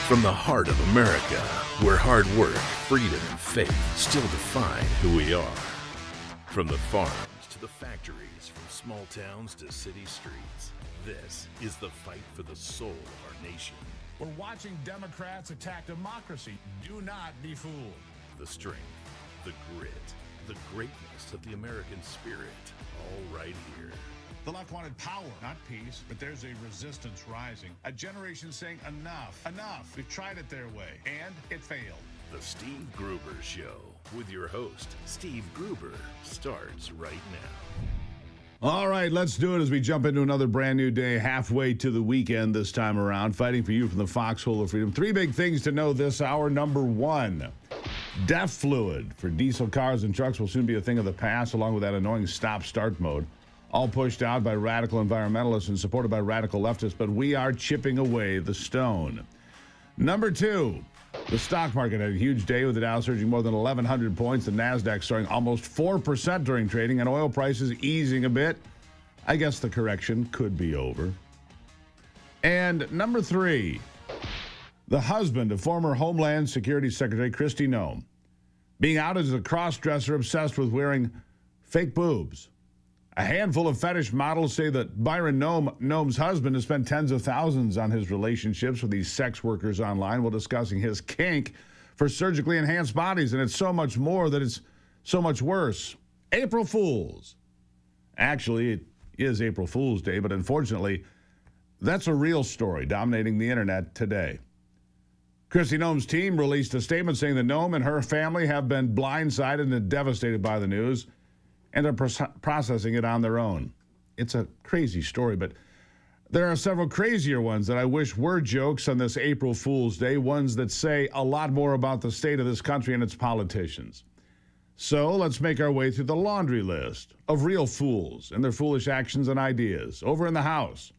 From the heart of America, where hard work, freedom, and faith still define who we are. From the farms to the factories, from small towns to city streets, this is the fight for the soul of our nation. We're watching Democrats attack democracy. Do not be fooled. The strength, the grit, the greatness of the American spirit, all right here. The left wanted power, not peace, but there's a resistance rising. A generation saying enough, enough. We've tried it their way, and it failed. The Steve Gruber Show with your host, Steve Gruber, starts right now. All right, let's do it as we jump into another brand new day, halfway to the weekend this time around, fighting for you from the foxhole of freedom. Three big things to know this hour. Number one, DEF fluid for diesel cars and trucks will soon be a thing of the past, along with that annoying stop-start mode. All pushed out by radical environmentalists and supported by radical leftists, but we are chipping away the stone. Number two, the stock market had a huge day with the Dow surging more than 1,100 points, the NASDAQ soaring almost 4% during trading, and oil prices easing a bit. I guess the correction could be over. And number three, the husband of former Homeland Security Secretary Kristi Noem being outed as a cross-dresser obsessed with wearing fake boobs. A handful of fetish models say that Byron Noem's husband has spent tens of thousands on his relationships with these sex workers online while discussing his kink for surgically enhanced bodies. And it's so much more that it's so much worse. April Fools. Actually, it is April Fool's Day, but unfortunately, that's a real story dominating the internet today. Kristi Noem's team released a statement saying that Noem and her family have been blindsided and devastated by the news and are processing it on their own. It's a crazy story, but there are several crazier ones that I wish were jokes on this April Fool's Day, ones that say a lot more about the state of this country and its politicians. So let's make our way through the laundry list of real fools and their foolish actions and ideas. Over in the House,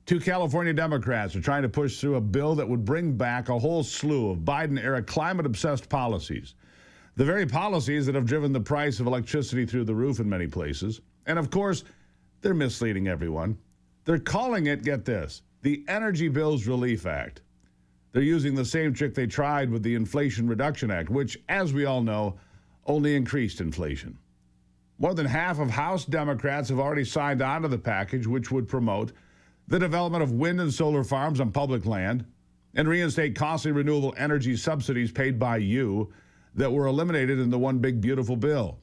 two California Democrats are trying to push through a bill that would bring back a whole slew of Biden-era climate-obsessed policies. The very policies that have driven the price of electricity through the roof in many places. And of course, they're misleading everyone. They're calling it, get this, the Energy Bills Relief Act. They're using the same trick they tried with the Inflation Reduction Act, which, as we all know, only increased inflation. More than half of House Democrats have already signed on to the package, which would promote the development of wind and solar farms on public land and reinstate costly renewable energy subsidies paid by you that were eliminated in the One Big Beautiful Bill.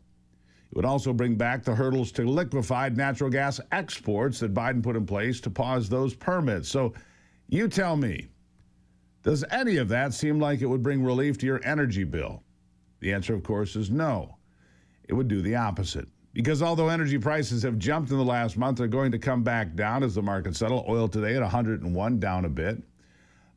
It would also bring back the hurdles to liquefied natural gas exports that Biden put in place to pause those permits. So you tell me, does any of that seem like it would bring relief to your energy bill? The answer, of course, is no. It would do the opposite. Because although energy prices have jumped in the last month, they're going to come back down as the market settle. Oil today at 101, down a bit.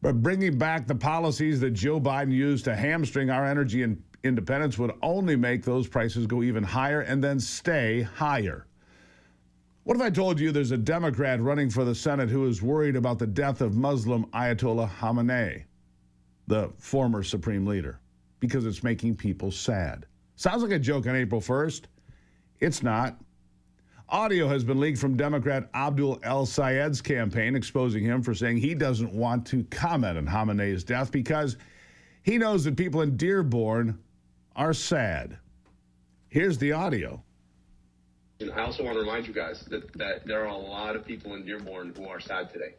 But bringing back the policies that Joe Biden used to hamstring our energy independence would only make those prices go even higher and then stay higher. What if I told you there's a Democrat running for the Senate who is worried about the death of Muslim Ayatollah Khamenei, the former supreme leader, because it's making people sad? Sounds like a joke on April 1st. It's not. Audio has been leaked from Democrat Abdul El-Sayed's campaign exposing him for saying he doesn't want to comment on Khamenei's death because he knows that people in Dearborn are sad. Here's the audio. And I also want to remind you guys that there are a lot of people in Dearborn who are sad today.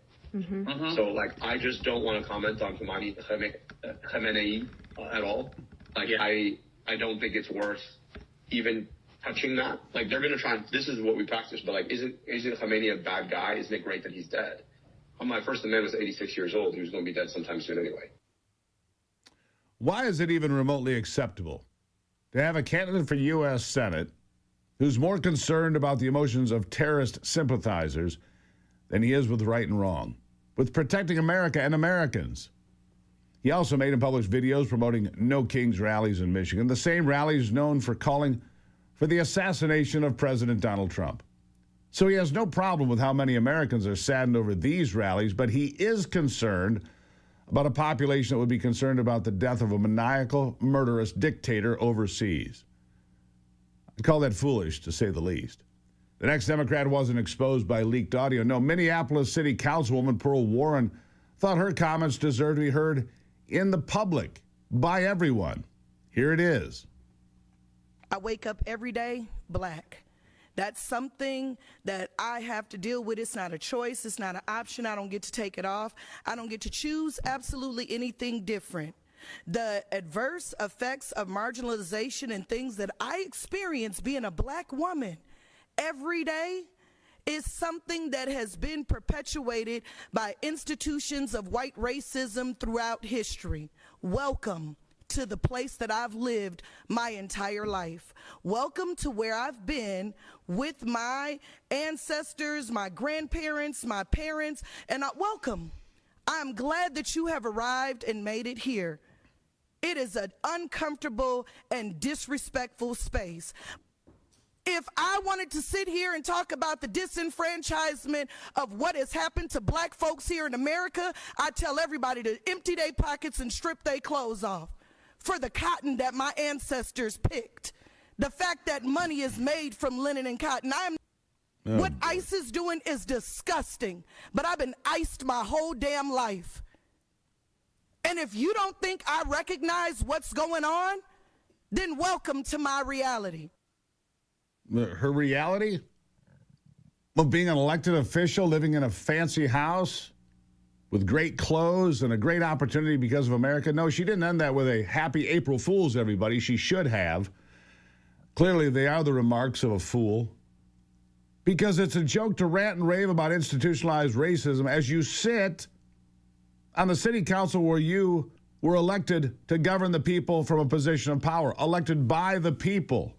So, I just don't want to comment on Khamenei at all. I don't think it's worth even touching that. They're going to try and, this is what we practice, but isn't Khamenei a bad guy? Isn't it great that he's dead? My first amendment was 86 years old. He was going to be dead sometime soon anyway. Why is it even remotely acceptable to have a candidate for U.S. Senate who's more concerned about the emotions of terrorist sympathizers than he is with right and wrong, with protecting America and Americans? He also made and published videos promoting No Kings rallies in Michigan, the same rallies known for calling for the assassination of President Donald Trump. So he has no problem with how many Americans are saddened over these rallies, but he is concerned about a population that would be concerned about the death of a maniacal, murderous dictator overseas. I call that foolish, to say the least. The next Democrat wasn't exposed by leaked audio. No, Minneapolis City Councilwoman Pearl Warren thought her comments deserved to be heard in the public by everyone. Here it is. I wake up every day black. That's something that I have to deal with. It's not a choice. It's not an option. I don't get to take it off. I don't get to choose absolutely anything different. The adverse effects of marginalization and things that I experience being a black woman every day is something that has been perpetuated by institutions of white racism throughout history. Welcome to the place that I've lived my entire life. Welcome to where I've been with my ancestors, my grandparents, my parents, and welcome. I'm glad that you have arrived and made it here. It is an uncomfortable and disrespectful space. If I wanted to sit here and talk about the disenfranchisement of what has happened to black folks here in America, I tell everybody to empty their pockets and strip their clothes off for the cotton that my ancestors picked. The fact that money is made from linen and cotton. What ICE is doing is disgusting, but I've been iced my whole damn life. And if you don't think I recognize what's going on, then welcome to my reality. Her reality of being an elected official, living in a fancy house with great clothes and a great opportunity because of America. No, she didn't end that with a happy April Fool's, everybody. She should have. Clearly, they are the remarks of a fool. Because it's a joke to rant and rave about institutionalized racism as you sit on the city council where you were elected to govern the people from a position of power, elected by the people.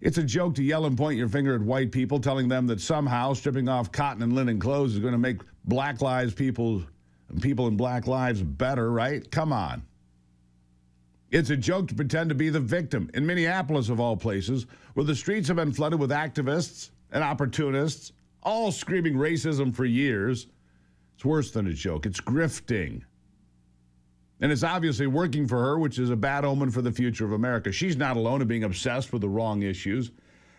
It's a joke to yell and point your finger at white people, telling them that somehow stripping off cotton and linen clothes is going to make black lives, people in black lives better, right? Come on. It's a joke to pretend to be the victim in Minneapolis, of all places, where the streets have been flooded with activists and opportunists, all screaming racism for years. It's worse than a joke. It's grifting. And it's obviously working for her, which is a bad omen for the future of America. She's not alone in being obsessed with the wrong issues.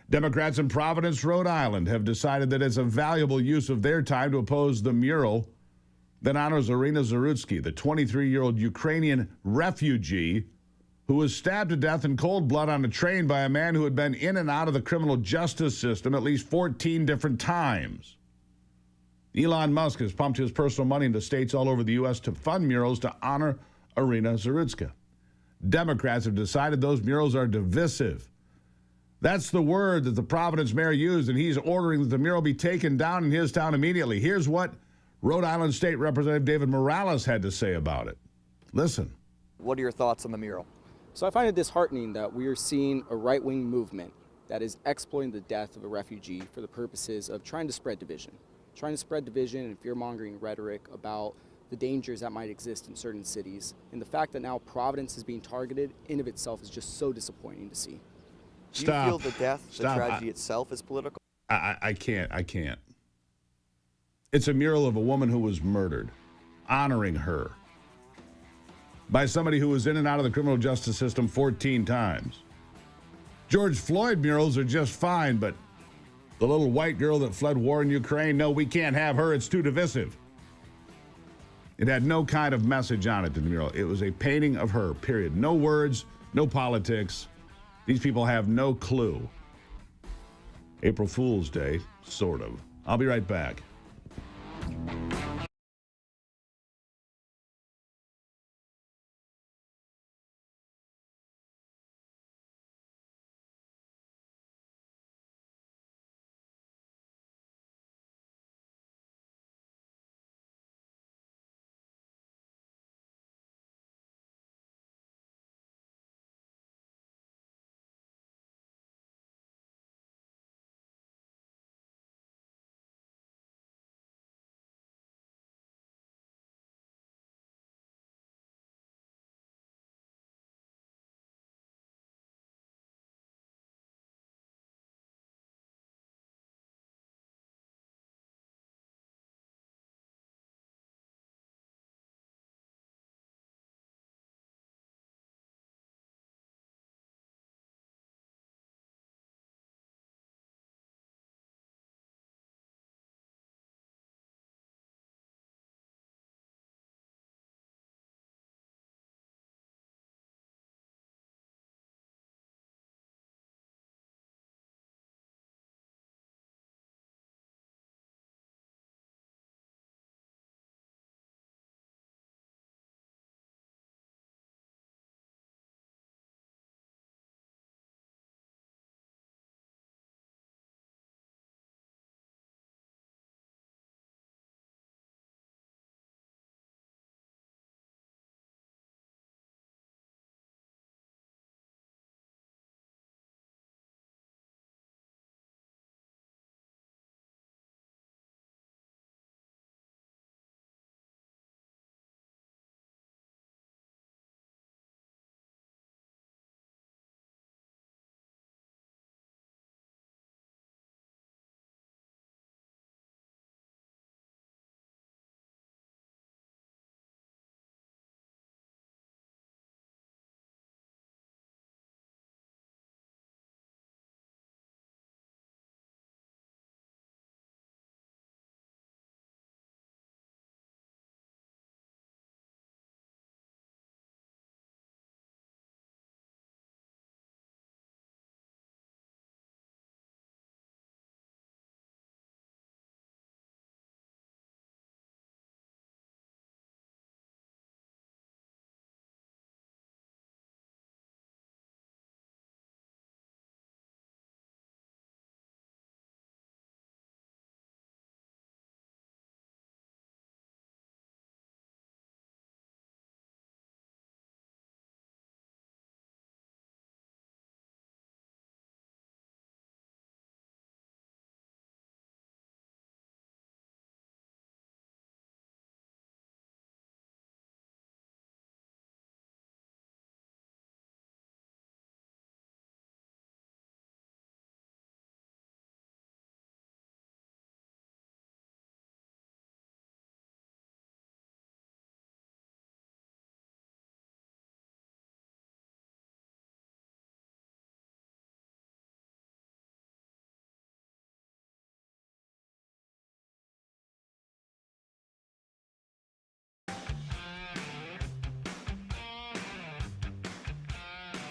Democrats in Providence, Rhode Island, have decided that it's a valuable use of their time to oppose the mural that honors Irina Zarutsky, the 23-year-old Ukrainian refugee who was stabbed to death in cold blood on a train by a man who had been in and out of the criminal justice system at least 14 different times. Elon Musk has pumped his personal money into states all over the U.S. to fund murals to honor Irina Zarutsky. Democrats have decided those murals are divisive. That's the word that the Providence mayor used, and he's ordering that the mural be taken down in his town immediately. Here's what Rhode Island State Representative David Morales had to say about it. Listen. What are your thoughts on the mural? So I find it disheartening that we are seeing a right-wing movement that is exploiting the death of a refugee for the purposes of trying to spread division. Trying to spread division and fear-mongering rhetoric about the dangers that might exist in certain cities. And the fact that now Providence is being targeted in of itself is just so disappointing to see. Do you feel the death, the tragedy itself is political? I can't. It's a mural of a woman who was murdered, honoring her by somebody who was in and out of the criminal justice system 14 times. George Floyd murals are just fine, but the little white girl that fled war in Ukraine, no, we can't have her. It's too divisive. It had no kind of message on it, the mural. It was a painting of her, period. No words, no politics. These people have no clue. April Fool's Day, sort of. I'll be right back.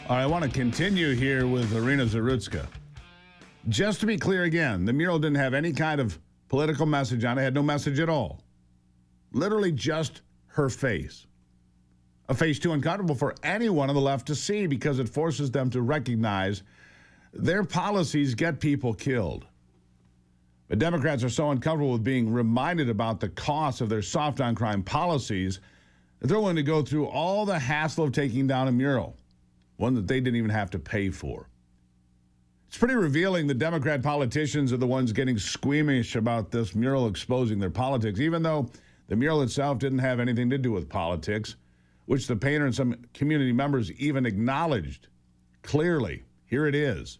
All right, I want to continue here with Irina Zarutska. Just to be clear again, the mural didn't have any kind of political message on it. It had no message at all. Literally just her face. A face too uncomfortable for anyone on the left to see because it forces them to recognize their policies get people killed. But Democrats are so uncomfortable with being reminded about the cost of their soft-on-crime policies that they're willing to go through all the hassle of taking down a mural, one that they didn't even have to pay for. It's pretty revealing the Democrat politicians are the ones getting squeamish about this mural exposing their politics, even though the mural itself didn't have anything to do with politics, which the painter and some community members even acknowledged clearly. Here it is.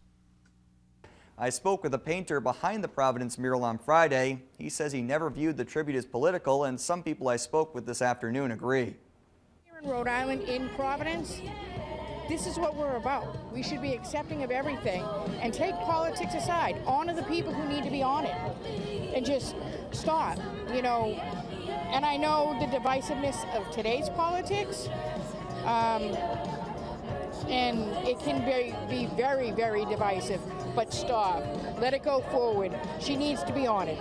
I spoke with the painter behind the Providence mural on Friday. He says he never viewed the tribute as political, and some people I spoke with this afternoon agree. Here in Rhode Island, in Providence, this is what we're about. We should be accepting of everything and take politics aside. Honor the people who need to be honored and just stop, you know. And I know the divisiveness of today's politics, and it can be very, very divisive. But stop. Let it go forward. She needs to be honored.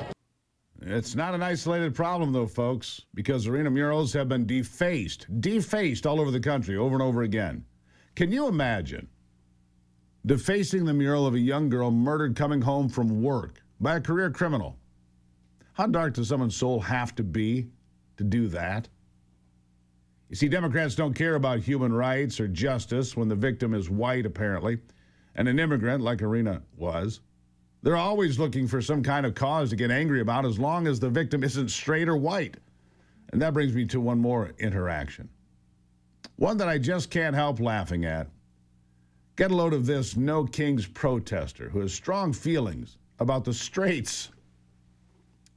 It's not an isolated problem, though, folks, because arena murals have been defaced all over the country over and over again. Can you imagine defacing the mural of a young girl murdered coming home from work by a career criminal? How dark does someone's soul have to be to do that? You see, Democrats don't care about human rights or justice when the victim is white, apparently, and an immigrant like Irina was. They're always looking for some kind of cause to get angry about as long as the victim isn't straight or white. And that brings me to one more interaction. One that I just can't help laughing at. Get a load of this No Kings protester who has strong feelings about the Straits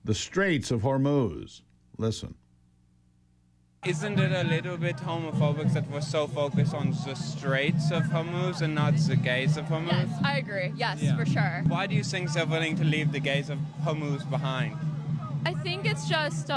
of Hormuz. Listen. Isn't it a little bit homophobic that we're so focused on the Straits of Hormuz and not the gays of Hormuz? Yes, I agree. Yes, for sure. Why do you think they're willing to leave the gays of Hormuz behind? I think it's just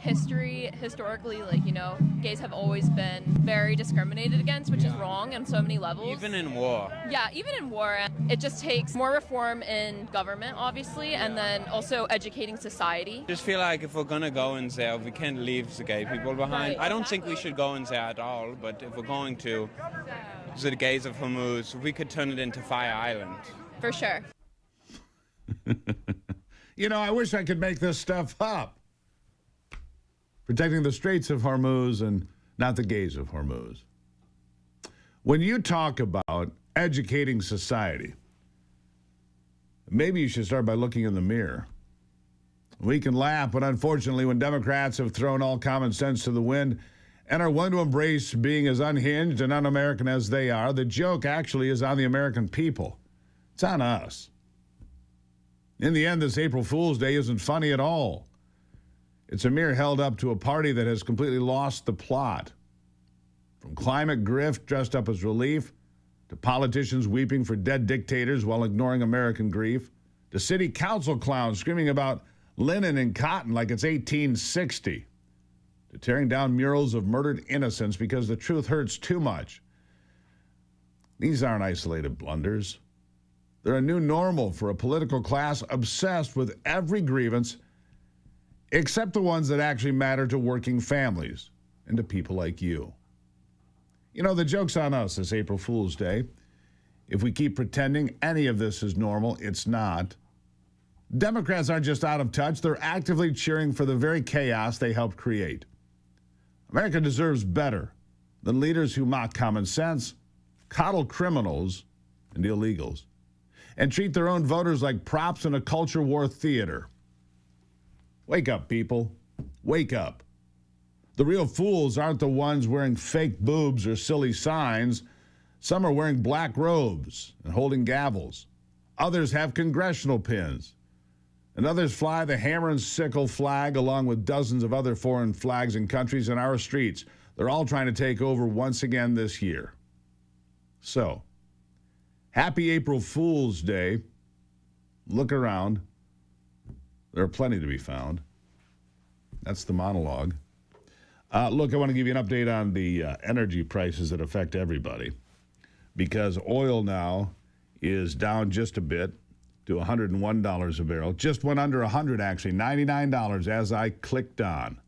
historically, like, you know, gays have always been very discriminated against, which is wrong on so many levels. Even in war. Yeah, even in war. It just takes more reform in government, obviously, and then also educating society. I just feel like if we're going to go in there, we can't leave the gay people behind. Right. I don't think we should go in there at all, but if we're going to, the gays of Hormuz, we could turn it into Fire Island. For sure. You know, I wish I could make this stuff up. Protecting the Straits of Hormuz and not the gays of Hormuz. When you talk about educating society, maybe you should start by looking in the mirror. We can laugh, but unfortunately, when Democrats have thrown all common sense to the wind and are willing to embrace being as unhinged and un-American as they are, the joke actually is on the American people. It's on us. In the end, this April Fool's Day isn't funny at all. It's a mirror held up to a party that has completely lost the plot. From climate grift dressed up as relief, to politicians weeping for dead dictators while ignoring American grief, to city council clowns screaming about linen and cotton like it's 1860, to tearing down murals of murdered innocents because the truth hurts too much. These aren't isolated blunders. They're a new normal for a political class obsessed with every grievance except the ones that actually matter to working families and to people like you. You know, the joke's on us this April Fool's Day. If we keep pretending any of this is normal, it's not. Democrats aren't just out of touch, they're actively cheering for the very chaos they helped create. America deserves better than leaders who mock common sense, coddle criminals and illegals, and treat their own voters like props in a culture war theater. Wake up, people. Wake up. The real fools aren't the ones wearing fake boobs or silly signs. Some are wearing black robes and holding gavels. Others have congressional pins. And others fly the hammer and sickle flag along with dozens of other foreign flags and countries in our streets. They're all trying to take over once again this year. So, happy April Fool's Day. Look around. There are plenty to be found. That's the monologue. Look, I want to give you an update on the energy prices that affect everybody. because oil now is down just a bit to $101 a barrel. Just went under 100 actually, $99 as I clicked on.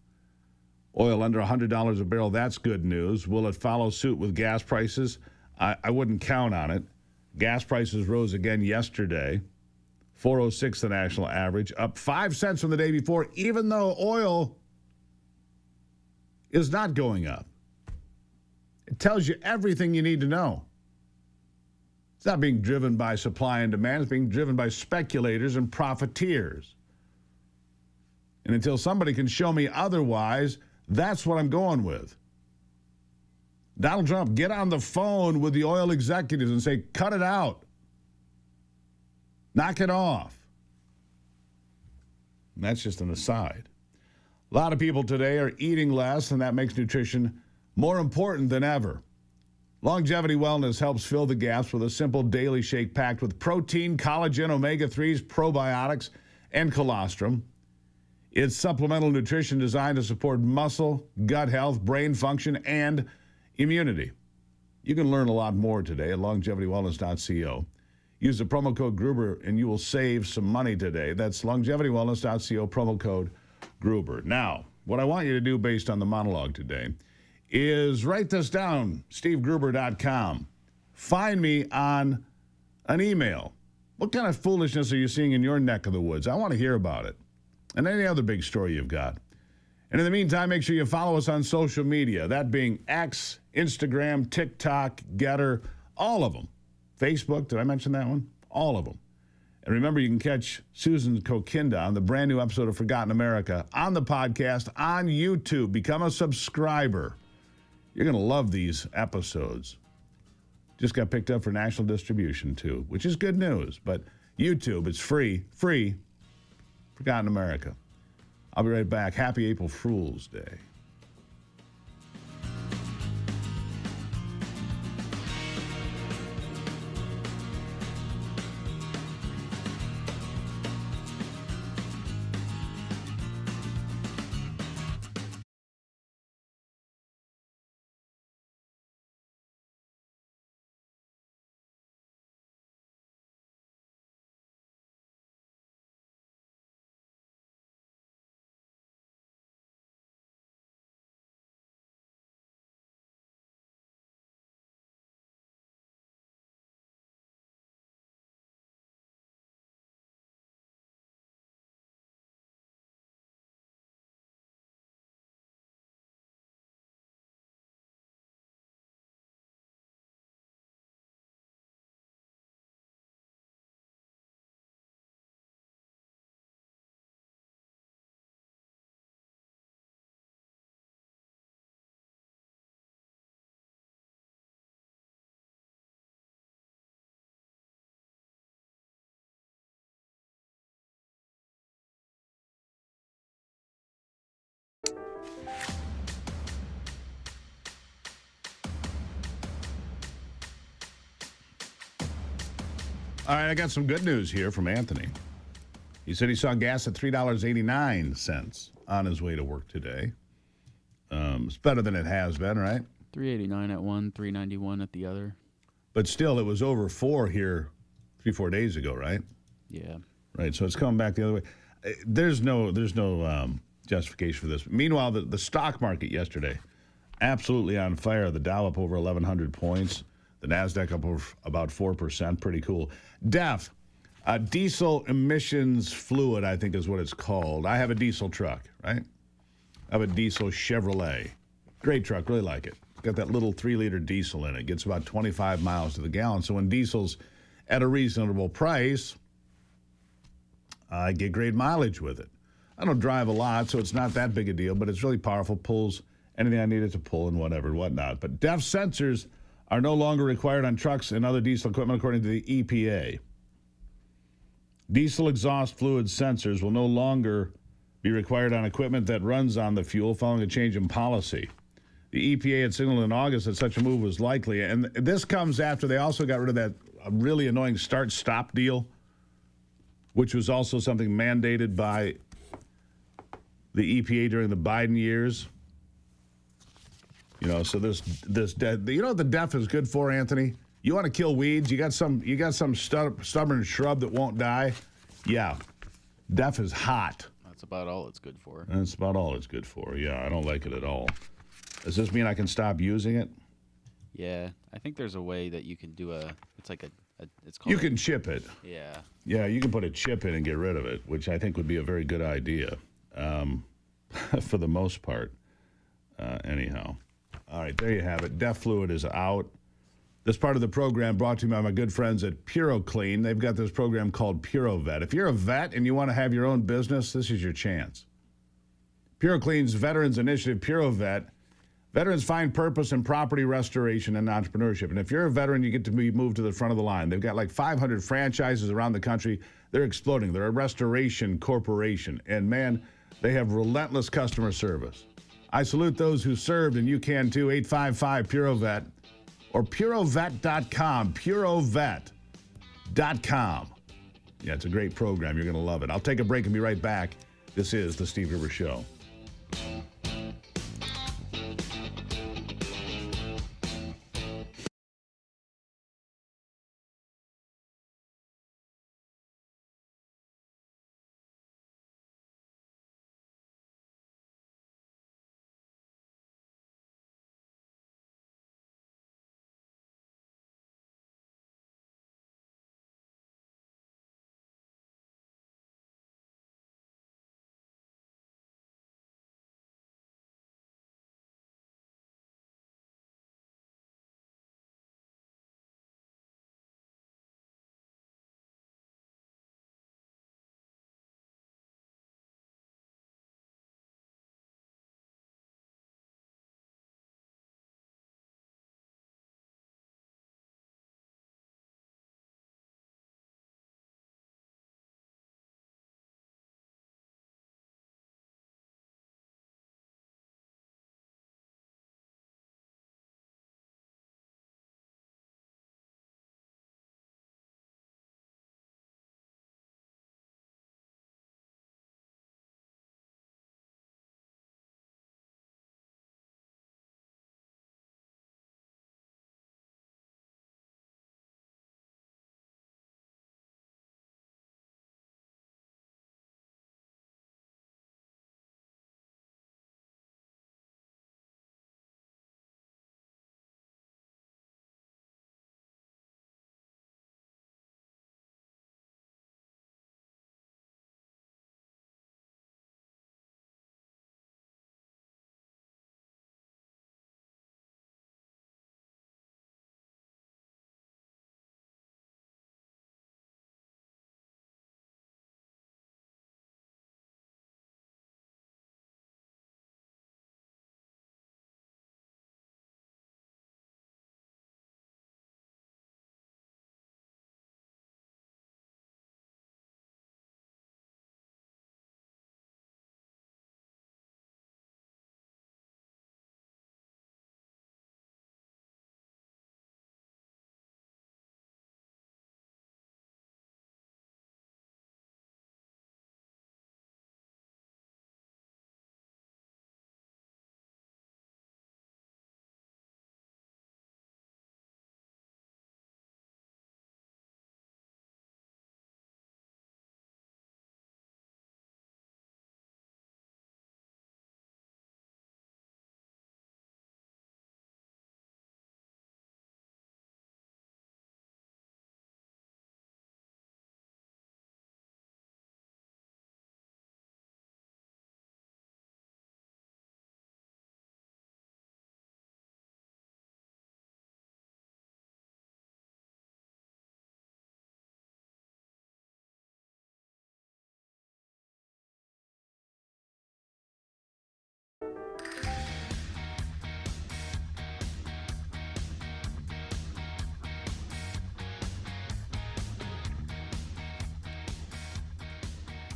Oil under $100 a barrel, that's good news. Will it follow suit with gas prices? I wouldn't count on it. Gas prices rose again yesterday. $4.06 the national average, up 5 cents from the day before, even though oil is not going up. It tells you everything you need to know. It's not being driven by supply and demand. It's being driven by speculators and profiteers. And until somebody can show me otherwise, that's what I'm going with. Donald Trump, get on the phone with the oil executives and say, cut it out. Knock it off. And that's just an aside. A lot of people today are eating less, and that makes nutrition more important than ever. Longevity Wellness helps fill the gaps with a simple daily shake packed with protein, collagen, omega-3s, probiotics, and colostrum. It's supplemental nutrition designed to support muscle, gut health, brain function, and immunity. You can learn a lot more today at longevitywellness.co. Use the promo code Gruber and you will save some money today. That's longevitywellness.co, promo code Gruber. Now, what I want you to do based on the monologue today is write this down, stevegruber.com. Find me on an email. What kind of foolishness are you seeing in your neck of the woods? I want to hear about it. And any other big story you've got. And in the meantime, make sure you follow us on social media, that being X, Instagram, TikTok, Getter, all of them. Facebook, did I mention that one? All of them. And remember, you can catch Susan Kokinda on the brand new episode of Forgotten America on the podcast on YouTube. Become a subscriber. You're going to love these episodes. Just got picked up for national distribution, too, which is good news. But YouTube, it's free. Forgotten America. I'll be right back. Happy April Fool's Day. All right, I got some good news here from Anthony. He said he saw gas at $3.89 on his way to work today. It's better than it has been, right? $3.89 at one, $3.91 at the other. But still, it was over $4 here 3-4 days ago, right? Yeah. Right, so it's coming back the other way. There's no justification for this. Meanwhile, the stock market yesterday, absolutely on fire. The Dow up over 1,100 points. The NASDAQ up over about 4%. Pretty cool. DEF, diesel emissions fluid, I think is what it's called. I have a diesel truck, right? I have a diesel Chevrolet. Great truck, really like it. It's got that little 3-liter diesel in it. Gets about 25 miles to the gallon. So when diesel's at a reasonable price, I get great mileage with it. I don't drive a lot, so it's not that big a deal, but it's really powerful. Pulls anything I need it to pull and whatnot. But DEF sensors are no longer required on trucks and other diesel equipment, according to the EPA. Diesel exhaust fluid sensors will no longer be required on equipment that runs on the fuel following a change in policy. The EPA had signaled in August that such a move was likely, and this comes after they also got rid of that really annoying start-stop deal, which was also something mandated by the EPA during the Biden years. You know, so this you know what the DEF is good for, Anthony? You want to kill weeds? You got some stubborn shrub that won't die? Yeah. Deaf is hot. That's about all it's good for. That's about all it's good for. Yeah, I don't like it at all. Does this mean I can stop using it? Yeah, I think there's a way that you can do it's like it's called. You can chip it. Yeah. Yeah, you can put a chip in and get rid of it, which I think would be a very good idea, for the most part. Anyhow. All right, there you have it. Deaf fluid is out. This part of the program brought to you by my good friends at PuroClean. They've got this program called PuroVet. If you're a vet and you want to have your own business, this is your chance. PuroClean's Veterans Initiative, PuroVet. Veterans find purpose in property restoration and entrepreneurship. And if you're a veteran, you get to be moved to the front of the line. They've got like 500 franchises around the country. They're exploding. They're a restoration corporation. And, man, they have relentless customer service. I salute those who served, and you can too. 855-PuroVet. Or purovet.com, purovet.com. Yeah, it's a great program. You're going to love it. I'll take a break and be right back. This is The Steve Gruber Show.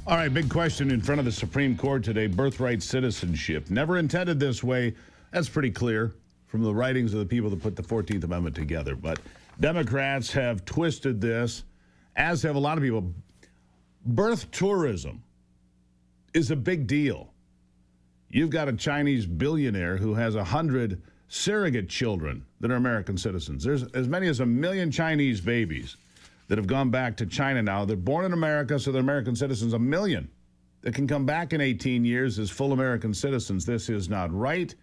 All right, big question in front of the Supreme Court today, birthright citizenship. Never intended this way. That's pretty clear from the writings of the people that put the 14th Amendment together. But Democrats have twisted this, as have a lot of people. Birth tourism is a big deal. You've got a Chinese billionaire who has 100 surrogate children that are American citizens. There's as many as 1 million Chinese babies that have gone back to China now. They're born in America, so they're American citizens. 1 million that can come back in 18 years as full American citizens. This is not right.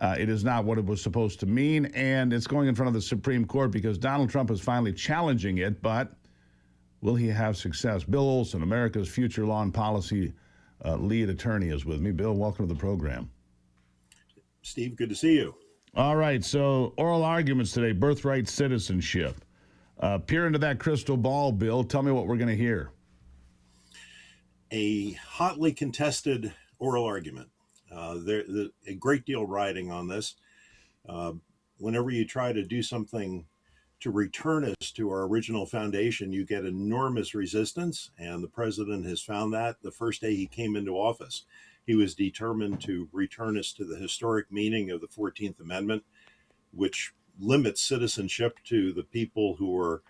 It is not what it was supposed to mean, and it's going in front of the Supreme Court because Donald Trump is finally challenging it, but will he have success? Bill Olson, America's future law and policy lead attorney, is with me. Bill, welcome to the program. Steve, good to see you. All right, so oral arguments today, birthright citizenship. Peer into that crystal ball, Bill. Tell me what we're going to hear. A hotly contested oral argument. There's a great deal riding on this. Whenever you try to do something to return us to our original foundation, you get enormous resistance, and the president has found that the first day he came into office. He was determined to return us to the historic meaning of the 14th Amendment, which limits citizenship to the people who are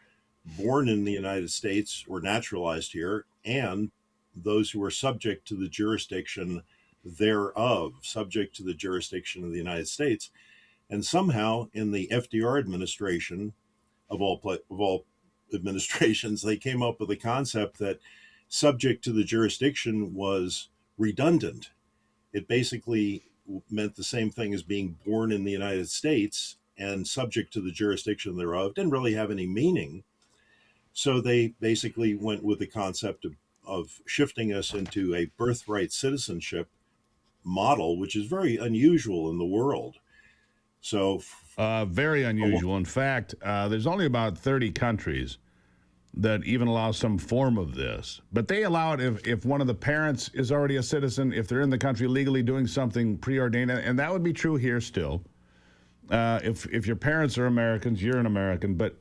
born in the United States or naturalized here, and those who are subject to the jurisdiction thereof, subject to the jurisdiction of the United States. And somehow in the FDR administration, of all administrations, they came up with a concept that subject to the jurisdiction was redundant. It basically meant the same thing as being born in the United States, and subject to the jurisdiction thereof didn't really have any meaning. So they basically went with the concept of shifting us into a birthright citizenship model, which is very unusual in the world. So very unusual. In fact, there's only about 30 countries that even allow some form of this. But they allow it if one of the parents is already a citizen, if they're in the country legally doing something preordained, and that would be true here still. If your parents are Americans, you're an American, but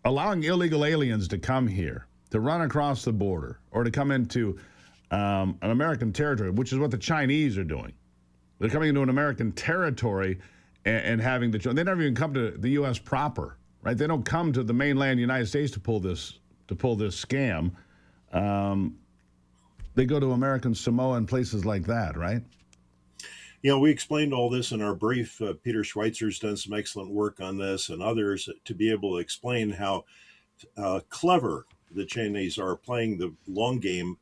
allowing illegal aliens to come here, to run across the border, or to come into an American territory, which is what the Chinese are doing. They're coming into an American territory and having they never even come to the U.S. proper, right? They don't come to the mainland United States to pull this scam. They go to American Samoa and places like that, right? You know, we explained all this in our brief. Peter Schweitzer's done some excellent work on this, and others, to be able to explain how clever the Chinese are playing the long game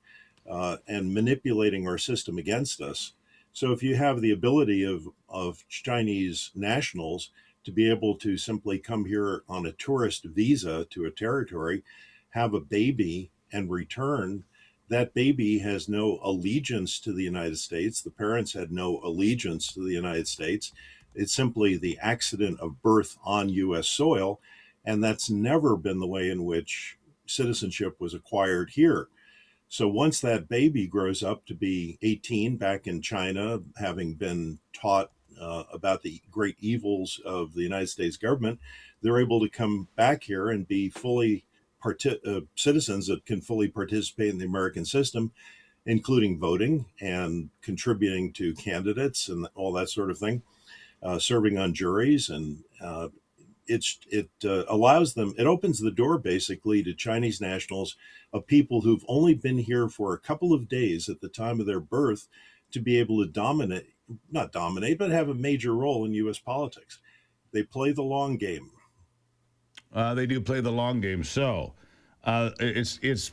and manipulating our system against us. So if you have the ability of Chinese nationals to be able to simply come here on a tourist visa to a territory, have a baby, and return, that baby has no allegiance to the United States. The parents had no allegiance to the United States. It's simply the accident of birth on U.S. soil, and that's never been the way in which citizenship was acquired here. So once that baby grows up to be 18 back in China, having been taught about the great evils of the United States government, they're able to come back here and be fully citizens that can fully participate in the American system, including voting and contributing to candidates and all that sort of thing, serving on juries. And it allows them, it opens the door basically to Chinese nationals of people who've only been here for a couple of days at the time of their birth to be able to not dominate, but have a major role in U.S. politics. They play the long game. They do play the long game. So it's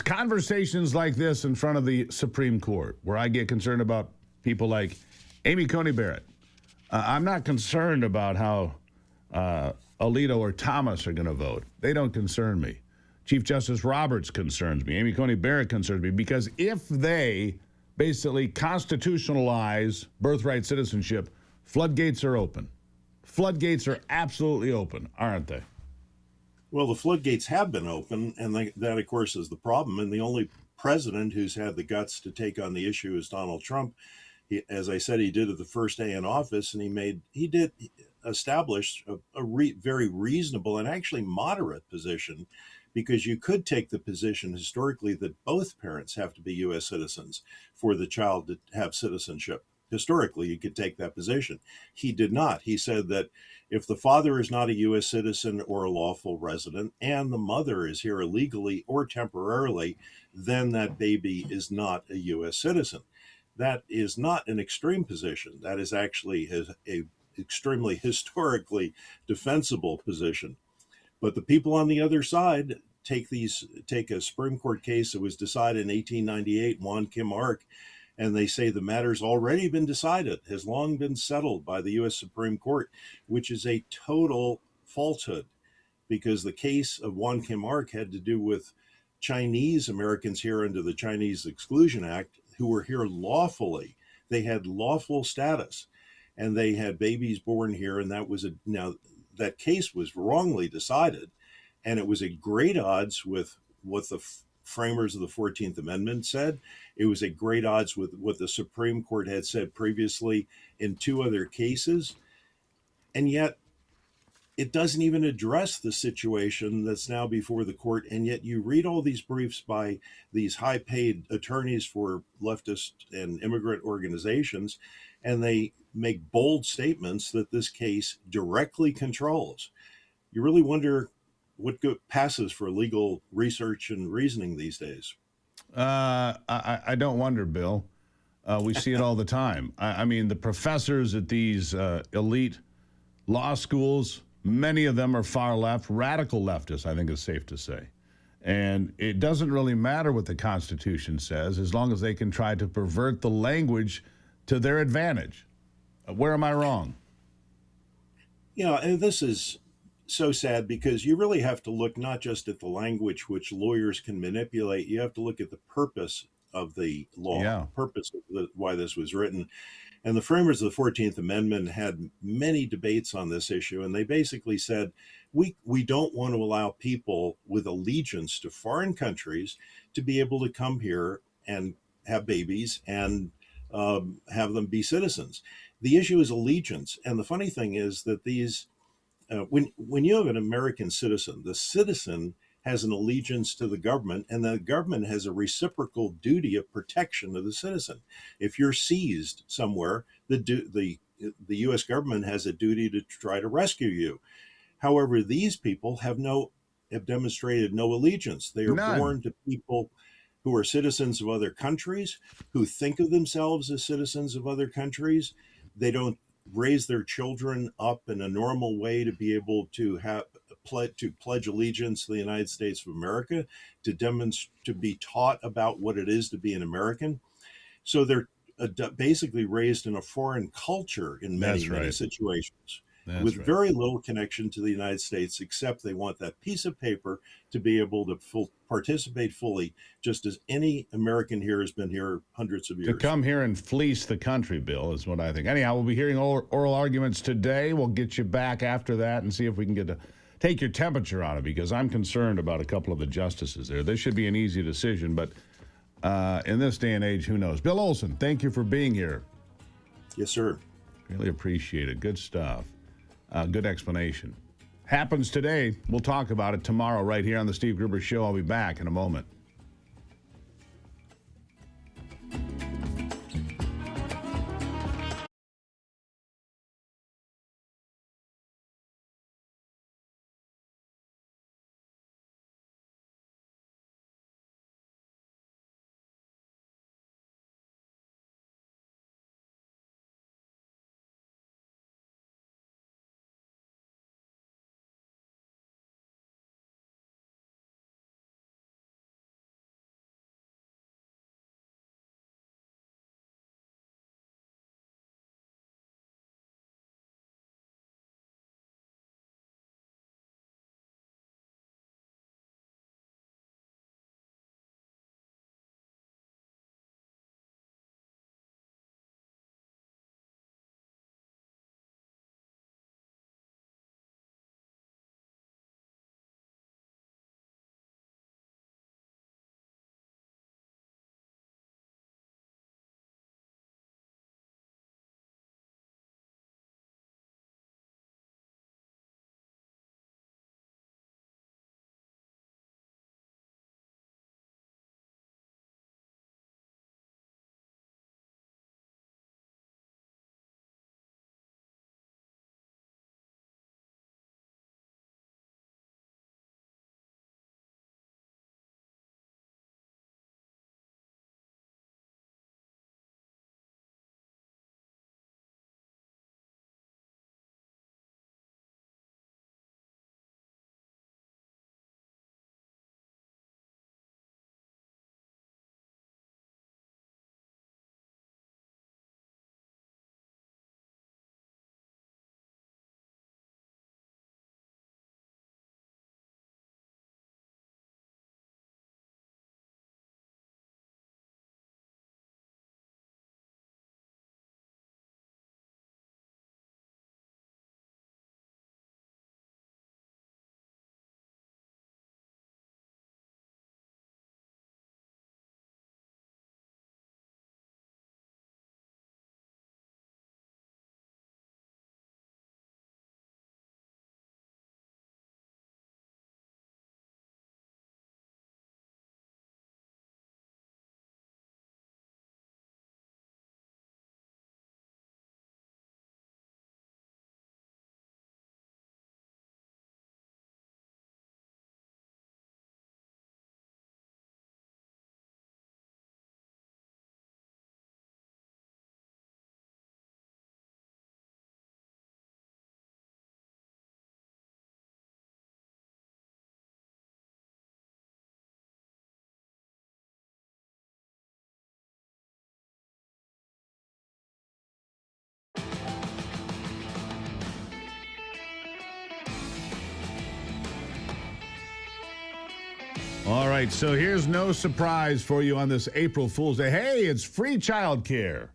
conversations like this in front of the Supreme Court where I get concerned about people like Amy Coney Barrett. I'm not concerned about how Alito or Thomas are going to vote. They don't concern me. Chief Justice Roberts concerns me. Amy Coney Barrett concerns me, because if they basically constitutionalize birthright citizenship, floodgates are open. Floodgates are absolutely open, aren't they? Well, the floodgates have been open, and that, of course, is the problem. And the only president who's had the guts to take on the issue is Donald Trump. As I said, he did it the first day in office, and he did establish a very reasonable and actually moderate position, because you could take the position historically that both parents have to be U.S. citizens for the child to have citizenship. Historically, you could take that position. He did not. He said that if the father is not a U.S. citizen or a lawful resident and the mother is here illegally or temporarily, then that baby is not a U.S. citizen. That is not an extreme position. That is actually extremely historically defensible position. But the people on the other side take a Supreme Court case that was decided in 1898, Juan Kim Ark, and they say the matter's already been decided, has long been settled by the U.S. Supreme Court, which is a total falsehood, because the case of Juan Kim Ark had to do with Chinese Americans here under the Chinese Exclusion Act who were here lawfully. They had lawful status, and they had babies born here, and now that case was wrongly decided, and it was at great odds with what the framers of the 14th Amendment said. It was at great odds with what the Supreme Court had said previously in two other cases. And yet it doesn't even address the situation that's now before the court. And yet you read all these briefs by these high-paid attorneys for leftist and immigrant organizations, and they make bold statements that this case directly controls. You really wonder what passes for legal research and reasoning these days. I don't wonder, Bill. We see it all the time. I mean, the professors at these elite law schools, many of them are far left, radical leftists, I think is safe to say. And it doesn't really matter what the Constitution says as long as they can try to pervert the language to their advantage. Where am I wrong? And this is so sad, because you really have to look not just at the language which lawyers can manipulate, you have to look at the purpose of the law, purpose of why this was written. And the framers of the 14th Amendment had many debates on this issue, and they basically said, we don't want to allow people with allegiance to foreign countries to be able to come here and have babies and have them be citizens. The issue is allegiance. And the funny thing is that when you have an American citizen, the citizen has an allegiance to the government, and the government has a reciprocal duty of protection of the citizen. If you're seized somewhere, the U.S. government has a duty to try to rescue you. However, these people have demonstrated no allegiance. They are born to people who are citizens of other countries, who think of themselves as citizens of other countries. They don't raise their children up in a normal way to be able to pledge allegiance to the United States of America, to be taught about what it is to be an American. So they're basically raised in a foreign culture in many situations, with very little connection to the United States, except they want that piece of paper to be able to participate fully, just as any American here has been here hundreds of years. To come here and fleece the country, Bill, is what I think. Anyhow, we'll be hearing oral arguments today. We'll get you back after that and see if we can take your temperature on it, because I'm concerned about a couple of the justices there. This should be an easy decision, but in this day and age, who knows? Bill Olson, thank you for being here. Yes, sir. Really appreciate it. Good stuff. Good explanation. Happens today. We'll talk about it tomorrow right here on the Steve Gruber Show. I'll be back in a moment. All right, so here's no surprise for you on this April Fool's Day. Hey, it's free childcare.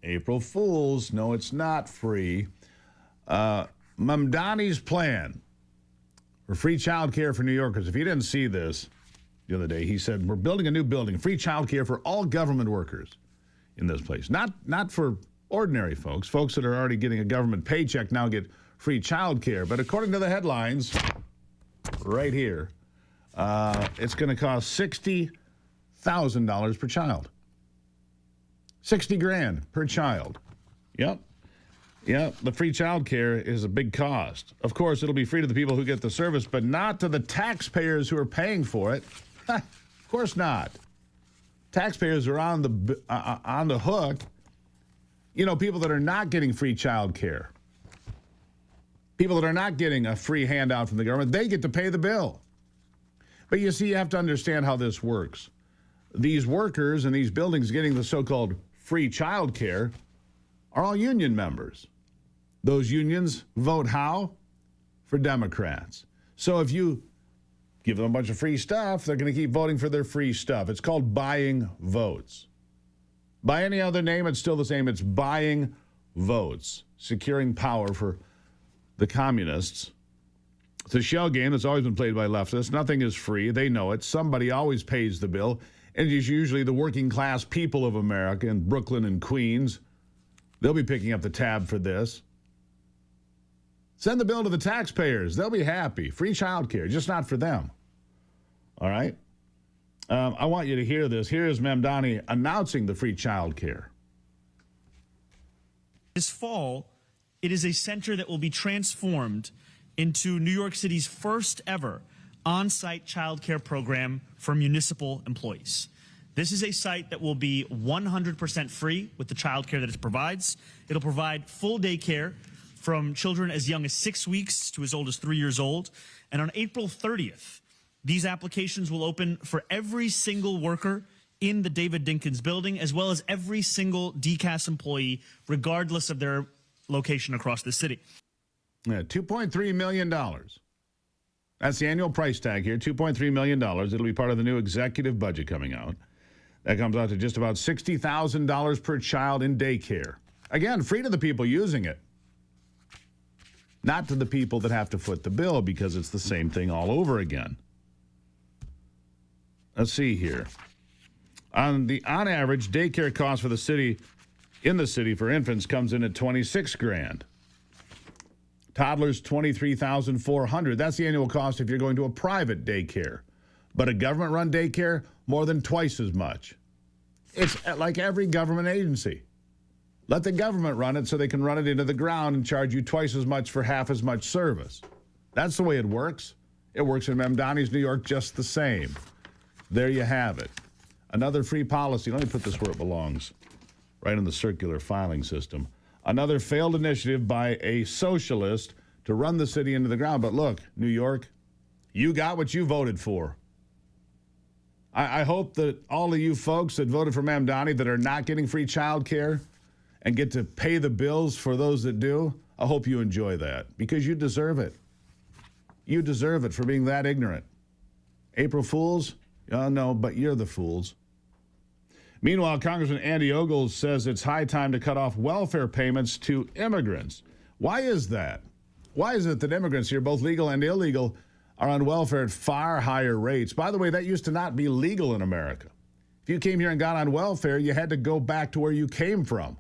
April Fools. No, it's not free. Mamdani's plan for free childcare for New Yorkers. If you didn't see this the other day, he said, we're building a new building, free childcare for all government workers in this place. Not for ordinary folks. Folks that are already getting a government paycheck now get free childcare. But according to the headlines right here, it's going to cost $60,000 per child. 60 grand per child. Yep. The free child care is a big cost. Of course, it'll be free to the people who get the service, but not to the taxpayers who are paying for it. Of course not. Taxpayers are on the hook. You know, people that are not getting free child care, people that are not getting a free handout from the government, they get to pay the bill. But you see, you have to understand how this works. These workers in these buildings getting the so-called free child care are all union members. Those unions vote how? For Democrats. So if you give them a bunch of free stuff, they're going to keep voting for their free stuff. It's called buying votes. By any other name, it's still the same. It's buying votes, securing power for the communists. It's a shell game that's always been played by leftists. Nothing is free. They know it. Somebody always pays the bill. And it's usually the working class people of America in Brooklyn and Queens. They'll be picking up the tab for this. Send the bill to the taxpayers. They'll be happy. Free child care, just not for them. All right? I want you to hear this. Here is Mamdani announcing the free child care. This fall, it is a center that will be transformed into New York City's first ever on-site child care program for municipal employees. This is a site that will be 100% free with the child care that it provides. It'll provide full day care from children as young as 6 weeks to as old as 3 years old. And on April 30th, these applications will open for every single worker in the David Dinkins building, as well as every single DCAS employee, regardless of their location across the city. Yeah, $2.3 million. That's the annual price tag here, $2.3 million. It'll be part of the new executive budget coming out. That comes out to just about $60,000 per child in daycare. Again, free to the people using it. Not to the people that have to foot the bill, because it's the same thing all over again. Let's see here. On average, daycare cost for the city, in the city for infants comes in at 26 grand. Toddlers, 23,400. That's the annual cost if you're going to a private daycare. But a government-run daycare, more than twice as much. It's like every government agency. Let the government run it so they can run it into the ground and charge you twice as much for half as much service. That's the way it works. It works in Mamdani's New York just the same. There you have it. Another free policy. Let me put this where it belongs, right in the circular filing system. Another failed initiative by a socialist to run the city into the ground. But look, New York, you got what you voted for. I hope that all of you folks that voted for Mamdani that are not getting free child care and get to pay the bills for those that do, I hope you enjoy that, because you deserve it. You deserve it for being that ignorant. April Fools? Oh, no, but you're the fools. Meanwhile, Congressman Andy Ogles says it's high time to cut off welfare payments to immigrants. Why is that? Why is it that immigrants here, both legal and illegal, are on welfare at far higher rates? By the way, that used to not be legal in America. If you came here and got on welfare, you had to go back to where you came from.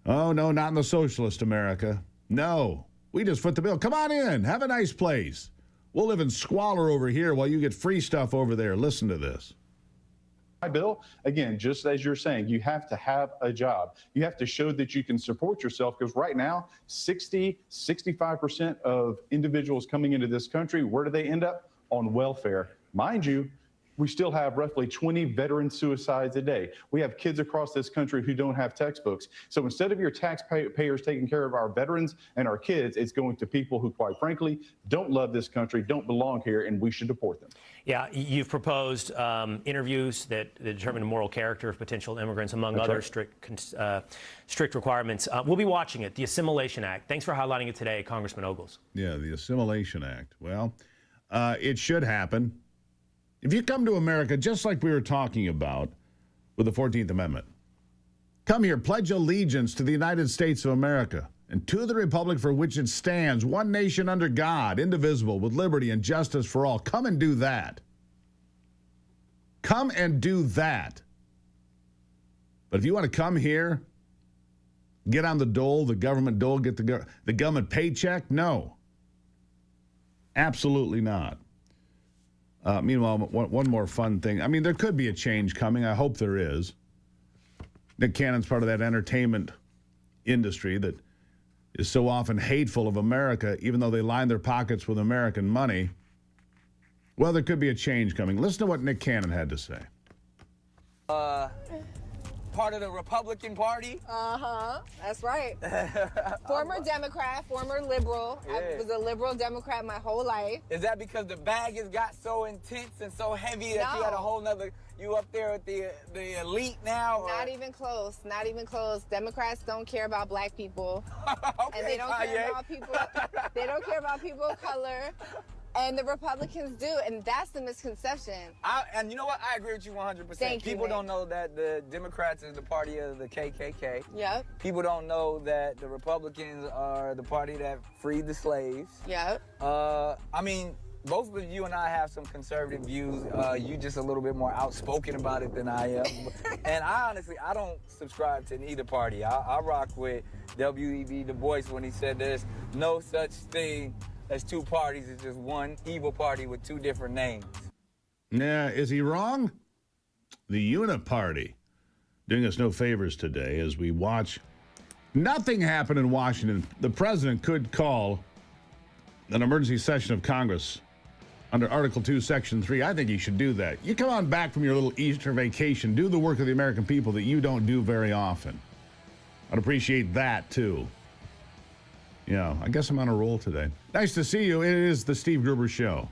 Oh, no, not in the socialist America. No, we just foot the bill. Come on in. Have a nice place. We'll live in squalor over here while you get free stuff over there. Listen to this. Bill, again, just as you're saying, you have to have a job. You have to show that you can support yourself, because right now, 65% of individuals coming into this country, where do they end up? On welfare. Mind you, we still have roughly 20 veteran suicides a day. We have kids across this country who don't have textbooks. So instead of your taxpayers taking care of our veterans and our kids, it's going to people who, quite frankly, don't love this country, don't belong here, and we should deport them. Yeah, you've proposed interviews that determine the moral character of potential immigrants, among That's other right. strict requirements. We'll be watching it, the Assimilation Act. Thanks for highlighting it today, Congressman Ogles. Yeah, the Assimilation Act. Well, it should happen. If you come to America, just like we were talking about with the 14th Amendment, come here, pledge allegiance to the United States of America and to the republic for which it stands, one nation under God, indivisible, with liberty and justice for all. Come and do that. Come and do that. But if you want to come here, get on the dole, the government dole, get the government paycheck, no. Absolutely not. Meanwhile, one more fun thing. I mean, there could be a change coming. I hope there is. Nick Cannon's part of that entertainment industry that is so often hateful of America, even though they line their pockets with American money. Well, there could be a change coming. Listen to what Nick Cannon had to say. Part of the Republican Party. That's right. Former Democrat, former liberal. Yeah. I was a liberal Democrat my whole life. Is that because the bag has got so intense and so heavy that you got a whole nother, you up there with the elite now? Or? Not even close, not even close. Democrats don't care about black people. Okay, and they don't care about people, they don't care about people of color. And the Republicans do, and that's the misconception. And you know what? I agree with you 100%. Thank you, People Nick. don't know that the Democrats is the party of the KKK. Yep. People don't know that the Republicans are the party that freed the slaves. Yep. I mean, both of you and I have some conservative views. You just a little bit more outspoken about it than I am. And I honestly don't subscribe to neither party. I rock with W.E.B. Du Bois when he said there's no such thing as two parties. It's just one evil party with two different names. Yeah, is he wrong? The Uniparty doing us no favors today as we watch nothing happen in Washington. The president could call an emergency session of Congress under Article 2, Section 3. I think he should do that. You come on back from your little Easter vacation. Do the work of the American people that you don't do very often. I'd appreciate that, too. Yeah, I guess I'm on a roll today. Nice to see you. It is the Steve Gruber Show.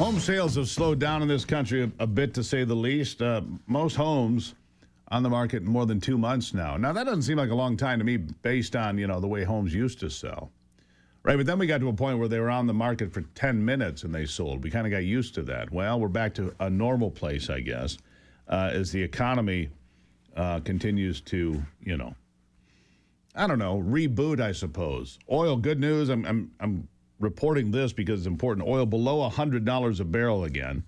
Home sales have slowed down in this country a bit, to say the least. Most homes on the market in more than 2 months now. Now, that doesn't seem like a long time to me based on, the way homes used to sell. Right, but then we got to a point where they were on the market for 10 minutes and they sold. We kind of got used to that. Well, we're back to a normal place, I guess, as the economy continues to, reboot, I suppose. Oil, good news. I'm reporting this because it's important. Oil below $100 a barrel again.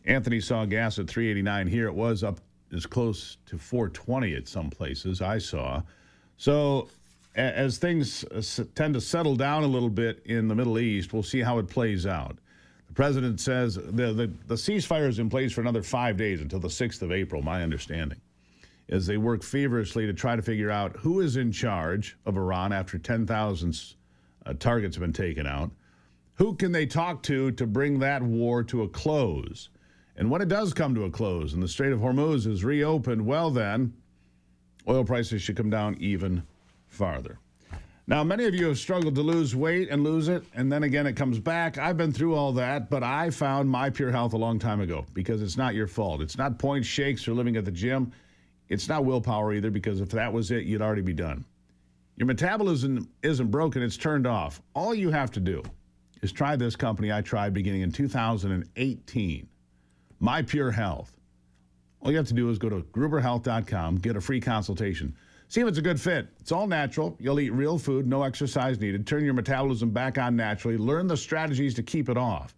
Anthony saw gas at $3.89 here. It was up as close to $4.20 at some places I saw. So as things tend to settle down a little bit in the Middle East, we'll see how it plays out. The president says the ceasefire is in place for another 5 days until the 6th of April, my understanding, as they work feverishly to try to figure out who is in charge of Iran after 10,000 targets have been taken out. Who can they talk to bring that war to a close? And when it does come to a close and the Strait of Hormuz is reopened, well then, oil prices should come down even farther. Now, many of you have struggled to lose weight and lose it, and then again it comes back. I've been through all that, but I found My Pure Health a long time ago because it's not your fault. It's not point shakes or living at the gym. It's not willpower either, because if that was it, you'd already be done. Your metabolism isn't broken, it's turned off. All you have to do is try this company I tried beginning in 2018, My Pure Health. All you have to do is go to gruberhealth.com, get a free consultation. See if it's a good fit. It's all natural. You'll eat real food, no exercise needed. Turn your metabolism back on naturally. Learn the strategies to keep it off.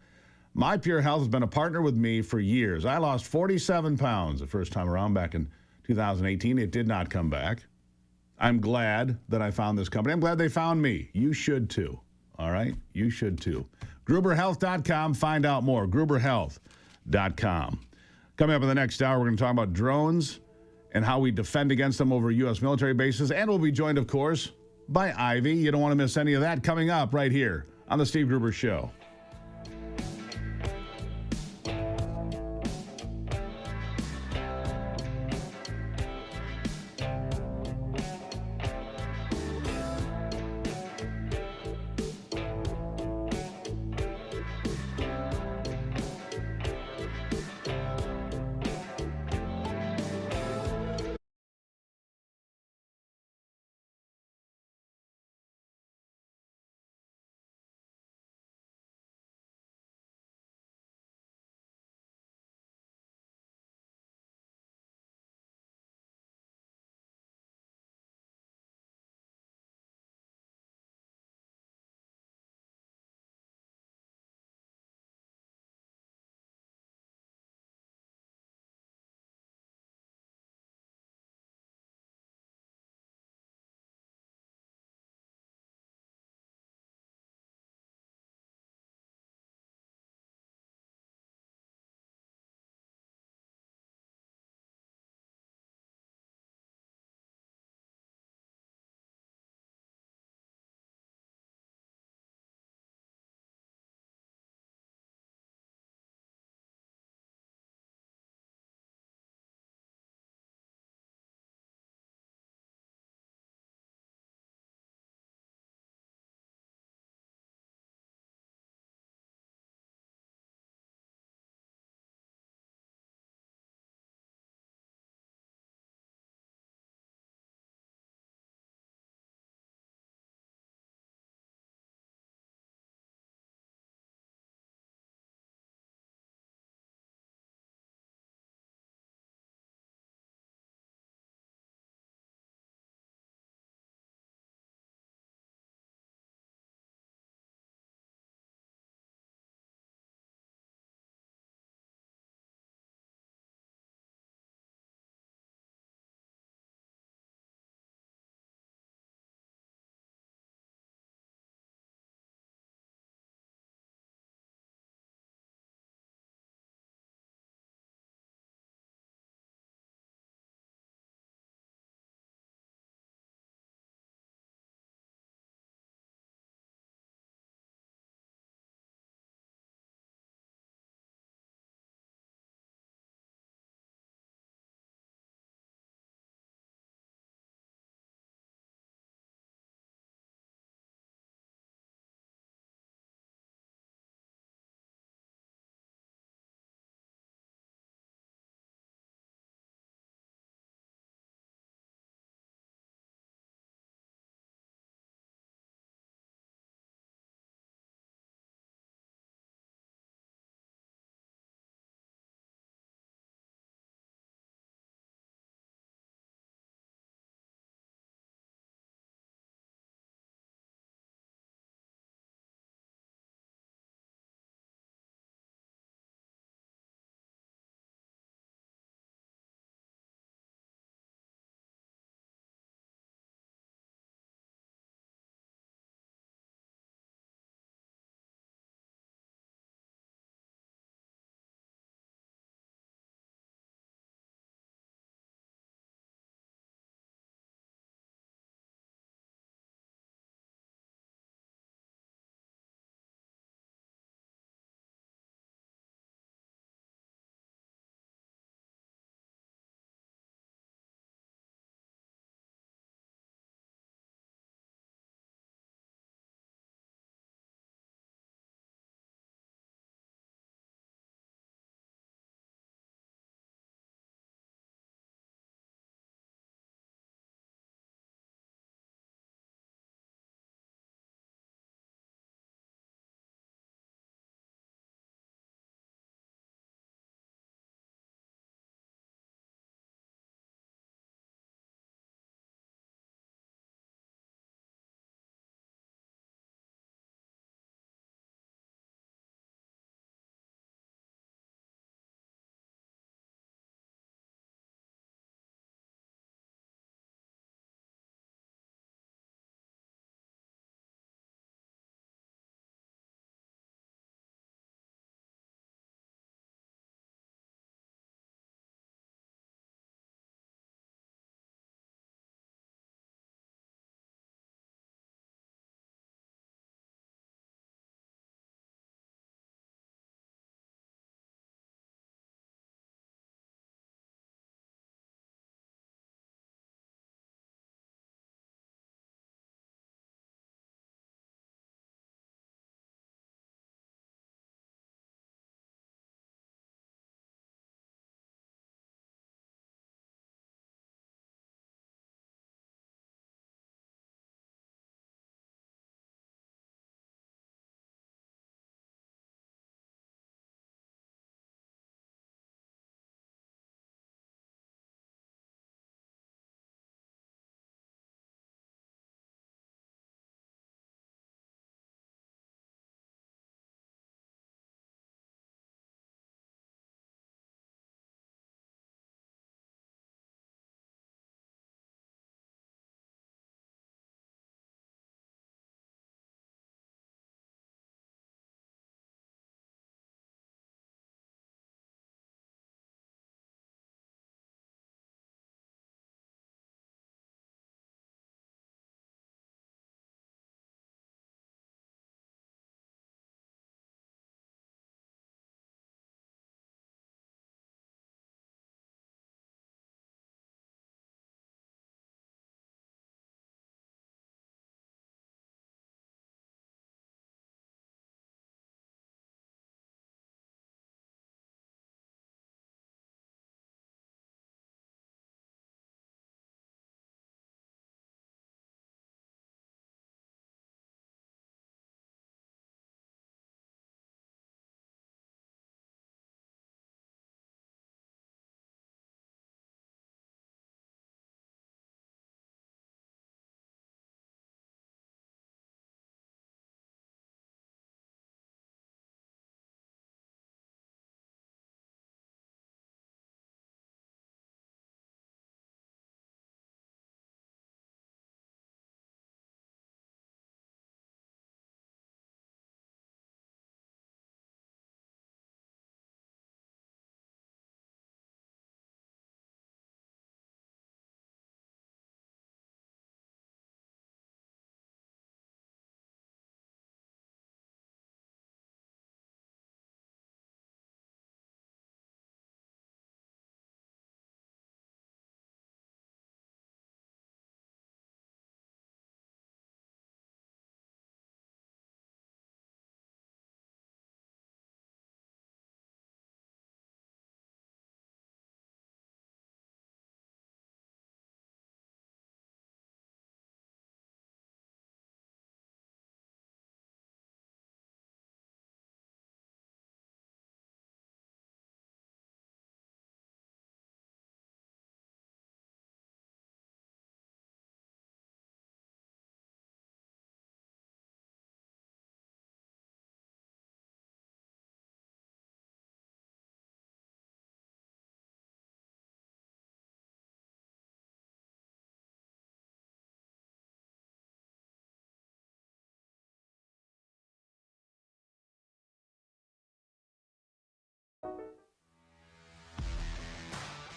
My Pure Health has been a partner with me for years. I lost 47 pounds the first time around back in 2018. It did not come back. I'm glad that I found this company. I'm glad they found me. You should too. All right? You should too. Gruberhealth.com. Find out more. Gruberhealth.com. Coming up in the next hour, we're going to talk about drones and how we defend against them over U.S. military bases. And we'll be joined, of course, by Ivy. You don't want to miss any of that coming up right here on The Steve Gruber Show.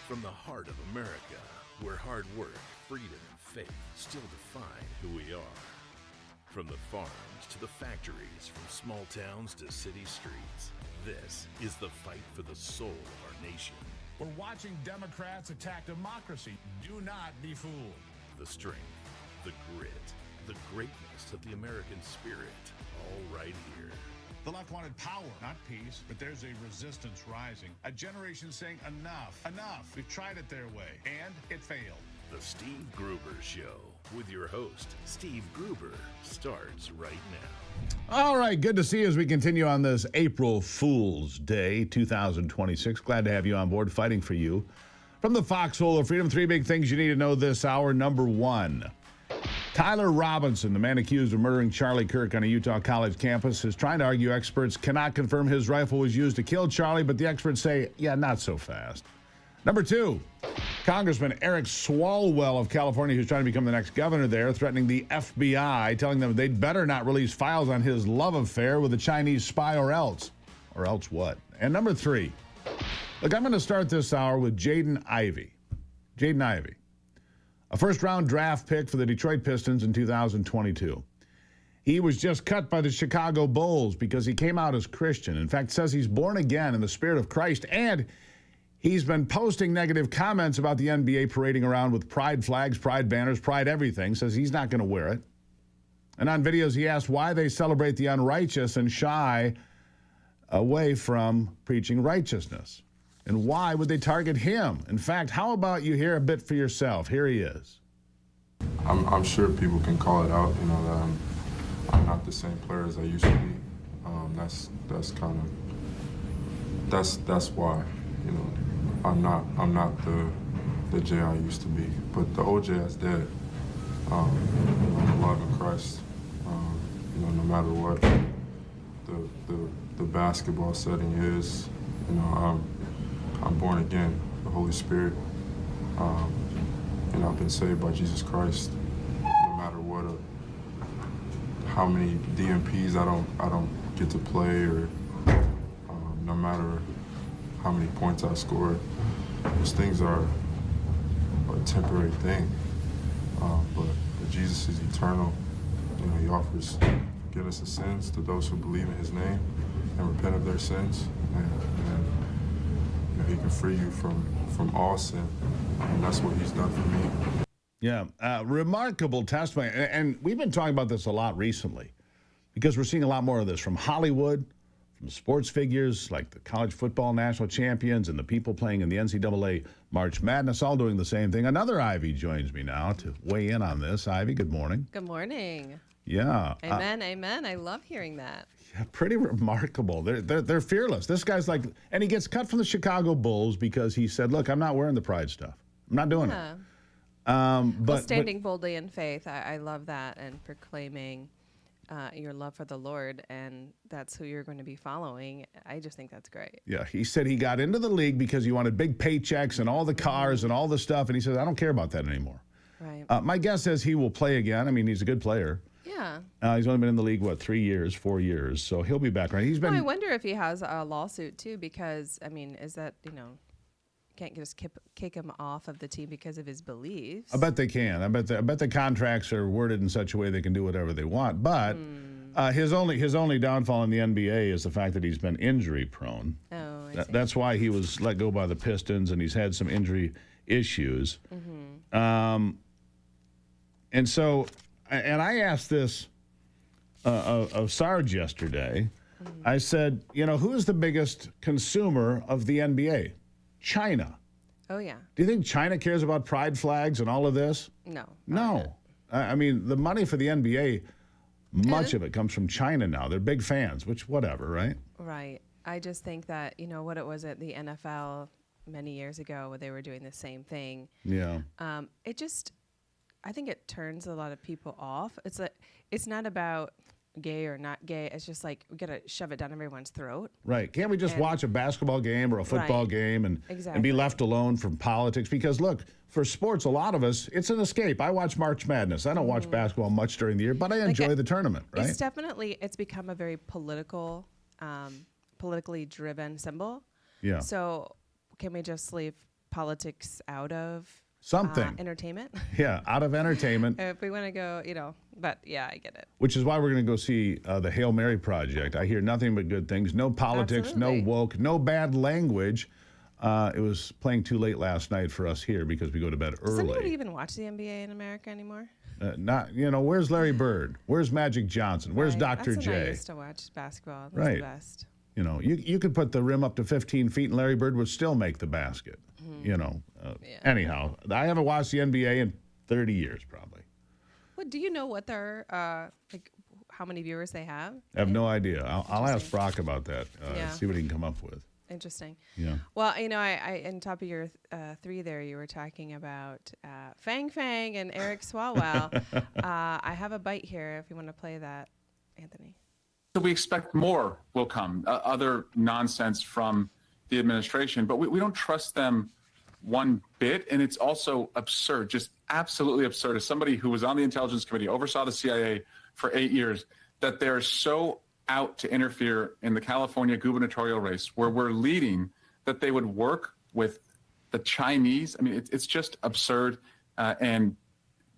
From the heart of America, where hard work, freedom, and faith still define who we are. From the farms to the factories, from small towns to city streets, this is the fight for the soul of our nation. We're watching Democrats attack democracy. Do not be fooled. The strength, the grit, the greatness of the American spirit, all right here. The left wanted power, not peace, but there's a resistance rising. A generation saying enough, enough. We've tried it their way, and it failed. The Steve Gruber Show with your host, Steve Gruber, starts right now. All right, good to see you as we continue on this April Fool's Day 2026. Glad to have you on board, fighting for you. From the Foxhole of Freedom, 3 big things you need to know this hour. Number 1, Tyler Robinson, the man accused of murdering Charlie Kirk on a Utah college campus, is trying to argue experts cannot confirm his rifle was used to kill Charlie, but the experts say, yeah, not so fast. Number 2, Congressman Eric Swalwell of California, who's trying to become the next governor there, threatening the FBI, telling them they'd better not release files on his love affair with a Chinese spy or else. Or else what? And number 3, look, I'm going to start this hour with Jaden Ivey. Jaden Ivey, a first-round draft pick for the Detroit Pistons in 2022. He was just cut by the Chicago Bulls because he came out as Christian. In fact, says he's born again in the Spirit of Christ, and he's been posting negative comments about the NBA parading around with pride flags, pride banners, pride everything, says he's not going to wear it. And on videos, he asked why they celebrate the unrighteous and shy away from preaching righteousness. And why would they target him? In fact, how about you hear a bit for yourself? Here he is. I'm sure people can call it out, that I'm not the same player as I used to be. That's kind of, that's why, I'm not the Jay I used to be. But the old Jay is dead. I'm alive in Christ. No matter what the basketball setting is, I'm born again, the Holy Spirit. I've been saved by Jesus Christ. No matter what, how many DMPs I don't get to play, or no matter how many points I score, those things are a temporary thing. But Jesus is eternal. He offers forgiveness of sins to those who believe in His name and repent of their sins. And He can free you from all sin, and that's what He's done for me. Yeah, remarkable testimony. And we've been talking about this a lot recently because we're seeing a lot more of this from Hollywood, from sports figures like the college football national champions and the people playing in the NCAA March Madness, all doing the same thing. Another Ivy joins me now to weigh in on this. Ivy, good morning. Good morning. Yeah. Amen, amen. I love hearing that. Yeah, pretty remarkable. They're fearless. This guy's like, and he gets cut from the Chicago Bulls because he said, look, I'm not wearing the pride stuff. I'm not doing it. But standing boldly in faith, I love that, and proclaiming your love for the Lord, and that's who you're going to be following. I just think that's great. Yeah, he said he got into the league because he wanted big paychecks and all the cars and all the stuff, and he says, I don't care about that anymore. Right. My guess is he will play again. I mean, he's a good player. Yeah. He's only been in the league, 4 years, so he'll be back. Right? He's been. Well, I wonder if he has a lawsuit too, because is that can't just kick him off of the team because of his beliefs. I bet they can. I bet the contracts are worded in such a way they can do whatever they want. But his only downfall in the NBA is the fact that he's been injury prone. Oh, I see. That's why he was let go by the Pistons, and he's had some injury issues. Mm-hmm. And so, and I asked this of Sarge yesterday. Mm-hmm. I said, who is the biggest consumer of the NBA? China. Oh, yeah. Do you think China cares about pride flags and all of this? No. No. I mean, the money for the NBA, much of it comes from China now. They're big fans, which whatever, right? Right. I just think that, what it was at the NFL many years ago where they were doing the same thing. Yeah. I think it turns a lot of people off. It's not about gay or not gay. It's just like we gotta shove it down everyone's throat. Right. Can't we just watch a basketball game or a football game and be left alone from politics? Because look, for sports, a lot of us, it's an escape. I watch March Madness. I don't watch basketball much during the year, but I enjoy the tournament, right? It's become a very politically driven symbol. Yeah. So can we just leave politics out of something entertainment. Yeah, out of entertainment. If we want to go, but yeah, I get it. Which is why we're going to go see the Hail Mary Project. I hear nothing but good things. No politics, Absolutely. no woke, no bad language. It was playing too late last night for us here because we go to bed Does anybody early. even watch the NBA in America anymore? Not, where's Larry Bird? Where's Magic Johnson? Where's Right. Dr. That's when I J? used to watch basketball. It was Right. the best. You could put the rim up to 15 feet and Larry Bird would still make the basket. Anyhow, I haven't watched the NBA in 30 years probably. What do you know what their how many viewers they have? I have no idea. I'll ask Brock about that. Yeah. See what he can come up with. Interesting. Yeah. Well, I on top of your 3 there, you were talking about Fang Fang and Eric Swalwell. I have a bite here if you want to play that, Anthony. So we expect more will come, other nonsense from the administration, but we don't trust them one bit. And it's also absurd, just absolutely absurd. As somebody who was on the Intelligence Committee, oversaw the CIA for 8 years, that they're so out to interfere in the California gubernatorial race where we're leading, that they would work with the Chinese. I mean, it's just absurd and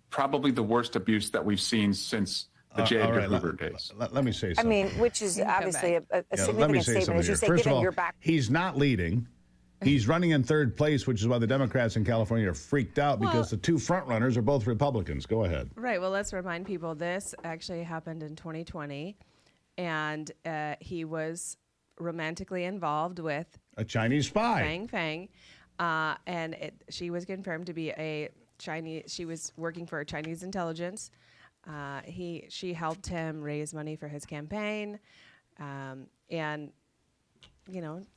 probably the worst abuse that we've seen since the J. Edgar Hoover days. Let me say something. I mean, which is obviously a let me significant say statement, something as you here. say, First of given all, your back. he's not leading. He's running in third place, which is why the Democrats in California are freaked out because the two front runners are both Republicans. Go ahead. Right. Well, let's remind people this actually happened in 2020, and he was romantically involved with A Chinese spy. Fang Fang, and she was confirmed to be a Chinese. She was working for Chinese intelligence. She helped him raise money for his campaign, and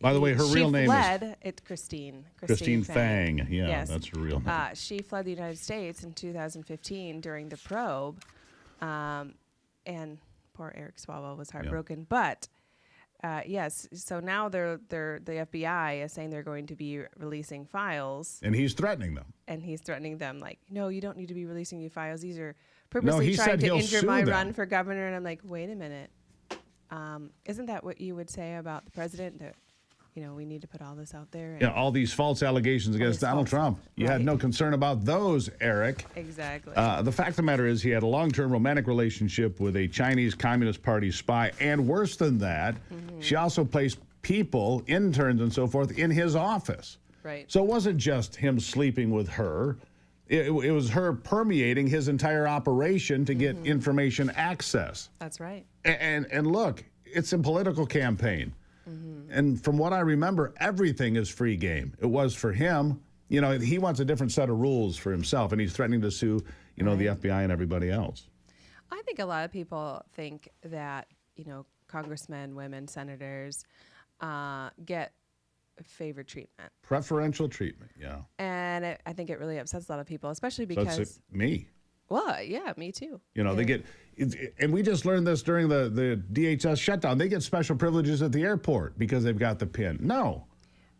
By the way, her real name is it's Christine Fang. Yeah, yes. that's her real name. She fled the United States in 2015 during the probe, and poor Eric Swalwell was heartbroken. But yes, so now the FBI is saying they're going to be releasing files, And he's threatening them. and he's threatening them like, no, you don't need to be releasing these files. These are purposely he trying said to he'll injure sue my them. run for governor. And I'm like, wait a minute. Isn't that what you would say about the president? That, we need to put all this out there. Yeah, all these false allegations against Donald Trump. You had no concern about those, Eric. Exactly. The fact of the matter is he had a long-term romantic relationship with a Chinese Communist Party spy. And worse than that, she also placed people, interns and so forth, in his office. Right. So it wasn't just him sleeping with her. It was her permeating his entire operation to get information access. That's right. And look, it's a political campaign. And from what I remember, everything is free game. It was for him. He wants a different set of rules for himself, and he's threatening to sue, the FBI and everybody else. I think a lot of people think that, congressmen, women, senators get favored treatment. Preferential treatment, yeah. And I think it really upsets a lot of people, especially because... That's me. Well, yeah, me too. They get... And we just learned this during the DHS shutdown. They get special privileges at the airport because they've got the PIN. No,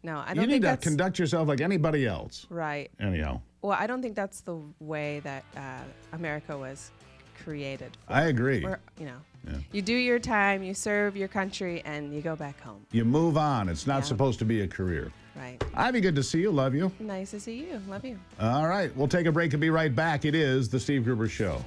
I don't you think need to that's... conduct yourself like anybody else. Right. Anyhow. Well, I don't think that's the way that America was created. I agree. You do your time, you serve your country, and you go back home. You move on. It's not supposed to be a career. Right. Ivy, good to see you. Love you. Nice to see you. Love you. All right. We'll take a break and be right back. It is The Steve Gruber Show.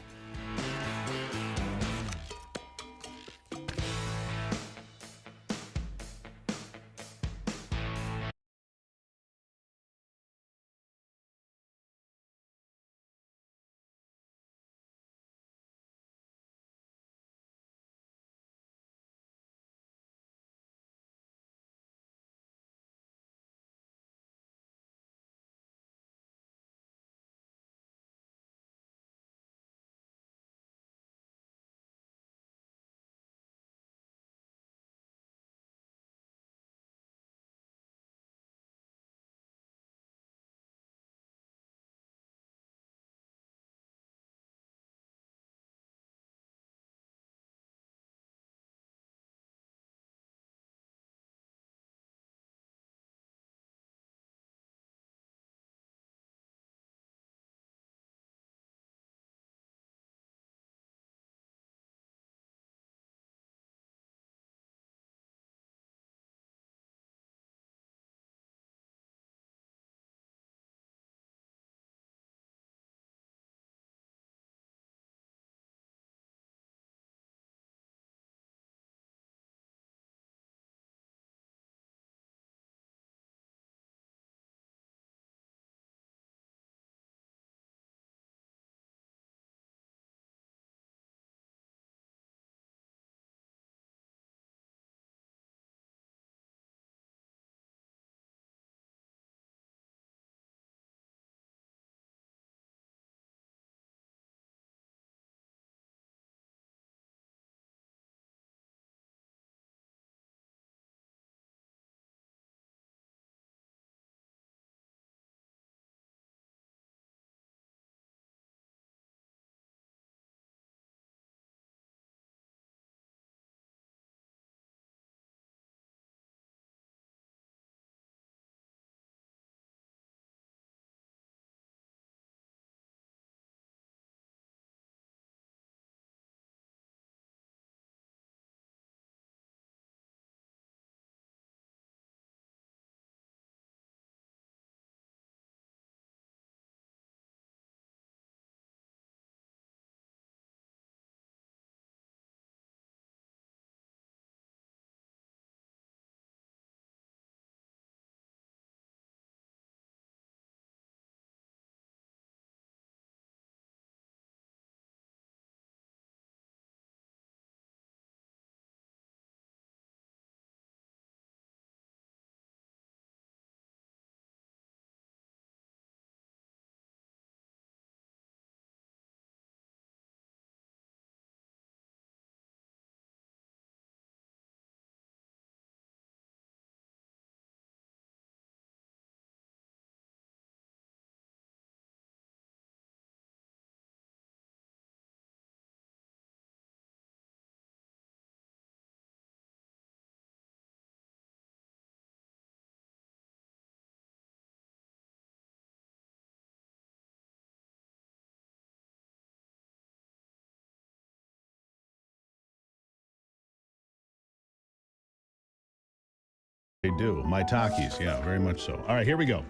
They do. Maitakis, yeah, very much so. All right, here we go.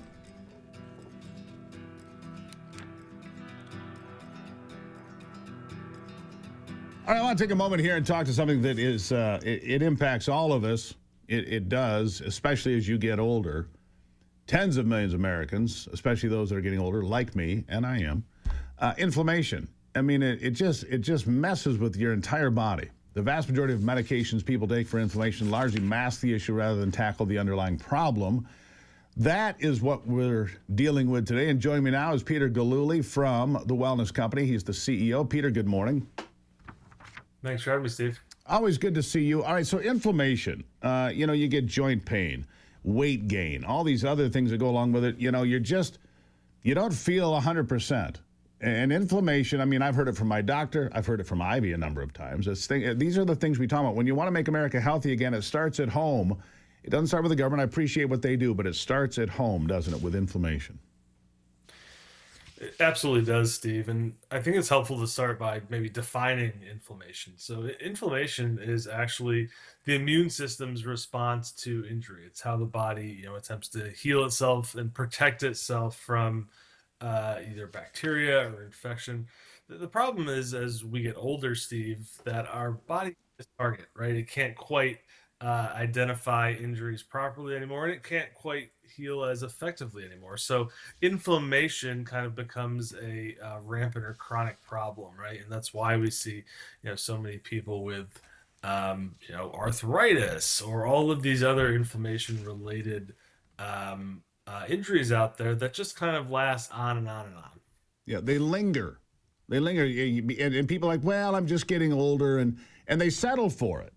All right, I want to take a moment here and talk to something that is, it impacts all of us. It does, especially as you get older. Tens of millions of Americans, especially those that are getting older, like me, and I am. Inflammation. I mean, it just messes with your entire body. The vast majority of medications people take for inflammation largely mask the issue rather than tackle the underlying problem. That is what we're dealing with today. And joining me now is Peter Galuli from the Wellness Company. He's the CEO. Peter, good morning. Thanks for having me, Steve. Always good to see you. All right, so inflammation, you get joint pain, weight gain, all these other things that go along with it. You don't feel 100%. And inflammation, I mean, I've heard it from my doctor. I've heard it from Ivy a number of times. These are the things we talk about. When you want to make America healthy again, it starts at home. It doesn't start with the government. I appreciate what they do, but it starts at home, doesn't it, with inflammation? It absolutely does, Steve. And I think it's helpful to start by maybe defining inflammation. So inflammation is actually the immune system's response to injury. It's how the body, attempts to heal itself and protect itself from either bacteria or infection. The problem is, as we get older, Steve, that our body is a target, right? It can't quite identify injuries properly anymore, and it can't quite heal as effectively anymore. So inflammation kind of becomes a rampant or chronic problem, right? And that's why we see, so many people with, arthritis or all of these other inflammation-related injuries out there that just kind of last on and on and on. Yeah, they linger. They linger. And people are like, well, I'm just getting older, and they settle for it.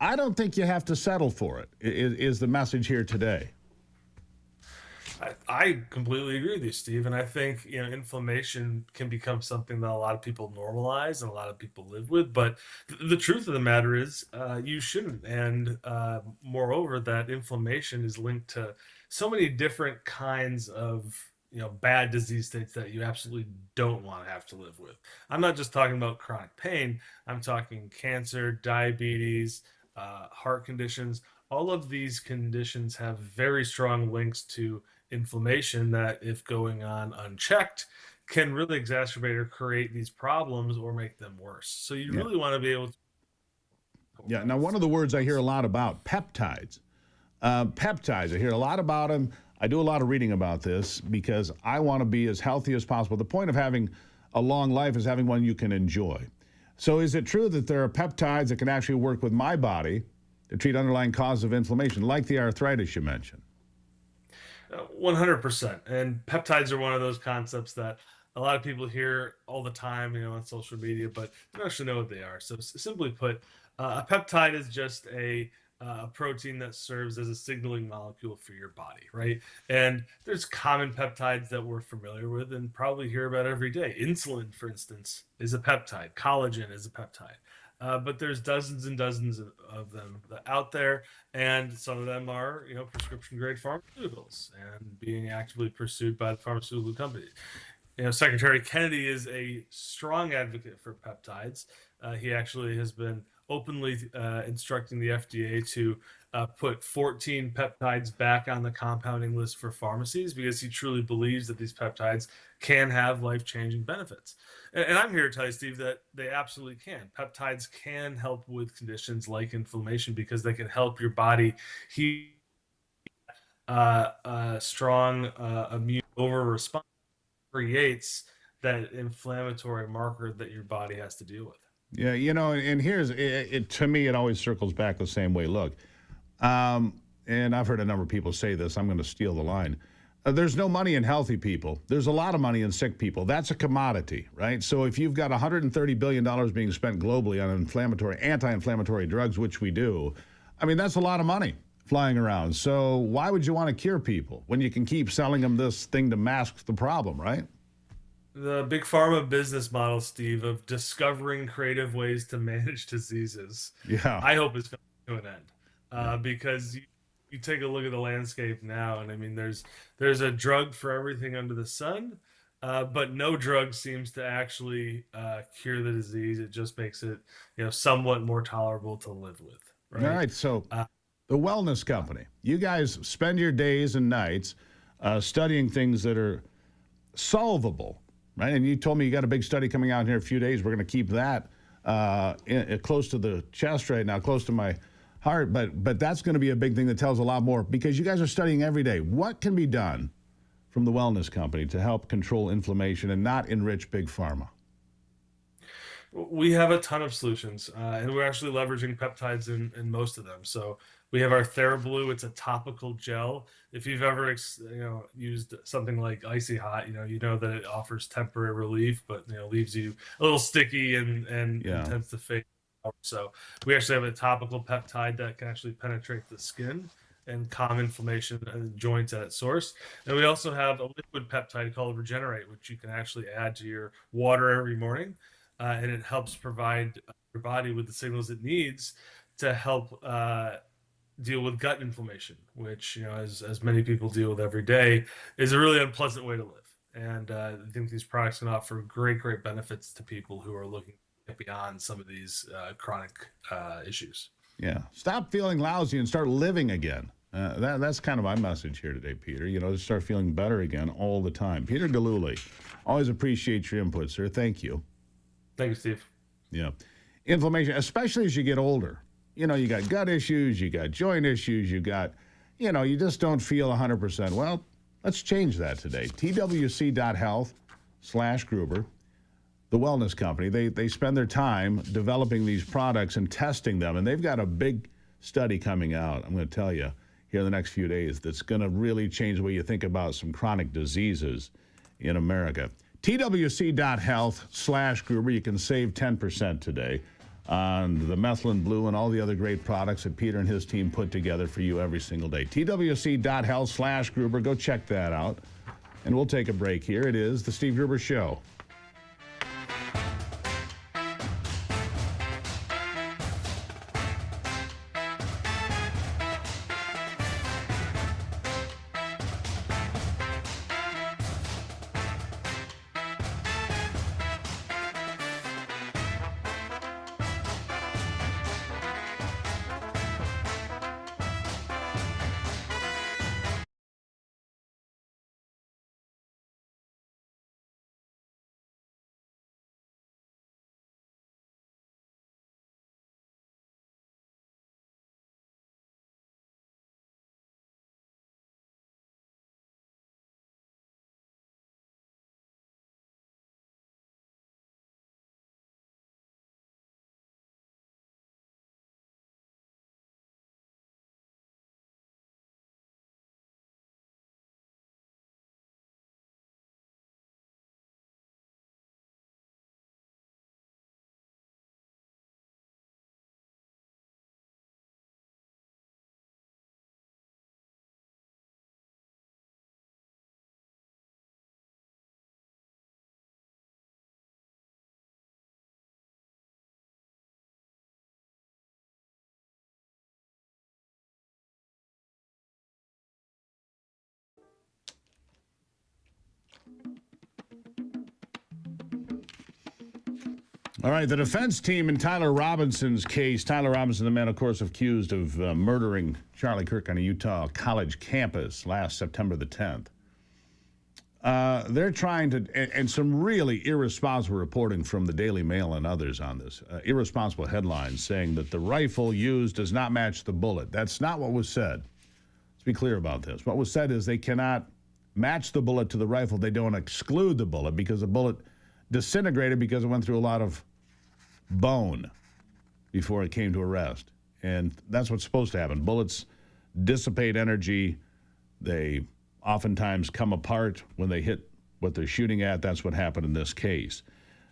I don't think you have to settle for it, is the message here today. I completely agree with you, Steve. And I think, inflammation can become something that a lot of people normalize and a lot of people live with. But the truth of the matter is you shouldn't. And moreover, that inflammation is linked to so many different kinds of bad disease states that you absolutely don't want to have to live with. I'm not just talking about chronic pain. I'm talking cancer, diabetes, heart conditions. All of these conditions have very strong links to inflammation that, if going on unchecked, can really exacerbate or create these problems or make them worse. So you really want to be able to. Yeah. Now, one of the words I hear a lot about, peptides. Peptides, I hear a lot about them. I do a lot of reading about this because I want to be as healthy as possible. The point of having a long life is having one you can enjoy. So is it true that there are peptides that can actually work with my body to treat underlying causes of inflammation, like the arthritis you mentioned? 100%. And peptides are one of those concepts that a lot of people hear all the time, on social media, but they don't actually know what they are. So simply put, a peptide is just a protein that serves as a signaling molecule for your body, right? And there's common peptides that we're familiar with and probably hear about every day. Insulin, for instance, is a peptide. Collagen is a peptide. But there's dozens and dozens of them out there, and some of them are, prescription-grade pharmaceuticals and being actively pursued by the pharmaceutical companies. Secretary Kennedy is a strong advocate for peptides. He actually has been openly instructing the FDA to put 14 peptides back on the compounding list for pharmacies because he truly believes that these peptides can have life-changing benefits. And I'm here to tell you, Steve, that they absolutely can. Peptides can help with conditions like inflammation because they can help your body heal strong immune over response creates that inflammatory marker that your body has to deal with. Yeah, and here's it. To me, it always circles back the same way. Look, and I've heard a number of people say this. I'm going to steal the line. There's no money in healthy people. There's a lot of money in sick people. That's a commodity, right? So if you've got $130 billion being spent globally on anti-inflammatory drugs, which we do, I mean, that's a lot of money flying around. So why would you want to cure people when you can keep selling them this thing to mask the problem, right? The big pharma business model, Steve, of discovering creative ways to manage diseases, I hope is coming to an end. Because you take a look at the landscape now, and I mean, there's a drug for everything under the sun, but no drug seems to actually cure the disease. It just makes it, somewhat more tolerable to live with. Right. All right. So, The Wellness Company. You guys spend your days and nights studying things that are solvable, right? And you told me you got a big study coming out here in a few days. We're going to keep that close to the chest right now, close to my heart. But that's going to be a big thing that tells a lot more because you guys are studying every day. What can be done from the Wellness Company to help control inflammation and not enrich Big Pharma? We have a ton of solutions, and we're actually leveraging peptides in most of them. So we have our TheraBlue. It's a topical gel. If you've ever used something like Icy Hot, you know that it offers temporary relief, but leaves you a little sticky and tends to fade. So we actually have a topical peptide that can actually penetrate the skin and calm inflammation and joints at its source. And we also have a liquid peptide called Regenerate, which you can actually add to your water every morning. And it helps provide your body with the signals it needs to help deal with gut inflammation, which, as many people deal with every day, is a really unpleasant way to live. And I think these products can offer great benefits to people who are looking to get beyond some of these chronic issues. Yeah. Stop feeling lousy and start living again. That's kind of my message here today, Peter. To start feeling better again all the time. Peter Galuli, always appreciate your input, sir. Thank you. Thank you, Steve. Yeah. Inflammation, especially as you get older. You got gut issues, you got joint issues, you got, you just don't feel 100%. Well, let's change that today. twc.health/Gruber, the Wellness Company. They spend their time developing these products and testing them, and they've got a big study coming out, I'm going to tell you, here in the next few days that's going to really change the way you think about some chronic diseases in America. twc.health/Gruber. You can save 10% today on the Methylene Blue and all the other great products that Peter and his team put together for you every single day. twc.health/Gruber. Go check that out. And we'll take a break here. It is The Steve Gruber Show. All right, the defense team in Tyler Robinson's case. Tyler Robinson, the man, of course, accused of murdering Charlie Kirk on a Utah college campus last September the 10th. They're trying to, and some really irresponsible reporting from the Daily Mail and others on this. Irresponsible headlines saying that the rifle used does not match the bullet. That's not what was said. Let's be clear about this. What was said is they cannot match the bullet to the rifle. They don't exclude the bullet because the bullet disintegrated because it went through a lot of bone before it came to a rest. And that's what's supposed to happen. Bullets dissipate energy. They oftentimes come apart when they hit what they're shooting at. That's what happened in this case.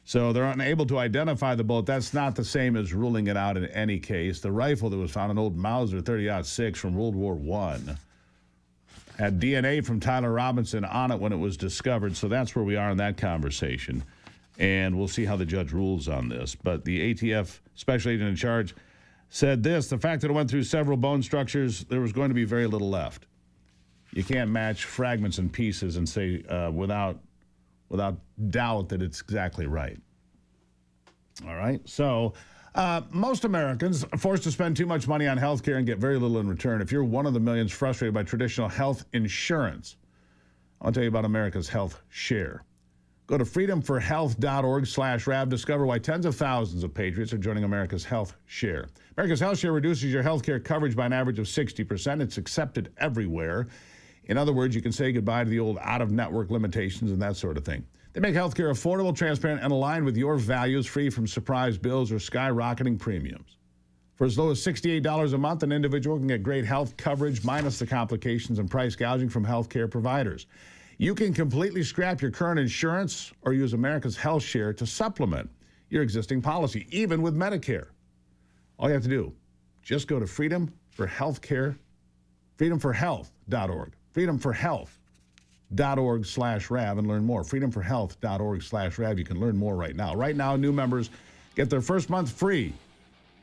So they're unable to identify the bullet. That's not the same as ruling it out in any case. The rifle that was found, an old Mauser 30-06 from World War I, had DNA from Tyler Robinson on it when it was discovered. So that's where we are in that conversation. And we'll see how the judge rules on this. But the ATF special agent in charge said this: the fact that it went through several bone structures, there was going to be very little left. You can't match fragments and pieces and say without doubt that it's exactly right. All right. So Most Americans are forced to spend too much money on health care and get very little in return. If you're one of the millions frustrated by traditional health insurance, I'll tell you about America's Health Share. Go to freedomforhealth.org/RAV. Discover why tens of thousands of patriots are joining America's Health Share. America's Health Share reduces your health care coverage by an average of 60%. It's accepted everywhere. In other words, you can say goodbye to the old out-of-network limitations and that sort of thing. They make health care affordable, transparent, and aligned with your values, free from surprise bills or skyrocketing premiums. For as low as $68 a month, an individual can get great health coverage minus the complications and price gouging from health care providers. You can completely scrap your current insurance or use America's Health Share to supplement your existing policy, even with Medicare. All you have to do, just go to freedomforhealth.org, freedomforhealth.org/RAV and learn more. freedomforhealth.org/RAV. You can learn more right now. Right now, new members get their first month free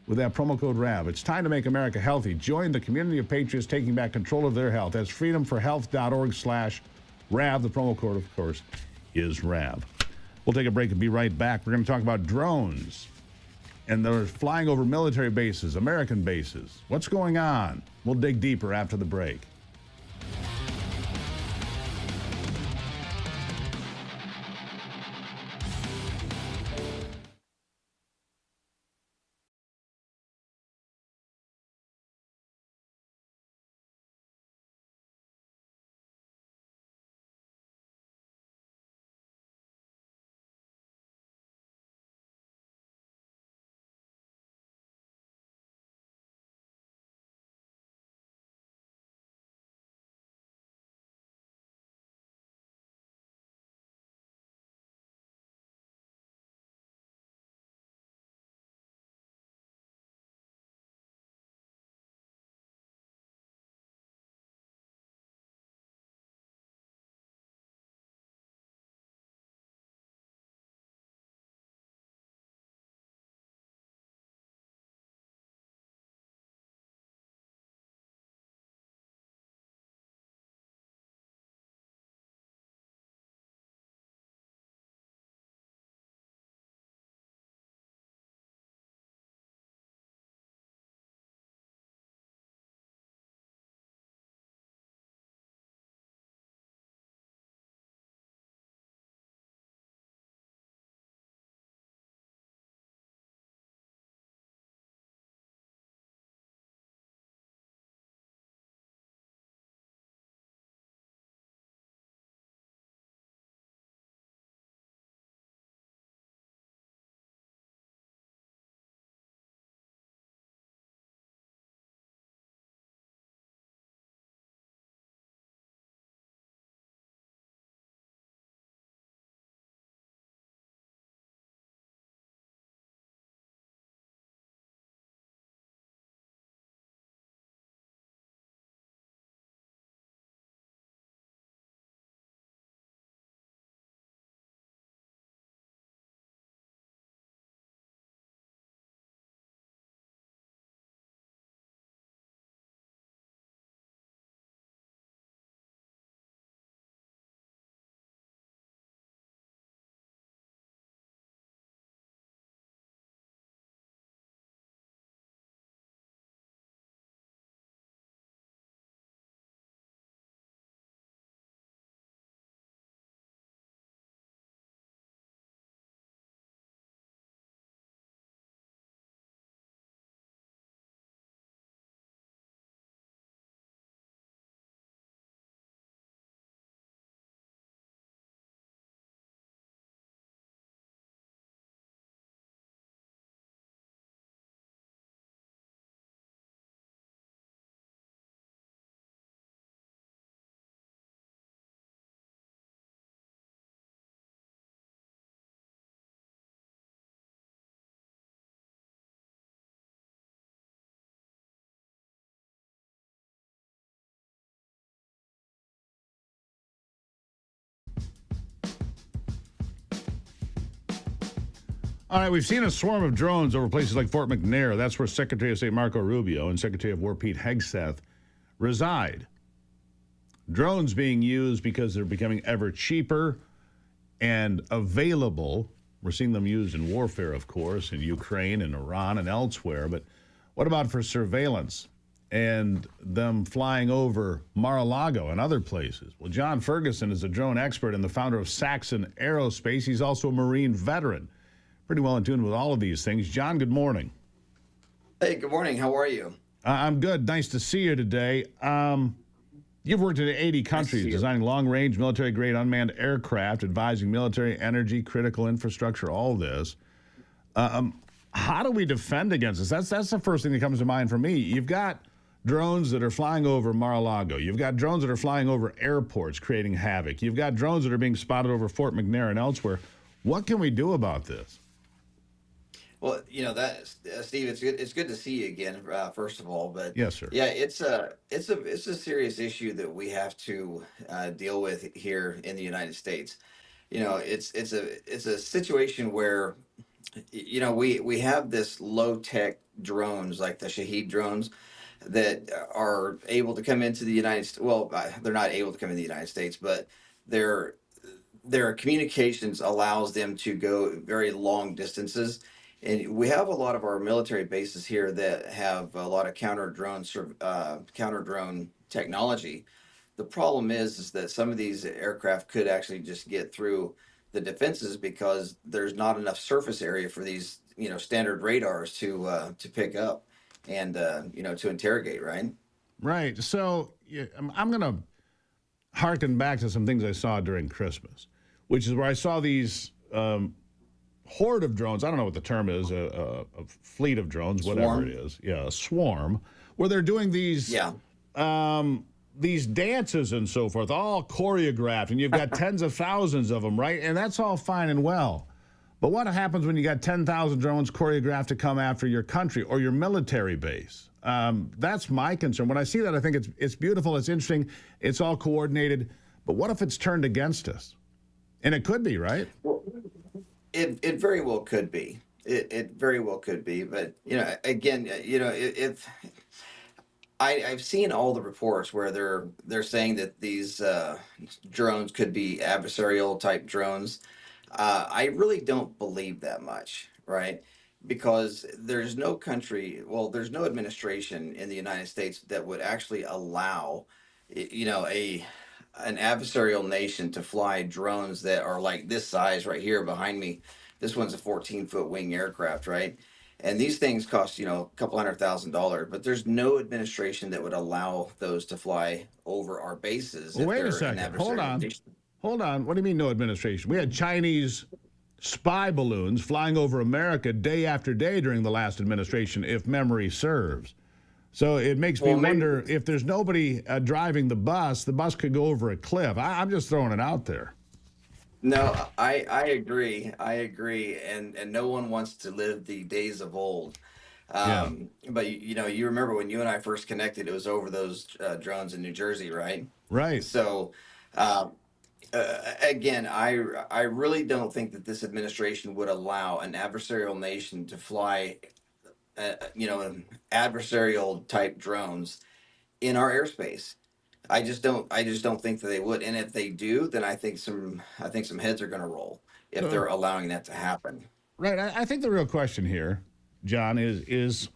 with that promo code RAV. It's time to make America healthy. Join the community of patriots taking back control of their health. That's freedomforhealth.org/RAV. The promo code, of course, is RAV. We'll take a break and be right back. We're going to talk about drones. And they're flying over military bases, American bases. What's going on? We'll dig deeper after the break. All right, we've seen a swarm of drones over places like Fort McNair. That's where Secretary of State Marco Rubio and Secretary of War Pete Hegseth reside. Drones being used because they're becoming ever cheaper and available We're seeing them used in warfare, of course, in Ukraine and Iran and elsewhere. But what about for surveillance and them flying over Mar-a-Lago and other places? Well, John Ferguson is a drone expert and the founder of Saxon Aerospace. He's also a Marine veteran. Pretty well in tune with all of these things. John, good morning. Hey, good morning. How are you? I'm good. Nice to see you today. You've worked in 80 countries designing long-range military-grade unmanned aircraft, advising military, energy, critical infrastructure, all this. How do we defend against this? That's the first thing that comes to mind for me. You've got drones that are flying over Mar-a-Lago. You've got drones that are flying over airports, creating havoc. You've got drones that are being spotted over Fort McNair and elsewhere. What can we do about this? Well, Steve, it's good to see you again. First of all, but yes, sir. Yeah, it's a serious issue that we have to deal with here in the United States. It's a situation where we have this low tech drones like the Shahed drones that are able to come into the United States. Well, they're not able to come into the United States, but their communications allows them to go very long distances. And we have a lot of our military bases here that have a lot of counter drone technology. The problem is that some of these aircraft could actually just get through the defenses because there's not enough surface area for these, standard radars to pick up and to interrogate, right? Right. So I'm going to harken back to some things I saw during Christmas, which is where I saw these horde of drones. I don't know what the term is, a fleet of drones, whatever it is. Yeah, a swarm, where they're doing these dances and so forth, all choreographed, and you've got tens of thousands of them, right? And that's all fine and well. But what happens when you got 10,000 drones choreographed to come after your country or your military base? That's my concern. When I see that, I think it's beautiful, it's interesting, it's all coordinated. But what if it's turned against us? And it could be, right? Well, it very well could be. It very well could be. But, again, if I've seen all the reports where they're saying that these drones could be adversarial type drones. I really don't believe that much, right? Because there's no country, there's no administration in the United States that would actually allow, an adversarial nation to fly drones that are like this size right here behind me. This one's a 14-foot wing aircraft, right? And these things cost, a couple $100,000, but there's no administration that would allow those to fly over our bases. Well, wait a second. Hold on. What do you mean no administration? We had Chinese spy balloons flying over America day after day during the last administration, if memory serves. So it makes me wonder if there's nobody driving the bus could go over a cliff. I'm just throwing it out there. No, I agree. And no one wants to live the days of old. But, you remember when you and I first connected, it was over those drones in New Jersey, right? Right. So, again, I really don't think that this administration would allow an adversarial nation to fly adversarial type drones in our airspace. I just don't think that they would. And if they do, then I think some heads are going to roll if they're allowing that to happen. Right. I think the real question here, John, is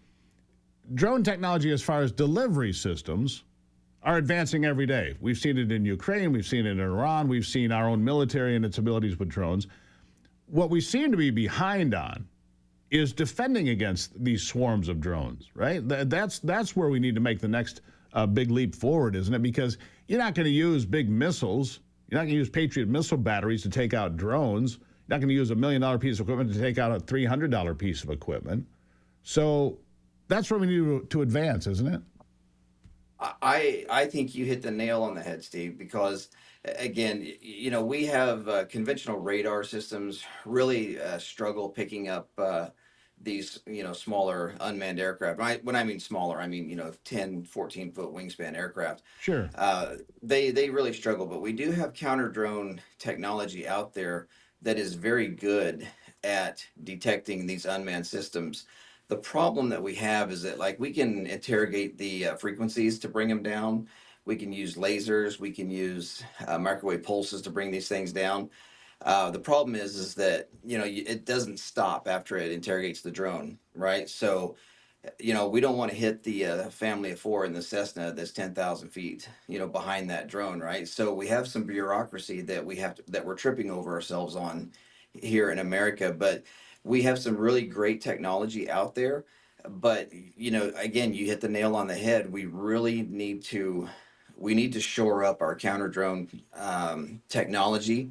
drone technology as far as delivery systems are advancing every day. We've seen it in Ukraine. We've seen it in Iran. We've seen our own military and its abilities with drones. What we seem to be behind on is defending against these swarms of drones, right? That's where we need to make the next big leap forward, isn't it? Because you're not going to use big missiles. You're not going to use Patriot missile batteries to take out drones. You're not going to use $1 million piece of equipment to take out a $300 piece of equipment. So that's where we need to advance, isn't it? I think you hit the nail on the head, Steve, because again, we have conventional radar systems really struggle picking up these, smaller unmanned aircraft. When I mean smaller, I mean, 10, 14-foot wingspan aircraft. Sure. They really struggle, but we do have counter drone technology out there that is very good at detecting these unmanned systems. The problem that we have is that, we can interrogate the frequencies to bring them down. We can use lasers. We can use microwave pulses to bring these things down. The problem is that it doesn't stop after it interrogates the drone, right? So we don't want to hit the family of four in the Cessna that's 10,000 feet, behind that drone, right? So we have some bureaucracy that that we're tripping over ourselves on here in America, but we have some really great technology out there. But again, you hit the nail on the head. We need to shore up our counter drone technology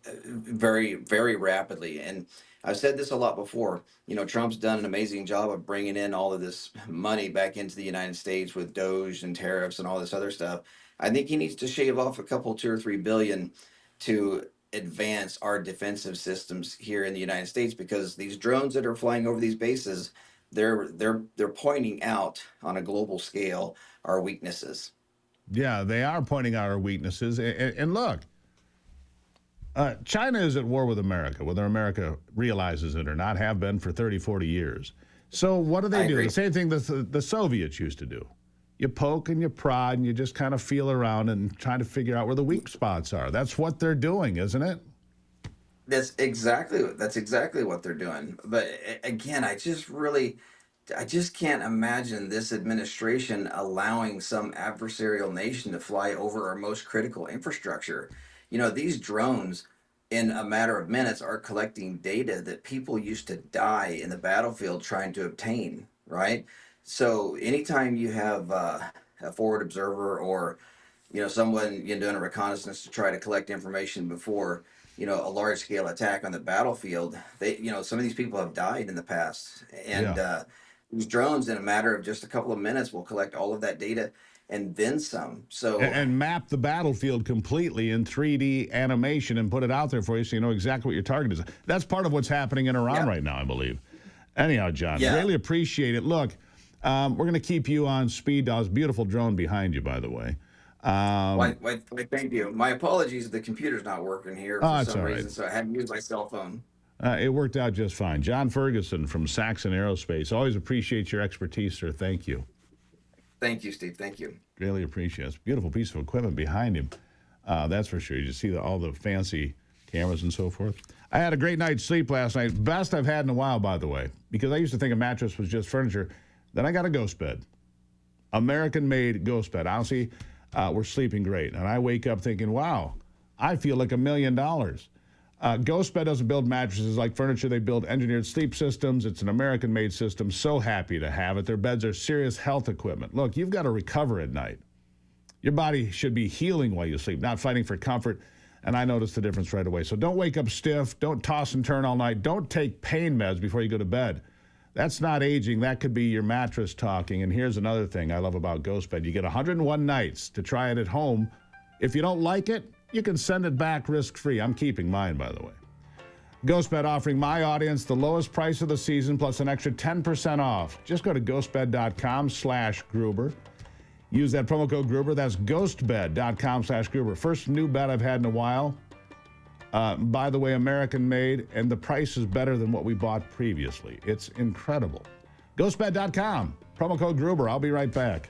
very, very rapidly. And I've said this a lot before. Trump's done an amazing job of bringing in all of this money back into the United States with Doge and tariffs and all this other stuff. I think he needs to shave off a couple, 2 or 3 billion to advance our defensive systems here in the United States, because these drones that are flying over these bases, they're pointing out on a global scale our weaknesses. Yeah, they are pointing out our weaknesses. And look, China is at war with America, whether America realizes it or not, have been for 30, 40 years. So what do they do? The same thing that the Soviets used to do. You poke and you prod and you just kind of feel around and try to figure out where the weak spots are. That's what they're doing, isn't it? That's exactly what they're doing. But again, I just can't imagine this administration allowing some adversarial nation to fly over our most critical infrastructure. These drones, in a matter of minutes, are collecting data that people used to die in the battlefield trying to obtain, right? So anytime you have a forward observer, or someone doing a reconnaissance to try to collect information before a large scale attack on the battlefield, some of these people have died in the past. And these drones, in a matter of just a couple of minutes, will collect all of that data and then some. So and map the battlefield completely in 3D animation and put it out there for you, so you know exactly what your target is. That's part of what's happening in Iran right now, I believe. Anyhow, John, really appreciate it. Look, we're going to keep you on speed dial. Beautiful drone behind you, by the way. Why, thank you. My apologies, the computer's not working here for some reason, so I had to use my cell phone. It worked out just fine. John Ferguson from Saxon Aerospace. Always appreciate your expertise, sir. Thank you. Thank you, Steve. Thank you. Really appreciate it. It's a beautiful piece of equipment behind him. That's for sure. You see all the fancy cameras and so forth. I had a great night's sleep last night. Best I've had in a while, by the way, because I used to think a mattress was just furniture. Then I got a ghost bed. American-made ghost bed. Honestly, we're sleeping great. And I wake up thinking, wow, I feel like $1 million. Ghost Bed doesn't build mattresses like furniture. They build engineered sleep systems. It's an American-made system. So happy to have it. Their beds are serious health equipment. Look, you've got to recover at night. Your body should be healing while you sleep, not fighting for comfort. And I noticed the difference right away. So don't wake up stiff. Don't toss and turn all night. Don't take pain meds before you go to bed. That's not aging. That could be your mattress talking. And here's another thing I love about Ghost Bed. You get 101 nights to try it at home. If you don't like it, you can send it back risk-free. I'm keeping mine, by the way. GhostBed offering my audience the lowest price of the season plus an extra 10% off. Just go to ghostbed.com/Gruber. Use that promo code Gruber. That's ghostbed.com/Gruber. First new bed I've had in a while. By the way, American-made, and the price is better than what we bought previously. It's incredible. Ghostbed.com. Promo code Gruber. I'll be right back.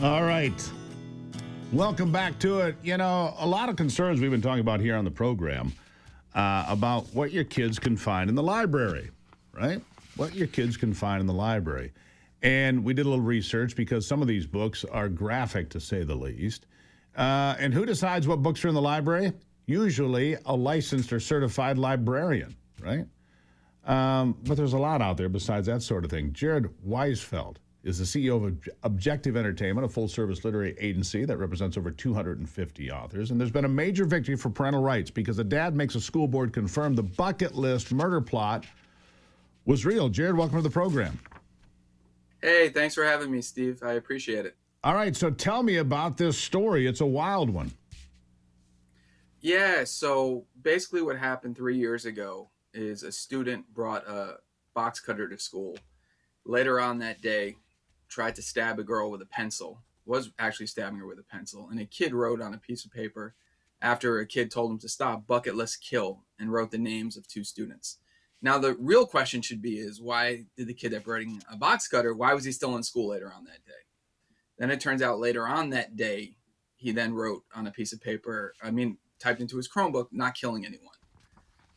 All right. Welcome back to it. You know, a lot of concerns we've been talking about here on the program about what your kids can find in the library, right? What your kids can find in the library. And we did a little research because some of these books are graphic, to say the least. And who decides what books are in the library? Usually a licensed or certified librarian, right? But there's a lot out there besides that sort of thing. Jared Weisfeld is the CEO of Objective Entertainment, a full-service literary agency that represents over 250 authors. And there's been a major victory for parental rights because a dad makes a school board confirm the bucket list murder plot was real. Jared, welcome to the program. Hey, thanks for having me, Steve. I appreciate it. All right, so tell me about this story. It's a wild one. Yeah, so basically what happened 3 years ago is a student brought a box cutter to school. Later on that day, tried to stab a girl with a pencil, was actually stabbing her with a pencil, and a kid wrote on a piece of paper after a kid told him to stop, bucket list kill, and wrote the names of 2 students. Now, the real question should be is why did the kid that brought a box cutter, why was he still in school later on that day? Then it turns out later on that day, he then wrote on a piece of paper, typed into his Chromebook, not killing anyone.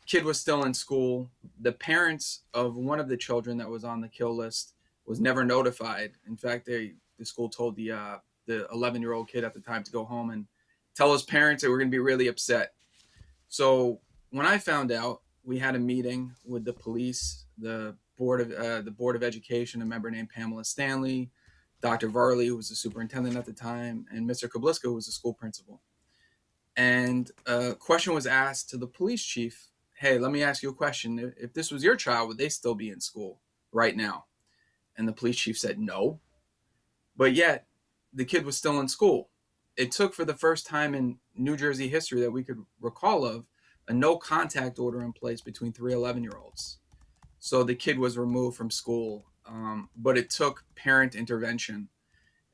Kid was still in school. The parents of one of the children that was on the kill list was never notified. In fact, the school told the 11-year-old kid at the time to go home and tell his parents they were going to be really upset. So when I found out, we had a meeting with the police, the board of education, a member named Pamela Stanley, Dr. Varley, who was the superintendent at the time, and Mr. Kabliska, who was the school principal. And a question was asked to the police chief. Hey, let me ask you a question. If this was your child, would they still be in school right now? And the police chief said no. But yet, the kid was still in school. It took, for the first time in New Jersey history that we could recall of, a no contact order in place between 3 11-year-olds. So the kid was removed from school, but it took parent intervention.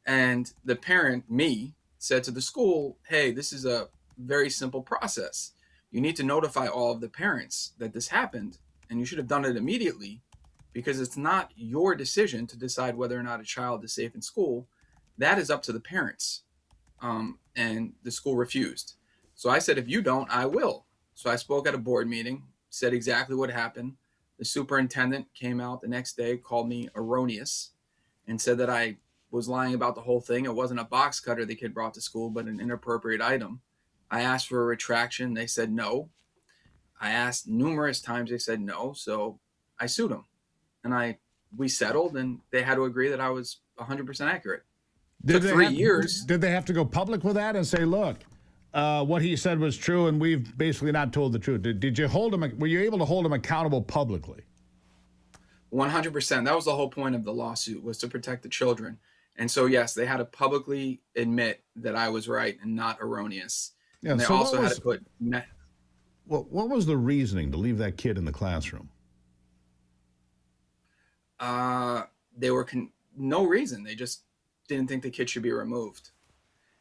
And the parent, me, said to the school, hey, this is a very simple process. You need to notify all of the parents that this happened, and you should have done it immediately because it's not your decision to decide whether or not a child is safe in school. That is up to the parents. And the school refused. So I said, if you don't, I will. So I spoke at a board meeting, said exactly what happened. The superintendent came out the next day, called me erroneous, and said that I was lying about the whole thing. It wasn't a box cutter the kid brought to school, but an inappropriate item. I asked for a retraction. They said no. I asked numerous times. They said no. So I sued them. And we settled, and they had to agree that I was 100% accurate. Took 3 years. Did they have to go public with that and say, look, what he said was true, and we've basically not told the truth? Did you hold him? Were you able to hold him accountable publicly? 100%. That was the whole point of the lawsuit, was to protect the children. And so, yes, they had to publicly admit that I was right and not erroneous. Yeah, and they so also had to put... What was the reasoning to leave that kid in the classroom? They were no reason. They just didn't think the kid should be removed.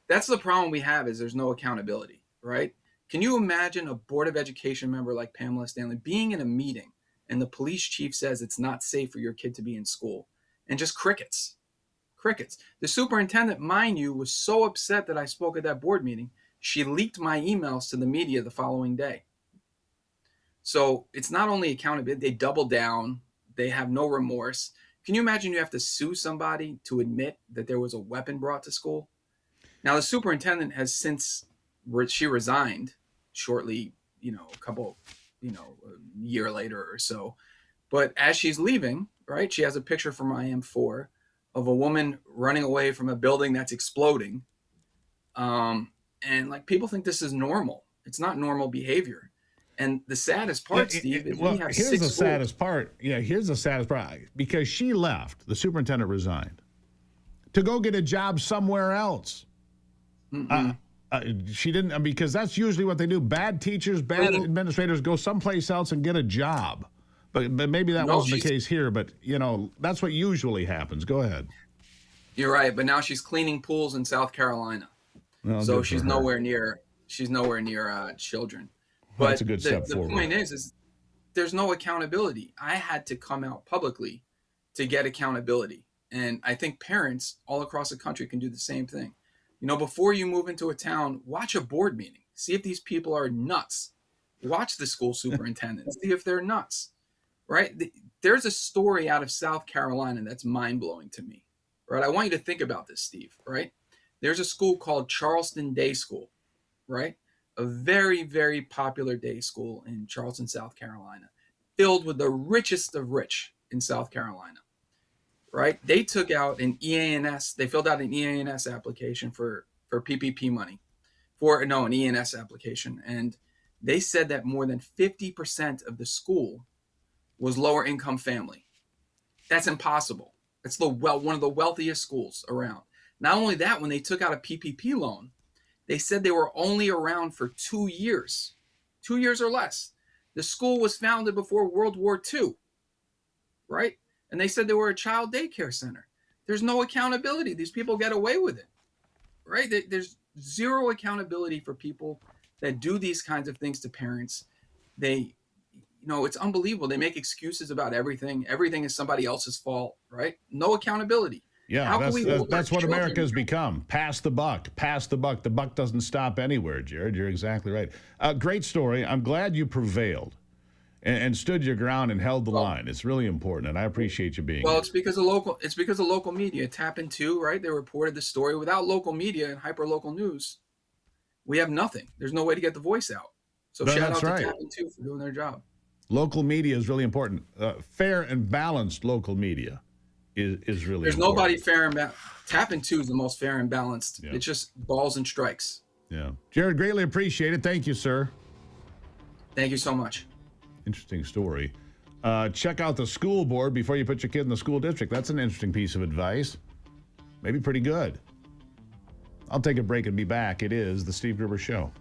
That's the problem we have, is there's no accountability, right? Can you imagine a Board of Education member like Pamela Stanley being in a meeting and the police chief says it's not safe for your kid to be in school, and just crickets? The superintendent, mind you, was so upset that I spoke at that board meeting, she leaked my emails to the media the following day. So it's not only accountability, they double down, they have no remorse. Can you imagine you have to sue somebody to admit that there was a weapon brought to school? Now, the superintendent has since, she resigned shortly, a year later or so. But as she's leaving, right, she has a picture from IM4 of a woman running away from a building that's exploding. And people think this is normal. It's not normal behavior. And the saddest part, Steve, is we have 6 schools. Here's the saddest part. Yeah, here's the saddest part. Because she left, the superintendent resigned, to go get a job somewhere else. She didn't, because that's usually what they do. Bad teachers, bad administrators go someplace else and get a job. But maybe that wasn't the case here. But, that's what usually happens. Go ahead. You're right. But now she's cleaning pools in South Carolina. Well, so she's nowhere near children. But that's a good step forward. The point is there's no accountability. I had to come out publicly to get accountability. And I think parents all across the country can do the same thing. You know, before you move into a town, watch a board meeting. See if these people are nuts. Watch the school superintendent. See if they're nuts, right? There's a story out of South Carolina that's mind-blowing to me, right? I want you to think about this, Steve, right? There's a school called Charleston Day School, right? A very, very popular day school in Charleston, South Carolina, filled with the richest of rich in South Carolina, right? They took out an EANS, they filled out an EANS application for PPP money, an EANS application. And they said that more than 50% of the school was lower income family. That's impossible. It's one of the wealthiest schools around. Not only that, when they took out a PPP loan, they said they were only around for 2 years or less. The school was founded before World War II, right? And they said they were a child daycare center. There's no accountability. These people get away with it, right? There's zero accountability for people that do these kinds of things to parents. It's unbelievable. They make excuses about everything. Everything is somebody else's fault, right? No accountability. Yeah, that's what America has become. Pass the buck. Pass the buck. The buck doesn't stop anywhere, Jared. You're exactly right. Great story. I'm glad you prevailed and stood your ground and held the line. It's really important, and I appreciate you being here. It's because of local media. Tappan 2, right? They reported the story. Without local media and hyper-local news, we have nothing. There's no way to get the voice out. So shout out to Tappan 2 for doing their job. Local media is really important. Fair and balanced local media is really There's important. nobody fair and balanced. Tappan 2 is the most fair and balanced. Yeah. It's just balls and strikes. Yeah. Jared, greatly appreciate it. Thank you, sir. Thank you so much. Interesting story. Check out the school board before you put your kid in the school district. That's an interesting piece of advice. Maybe pretty good. I'll take a break and be back. It is The Steve Gruber Show.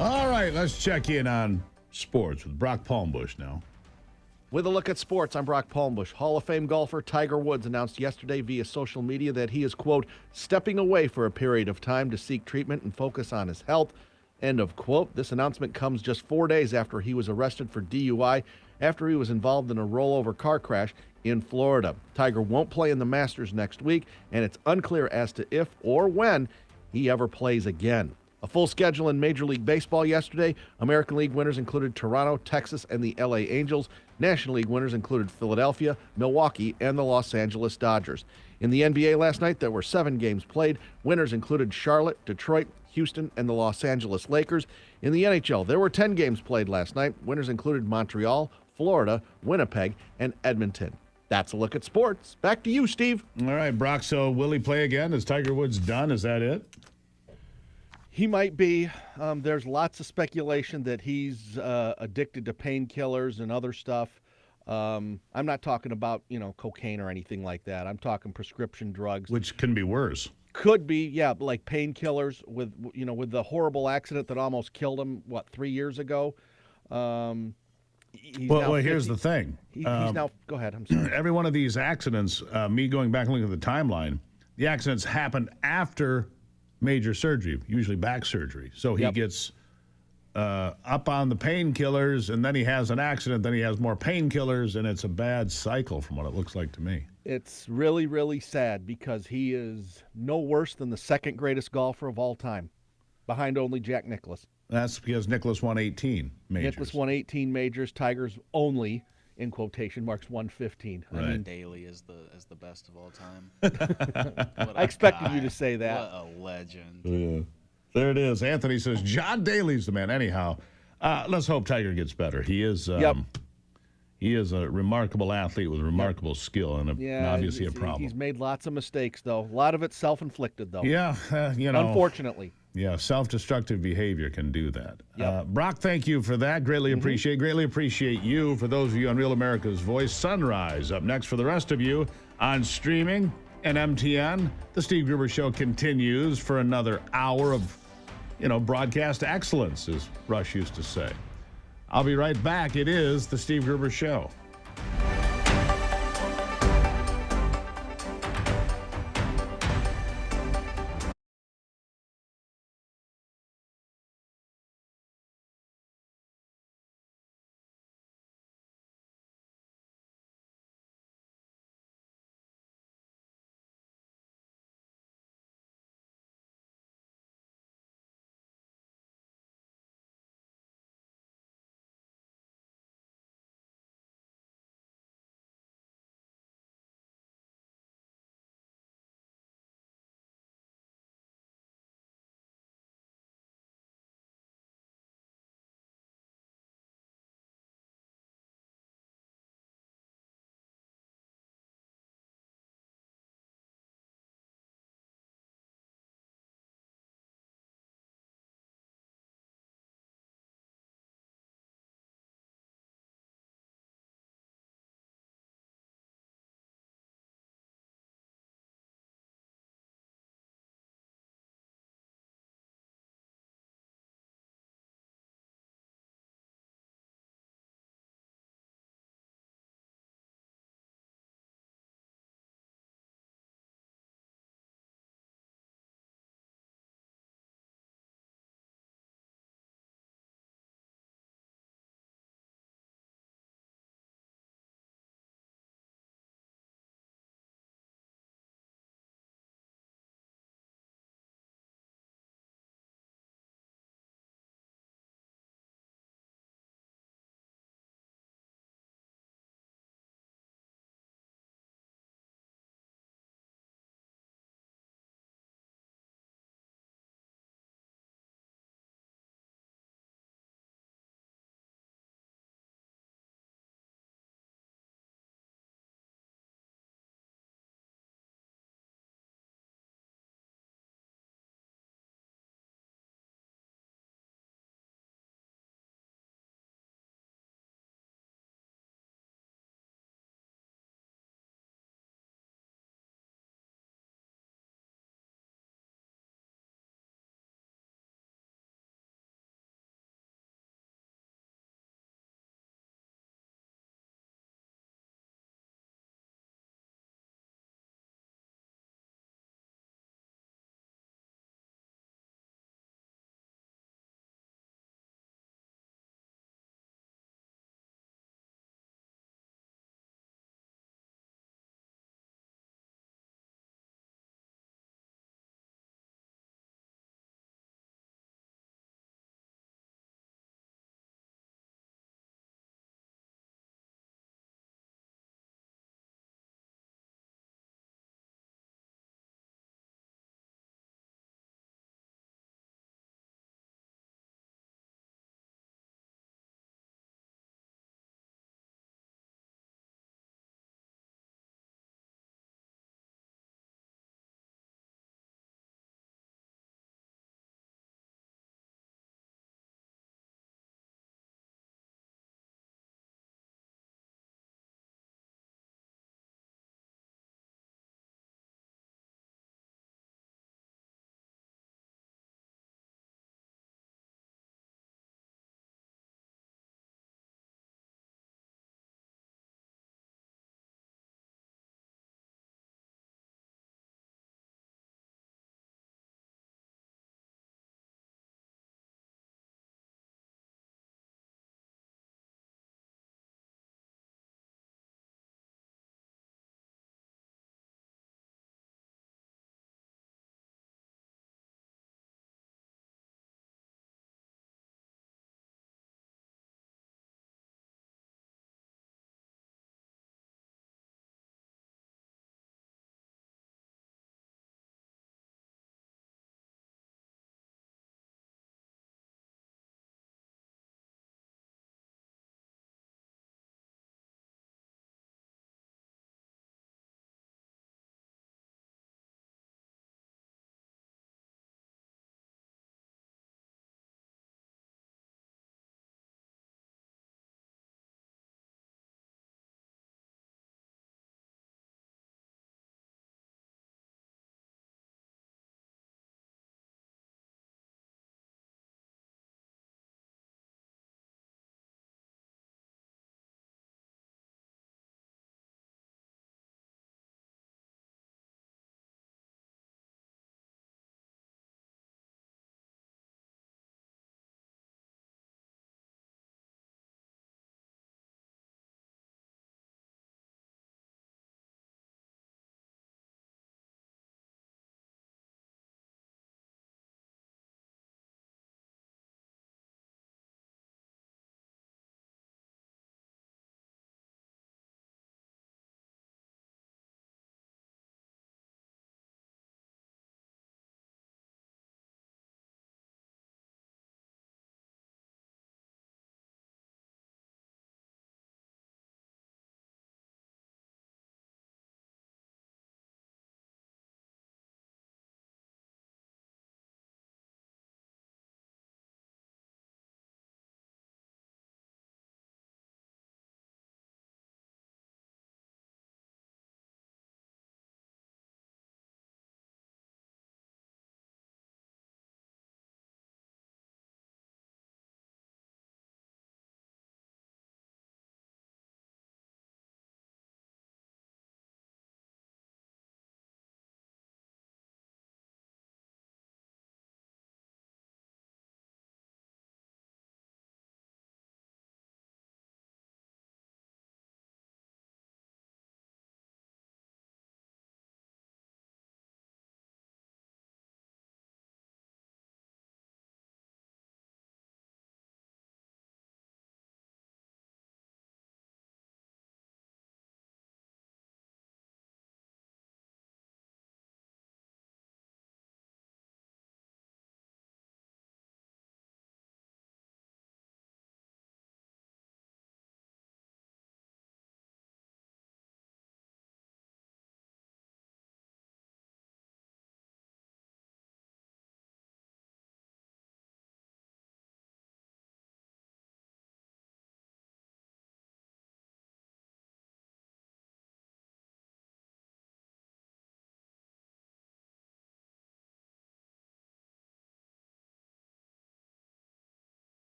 All right, let's check in on sports with Brock Palmbush now. With a look at sports, I'm Brock Palmbush. Hall of Fame golfer Tiger Woods announced yesterday via social media that he is, quote, stepping away for a period of time to seek treatment and focus on his health, end of quote. This announcement comes just 4 days after he was arrested for DUI after he was involved in a rollover car crash in Florida. Tiger won't play in the Masters next week, and it's unclear as to if or when he ever plays again. A full schedule in Major League Baseball yesterday. American League winners included Toronto, Texas, and the LA Angels. National League winners included Philadelphia, Milwaukee, and the Los Angeles Dodgers. In the NBA last night, there were 7 games played. Winners included Charlotte, Detroit, Houston, and the Los Angeles Lakers. In the NHL, there were 10 games played last night. Winners included Montreal, Florida, Winnipeg, and Edmonton. That's a look at sports. Back to you, Steve. All right, Brock, so will he play again? Is Tiger Woods done? Is that it? He might be. There's lots of speculation that he's addicted to painkillers and other stuff. I'm not talking about, cocaine or anything like that. I'm talking prescription drugs. Which can be worse. Could be, yeah, like painkillers with the horrible accident that almost killed him, 3 years ago? Well, here's the thing. He's now, go ahead, I'm sorry. Every one of these accidents, me going back and looking at the timeline, the accidents happened after major surgery, usually back surgery. So he gets up on the painkillers, and then he has an accident, then he has more painkillers, and it's a bad cycle from what it looks like to me. It's really, really sad because he is no worse than the second greatest golfer of all time, behind only Jack Nicklaus. That's because Nicklaus won 18 majors. Nicklaus won 18 majors. Tiger's only, in quotation marks, won 15. Right. I mean, Daly is the best of all time. I expected you to say that. What a legend. Yeah. There it is. Anthony says John Daly's the man. Anyhow, let's hope Tiger gets better. He is he is a remarkable athlete with remarkable skill and obviously a problem. He's made lots of mistakes, though. A lot of it self-inflicted, though. Yeah, Unfortunately. Yeah, self-destructive behavior can do that. Yep. Brock, thank you for that. Greatly appreciate you. For those of you on Real America's Voice, Sunrise up next for the rest of you on streaming and MTN. The Steve Gruber Show continues for another hour of, broadcast excellence, as Rush used to say. I'll be right back. It is the Steve Gruber Show.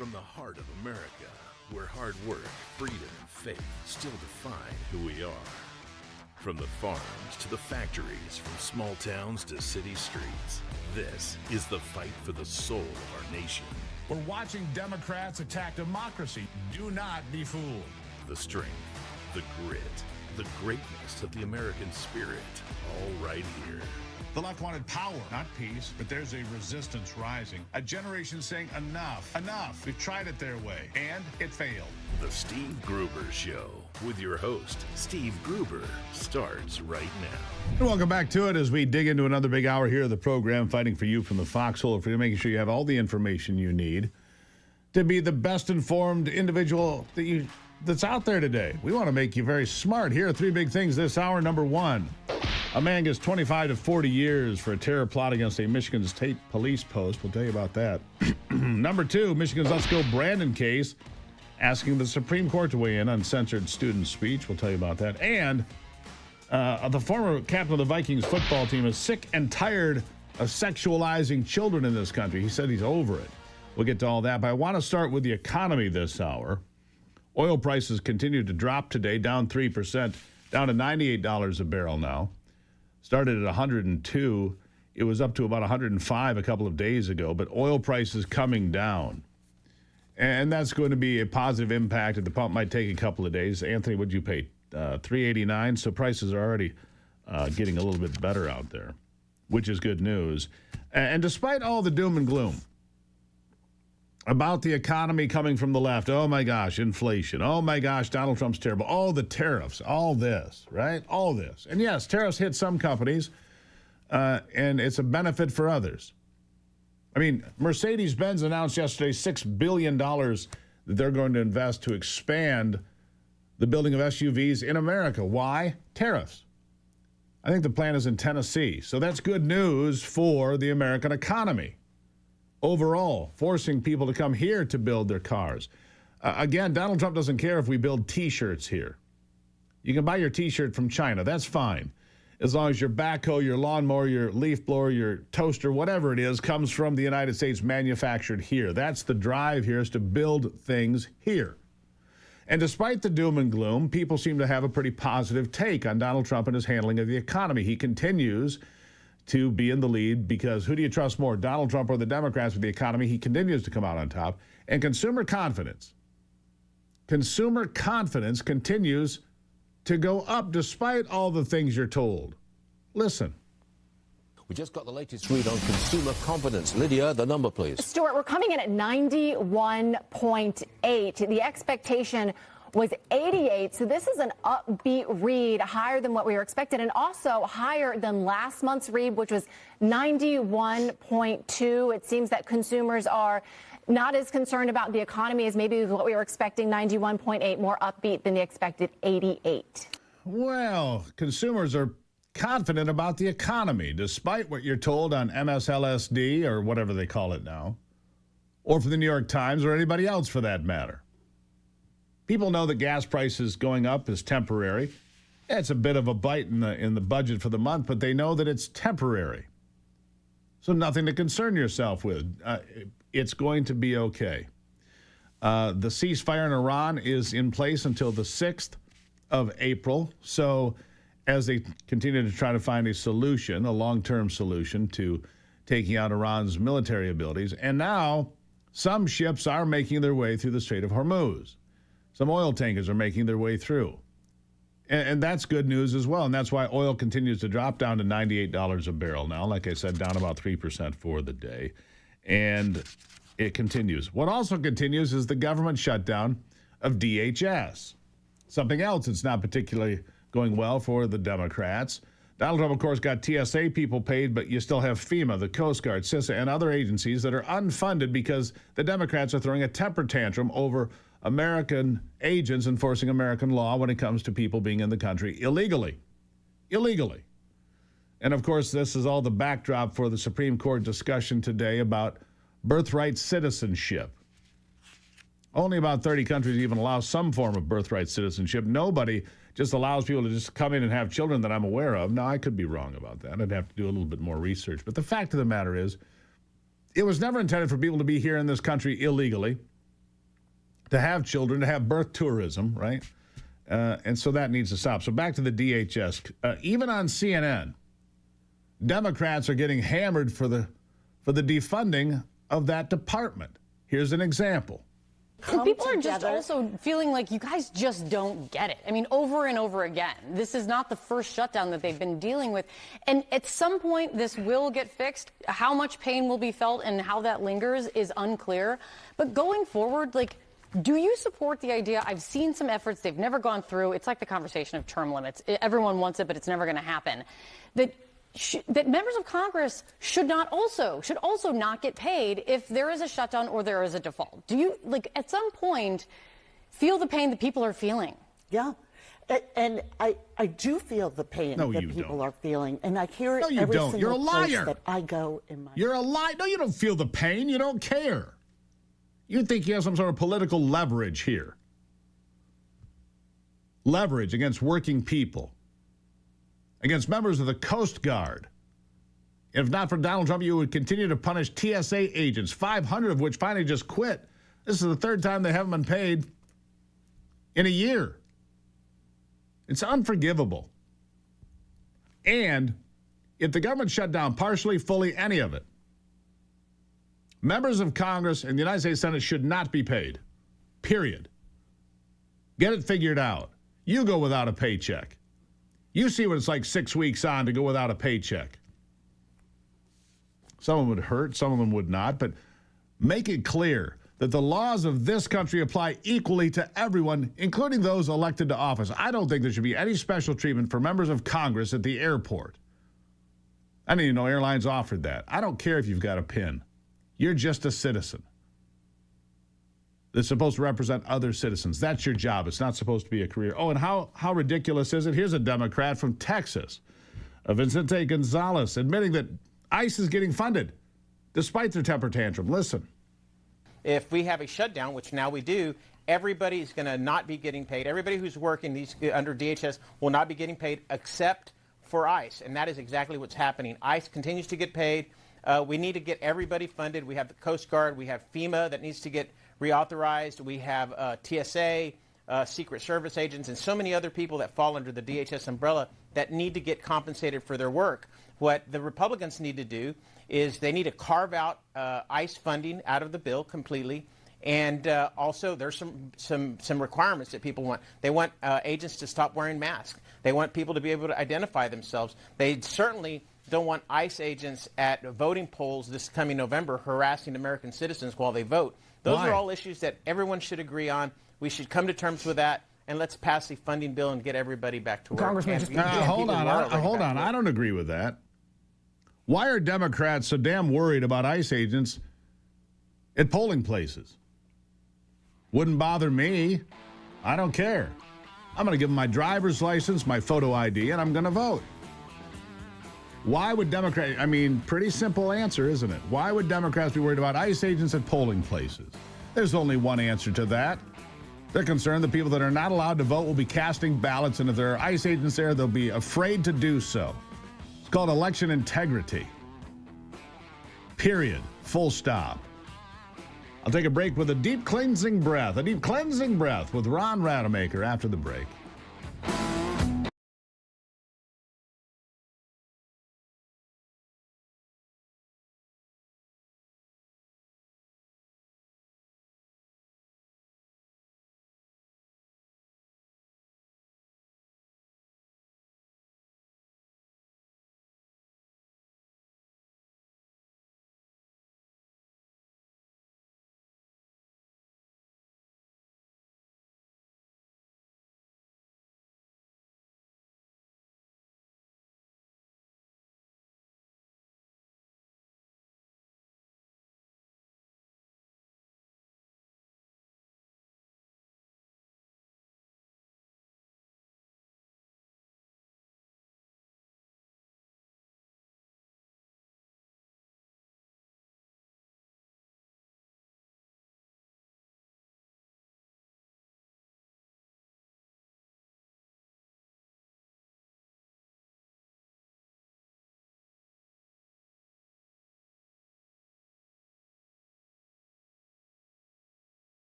From the heart of America, where hard work, freedom, and faith still define who we are. From the farms to the factories, from small towns to city streets, this is the fight for the soul of our nation. We're watching Democrats attack democracy. Do not be fooled. The strength, the grit, the greatness of the American spirit, all right here. The left wanted power, not peace, but there's a resistance rising. A generation saying enough, enough. We've tried it their way, and it failed. The Steve Gruber Show with your host, Steve Gruber, starts right now. And welcome back to it as we dig into another big hour here of the program, fighting for you from the foxhole of freedom, making sure you have all the information you need to be the best informed individual that's out there today. We want to make you very smart. Here are three big things this hour. Number one, a man gets 25 to 40 years for a terror plot against a Michigan State police post. We'll tell you about that. Number two, Michigan's Let's Go Brandon case, asking the Supreme Court to weigh in on censored student speech. We'll tell you about that. And the former captain of the Vikings football team is sick and tired of sexualizing children in this country. He said he's over it. We'll get to all that, but I want to start with the economy this hour. Oil prices continue to drop today, down 3%, down to $98 a barrel now. Started at 102. It was up to about 105 a couple of days ago, but oil prices coming down. And that's going to be a positive impact at the pump. Might take a couple of days. Anthony, what'd you pay? $3.89. So prices are already getting a little bit better out there, which is good news. And despite all the doom and gloom about the economy coming from the left, oh my gosh, inflation, oh my gosh, Donald Trump's terrible, all the tariffs, all this, right? All this. And yes, tariffs hit some companies, and it's a benefit for others. I mean, Mercedes-Benz announced yesterday $6 billion that they're going to invest to expand the building of SUVs in America. Why? Tariffs. I think the plan is in Tennessee. So that's good news for the American economy overall, forcing people to come here to build their cars. Again, Donald Trump doesn't care if we build T-shirts here. You can buy your T-shirt from China. That's fine. As long as your backhoe, your lawnmower, your leaf blower, your toaster, whatever it is, comes from the United States, manufactured here. That's the drive here, is to build things here. And despite the doom and gloom, people seem to have a pretty positive take on Donald Trump and his handling of the economy. He continues to be in the lead because who do you trust more, Donald Trump or the Democrats with the economy? He continues to come out on top. And consumer confidence continues to go up despite all the things you're told. Listen. We just got the latest read on consumer confidence. Lydia, the number, please. Stuart, we're coming in at 91.8. The expectation was 88, so this is an upbeat read, higher than what we were expected, and also higher than last month's read, which was 91.2. It seems that consumers are not as concerned about the economy as maybe what we were expecting, 91.8, more upbeat than the expected 88. Well, consumers are confident about the economy, despite what you're told on MSLSD or whatever they call it now, or for the New York Times or anybody else for that matter. People know that gas prices going up is temporary. It's a bit of a bite in the budget for the month, but they know that it's temporary. So nothing to concern yourself with. It's going to be okay. The ceasefire in Iran is in place until the 6th of April. So as they continue to try to find a solution, a long-term solution to taking out Iran's military abilities. And now some ships are making their way through the Strait of Hormuz. Some oil tankers are making their way through. And that's good news as well. And that's why oil continues to drop down to $98 a barrel now. Like I said, down about 3% for the day. And it continues. What also continues is the government shutdown of DHS. Something else that's not particularly going well for the Democrats. Donald Trump, of course, got TSA people paid, but you still have FEMA, the Coast Guard, CISA, and other agencies that are unfunded because the Democrats are throwing a temper tantrum over American agents enforcing American law when it comes to people being in the country illegally. And, of course, this is all the backdrop for the Supreme Court discussion today about birthright citizenship. Only about 30 countries even allow some form of birthright citizenship. Nobody just allows people to just come in and have children that I'm aware of. Now, I could be wrong about that. I'd have to do a little bit more research. But the fact of the matter is, it was never intended for people to be here in this country illegally. to have children, to have birth tourism, right? And so that needs to stop. So back to the DHS. Even on CNN, Democrats are getting hammered for the defunding of that department. Here's an example. And people are just also feeling like you guys just don't get it. I mean, over and over again. This is not the first shutdown that they've been dealing with. And at some point, this will get fixed. How much pain will be felt and how that lingers is unclear. But going forward, like, do you support the idea? I've seen some efforts. They've never gone through. It's like the conversation of term limits. Everyone wants it, but it's never going to happen. That members of Congress should also not get paid if there is a shutdown or there is a default. Do you, like, at some point, feel the pain that people are feeling? Yeah. And I do feel the pain that people are feeling. And I hear it every single You're a place liar. that I go in my... You're a liar. No, you don't feel the pain. You don't care. You think you have some sort of political leverage here. Leverage against working people. Against members of the Coast Guard. If not for Donald Trump, you would continue to punish TSA agents, 500 of which finally just quit. This is the third time they haven't been paid in a year. It's unforgivable. And if the government shut down partially, fully, any of it, members of Congress and the United States Senate should not be paid. Period. Get it figured out. You go without a paycheck. You see what it's like 6 weeks on to go without a paycheck. Some of them would hurt, some of them would not, but make it clear that the laws of this country apply equally to everyone, including those elected to office. I don't think there should be any special treatment for members of Congress at the airport. I didn't even know airlines offered that. I don't care if you've got a PIN. You're just a citizen that's supposed to represent other citizens. That's your job. It's not supposed to be a career. Oh, and how ridiculous is it? Here's a Democrat from Texas, Vicente Gonzalez, admitting that ICE is getting funded despite their temper tantrum. Listen. If we have a shutdown, which now we do, everybody's going to not be getting paid. Everybody who's working these under DHS will not be getting paid except for ICE, and that is exactly what's happening. ICE continues to get paid. We need to get everybody funded. We have the Coast Guard. We have FEMA that needs to get reauthorized. We have TSA, Secret Service agents, and so many other people that fall under the DHS umbrella that need to get compensated for their work. What the Republicans need to do is they need to carve out ICE funding out of the bill completely. And also, there's some requirements that people want. They want agents to stop wearing masks. They want people to be able to identify themselves. They certainly don't want ICE agents at voting polls this coming November harassing American citizens while they vote. Those are all issues that everyone should agree on. We should come to terms with that, and let's pass the funding bill and get everybody back to work. Congressman, hold on. I don't agree with that. Why are Democrats so damn worried about ICE agents at polling places? Wouldn't bother me. I don't care. I'm going to give them my driver's license, my photo ID, and I'm going to vote. Why would Democrats, pretty simple answer, isn't it? Why would Democrats be worried about ICE agents at polling places? There's only one answer to that. They're concerned the people that are not allowed to vote will be casting ballots, and if there are ICE agents there, they'll be afraid to do so. It's called election integrity. Period. Full stop. I'll take a break with a deep cleansing breath with Ron Rademacher after the break.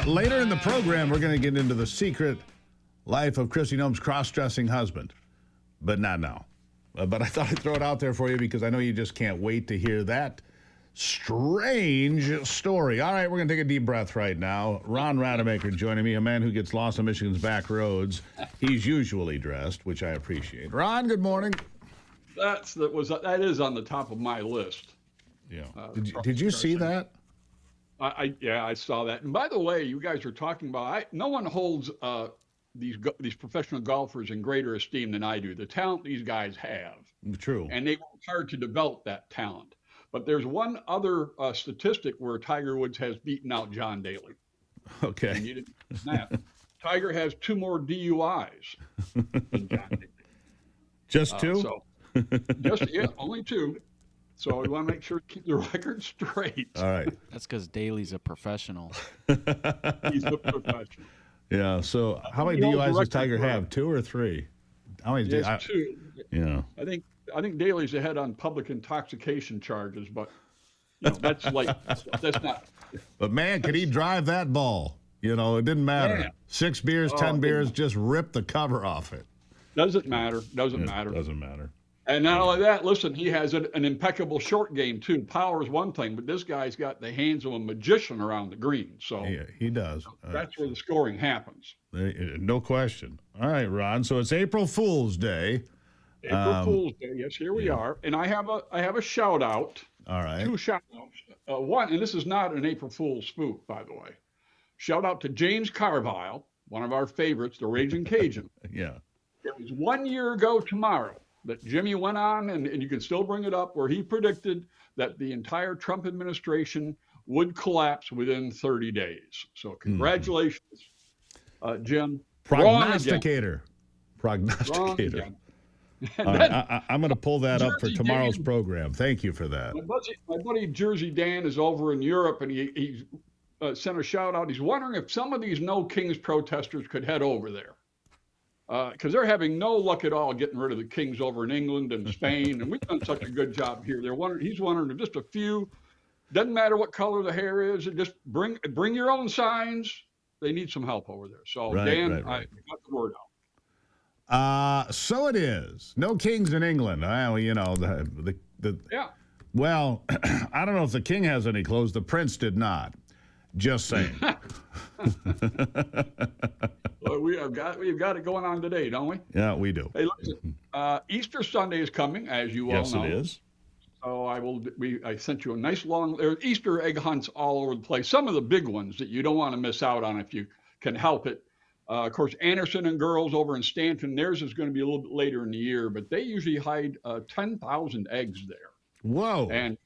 Later in the program, we're going to get into the secret life of Chrissy Noem's cross-dressing husband, but not now. But I thought I'd throw it out there for you because I know you just can't wait to hear that strange story. All right, we're going to take a deep breath right now. Ron Rademacher joining me, a man who gets lost on Michigan's back roads. He's usually dressed, which I appreciate. Ron, good morning. That is on the top of my list. Yeah. Did you see that? I saw that. And by the way, you guys were talking about no one holds these professional golfers in greater esteem than I do. The talent these guys have. True. And they work hard to develop that talent. But there's one other statistic where Tiger Woods has beaten out John Daly. Okay. And you didn't know that. Tiger has 2 more DUIs than John Daly. Just 2? Only 2. So we want to make sure to keep the record straight. All right. That's because Daly's a professional. He's a professional. Yeah. So how many DUIs does Tiger have? 2 or 3? How many? He has 2. Yeah. I think Daly's ahead on public intoxication charges, but that's that's not. But man, could he drive that ball? It didn't matter. Man. 6 beers, 10 beers, just ripped the cover off it. Doesn't matter. Doesn't matter. And not only that, listen, he has an impeccable short game too. Power is one thing, but this guy's got the hands of a magician around the green. So yeah, he does. That's where the scoring happens. No question. All right, Ron. So it's April Fool's Day. April Fool's Day. Yes, here we are. And I have a shout out. All right. 2 shout outs. One, and this is not an April Fool's spoof, by the way. Shout out to James Carville, one of our favorites, the Raging Cajun. Yeah. It was 1 year ago tomorrow that Jimmy went on, and you can still bring it up, where he predicted that the entire Trump administration would collapse within 30 days. So congratulations, Jim. Prognosticator. Wrong All right, I'm going to pull that up for tomorrow's program. Thank you for that. My buddy Jersey Dan is over in Europe, and he sent a shout out. He's wondering if some of these No Kings protesters could head over there. Because they're having no luck at all getting rid of the Kings over in England and Spain, and we've done such a good job here. He's wondering if just a few, doesn't matter what color the hair is, just bring your own signs. They need some help over there. So Dan, I got the word out. So it is. No Kings in England. Well, yeah. Well, I don't know if the King has any clothes. The Prince did not. Just saying. Well, we've got it going on today, don't we? Yeah, we do. Hey, listen, Easter Sunday is coming, as you all know. Yes, it is. So I sent you a nice there are Easter egg hunts all over the place. Some of the big ones that you don't want to miss out on if you can help it. Of course, Anderson and Girls over in Stanton, theirs is going to be a little bit later in the year, but they usually hide 10,000 eggs there. Whoa. And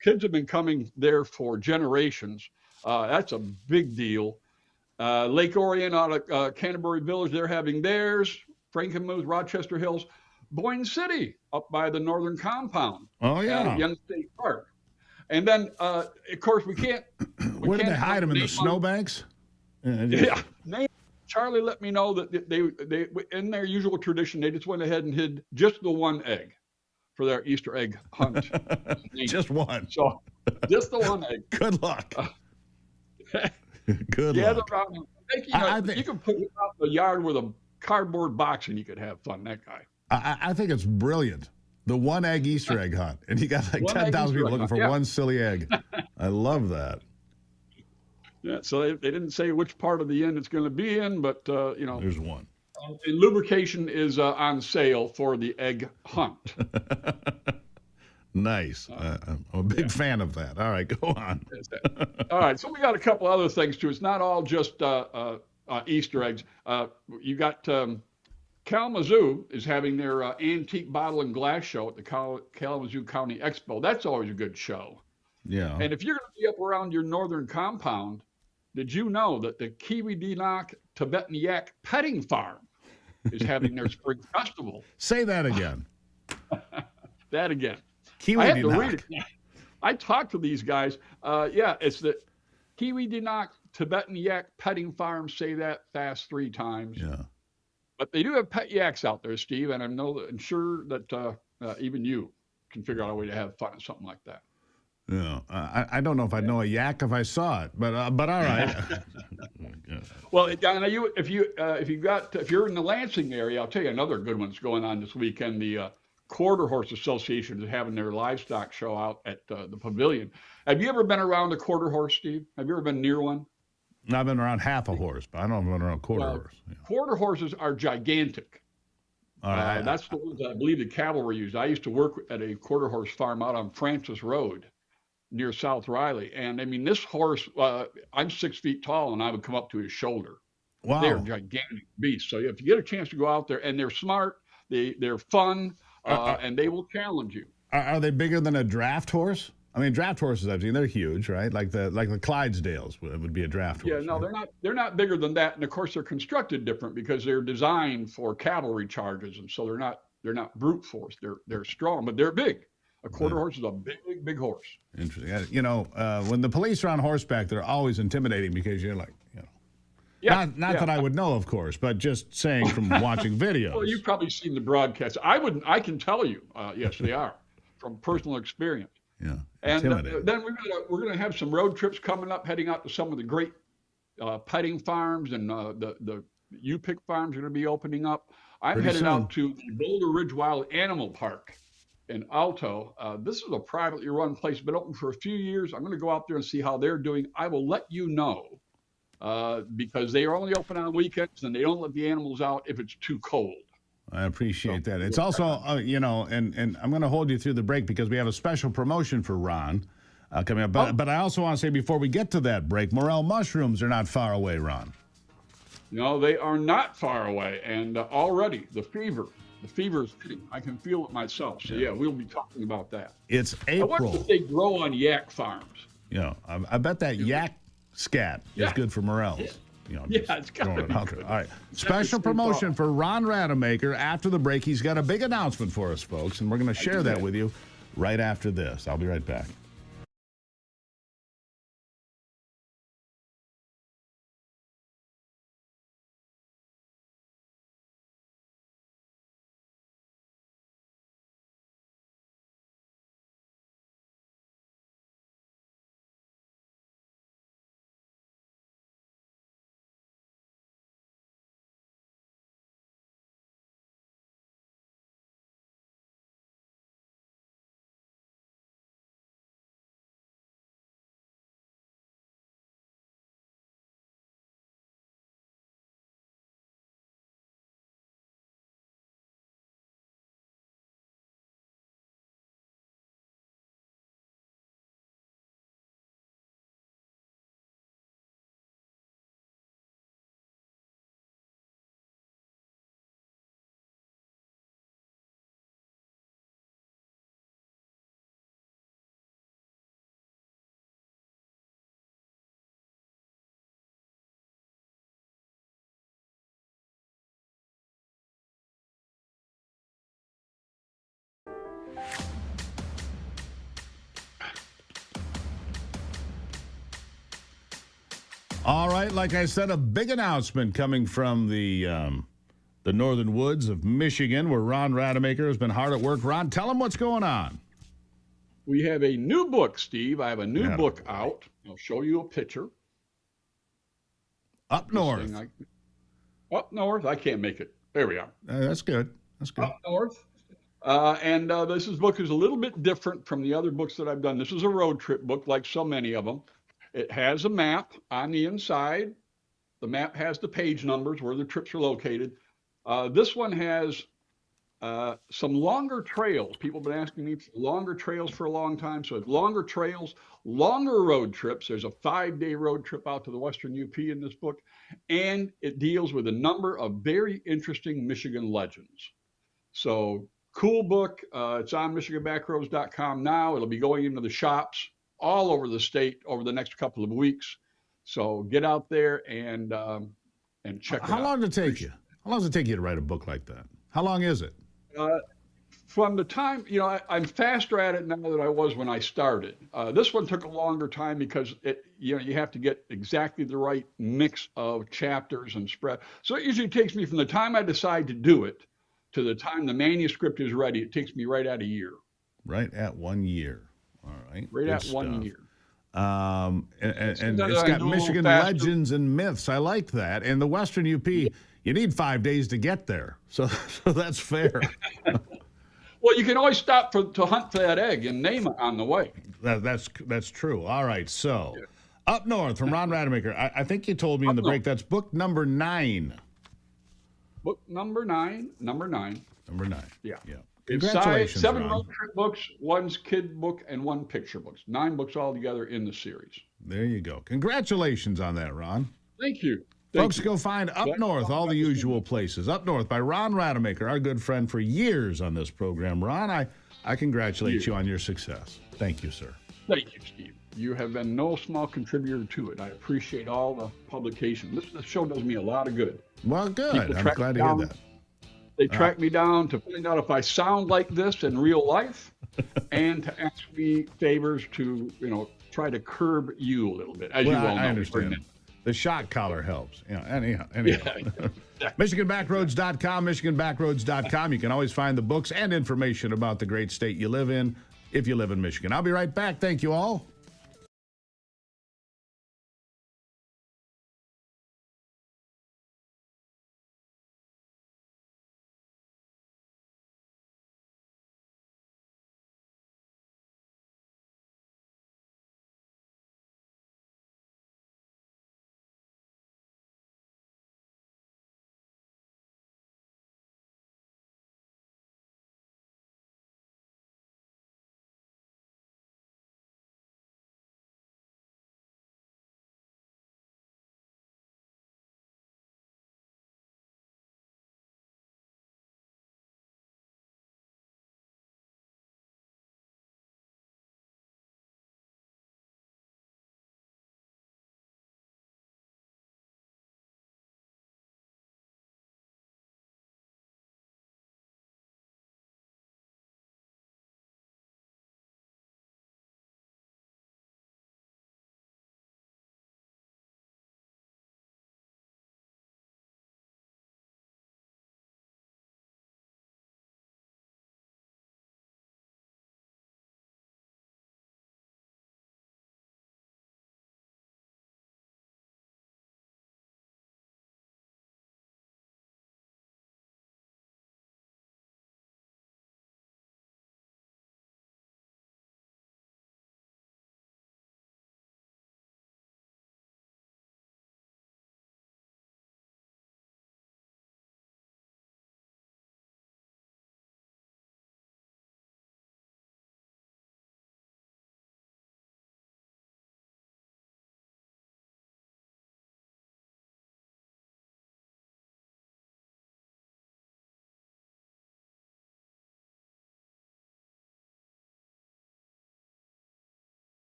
kids have been coming there for generations. That's a big deal. Lake Orion out of Canterbury Village, they're having theirs. Frankenmuth, Rochester Hills. Boyne City up by the northern compound. Oh, yeah. Young State Park. And then, of course, we can't. Where do they hide them, in the snowbanks? Yeah. Charlie let me know that they, in their usual tradition, they just went ahead and hid just the one egg for their Easter egg hunt. Just one. So, just the one egg. Good luck. Good luck. I think you can put it out in the yard with a cardboard box and you could have fun. That guy. I think it's brilliant. The one egg Easter egg hunt. And you got like 10,000 people looking for one silly egg. I love that. Yeah, so they didn't say which part of the inn it's going to be in, but, There's one. And lubrication is on sale for the egg hunt. Nice. I'm a big fan of that. All right, go on. All right, so we got a couple other things too. It's not all just Easter eggs. You got Kalamazoo is having their antique bottle and glass show at the Kalamazoo County Expo. That's always a good show. Yeah. And if you're going to be up around your northern compound, did you know that the Kiwi-Dinak Tibetan Yak Petting Farm is having their spring festival? Say that again. That again. Kiwi I have to read it. I talked to these guys. It's the Kiwi-Dinak Tibetan Yak Petting Farm. Say that fast 3 times. Yeah. But they do have pet yaks out there, Steve, and I'm sure that even you can figure out a way to have fun at something like that. Yeah, I don't know if I'd know a yak if I saw it, but all right. Well, Donna, if you're in the Lansing area, I'll tell you another good one's going on this weekend. The Quarter Horse Association is having their livestock show out at the pavilion. Have you ever been around a quarter horse, Steve? Have you ever been near one? I've been around half a horse, but I don't know around a quarter horse. Yeah. Quarter horses are gigantic. That's the ones that I believe the cavalry used. I used to work at a quarter horse farm out on Francis Road near South Riley. And I mean, this horse, I'm 6 feet tall and I would come up to his shoulder. Wow. They're gigantic beasts. So if you get a chance to go out there, and they're smart, they're fun, and they will challenge you. Are they bigger than a draft horse? I mean, draft horses, I've seen, they're huge, right? Like the Clydesdales would be a draft horse. Yeah, no, right? they're not bigger than that. And of course, they're constructed different because they're designed for cavalry charges, and so they're not brute force. They're strong, but they're big. A quarter horse is a big horse. Interesting. You know, when the police are on horseback, they're always intimidating because you're like, you know, not that I would know, of course, but just saying from watching videos. Well, you've probably seen the broadcast. I can tell you, yes, they are from personal experience. Yeah. And then we're gonna have some road trips coming up, heading out to some of the great petting farms, and the U-Pick farms are going to be opening up. I'm Pretty headed soon. out to the Boulder Ridge Wild Animal Park in Alto. This is a privately run place, been open for a few years. I'm going to go out there and see how they're doing. I will let you know because they are only open on weekends and they don't let the animals out if it's too cold. I appreciate that. It's also, you know, and I'm going to hold you through the break because we have a special promotion for Ron coming up. But I also want to say before we get to that break, morel mushrooms are not far away, Ron. No, they are not far away. And already the fever is hitting. I can feel it myself. So, yeah, we'll be talking about that. It's April. I wonder if they grow on yak farms. You know, I bet that yak scat is good for morels. Yeah. You know, It's got to be good. All right. Special promotion for Ron Rademacher. After the break, he's got a big announcement for us, folks, and we're going to share that with you right after this. I'll be right back. All right, like I said, a big announcement coming from the northern woods of Michigan, where Ron Rademacher has been hard at work. Ron, tell him what's going on. We have a new book, Steve. I have a new book out. I'll show you a picture. Up north. Up north. I can't make it. There we are. That's good. That's good. Up north. And this book is a little bit different from the other books that I've done. This is a road trip book, like so many of them. It has a map on the inside. The map has the page numbers where the trips are located. This one has some longer trails. People have been asking me for longer trails for a long time. So it's longer trails, longer road trips. There's a 5-day road trip out to the Western UP in this book. And it deals with a number of very interesting Michigan legends. So cool book. It's on MichiganBackroads.com now. It'll be going into the shops all over the state over the next couple of weeks. So get out there and check it out. How long did it take you? How long does it take you to write a book like that? How long is it? From the time, I'm faster at it now than I was when I started. This one took a longer time because you have to get exactly the right mix of chapters and spread. So it usually takes me from the time I decide to do it to the time the manuscript is ready. It takes me right at a year. Right at 1 year. All right. right. Right Good at 1 stuff. year. And Sometimes it's I got do a little Michigan faster. legends and myths. I like that. And the Western UP, you need 5 days to get there. So that's fair. Well, you can always stop to hunt for that egg and name it on the way. That's true. All right. So Up North from Ron Rademacher. I think you told me in the break that's book number 9. Book number 9. Number 9. Yeah. Congratulations, It's 7 Ron. road trip books, 1's kid book, and 1 picture books. 9 books altogether in the series. There you go. Congratulations on that, Ron. Thank you. Folks, go find Up North, all the usual places. Up North by Ron Rademacher, our good friend for years on this program. Ron, I congratulate you on your success. Thank you, sir. Thank you, Steve. You have been no small contributor to it. I appreciate all the publication. This show does me a lot of good. Well, good. People I'm track glad me to hear down. that. They track me down to find out if I sound like this in real life and to ask me favors to, try to curb you a little bit, as you well know. I understand. The shock collar helps. Anyhow. MichiganBackroads.com, MichiganBackroads.com. You can always find the books and information about the great state you live in if you live in Michigan. I'll be right back. Thank you all.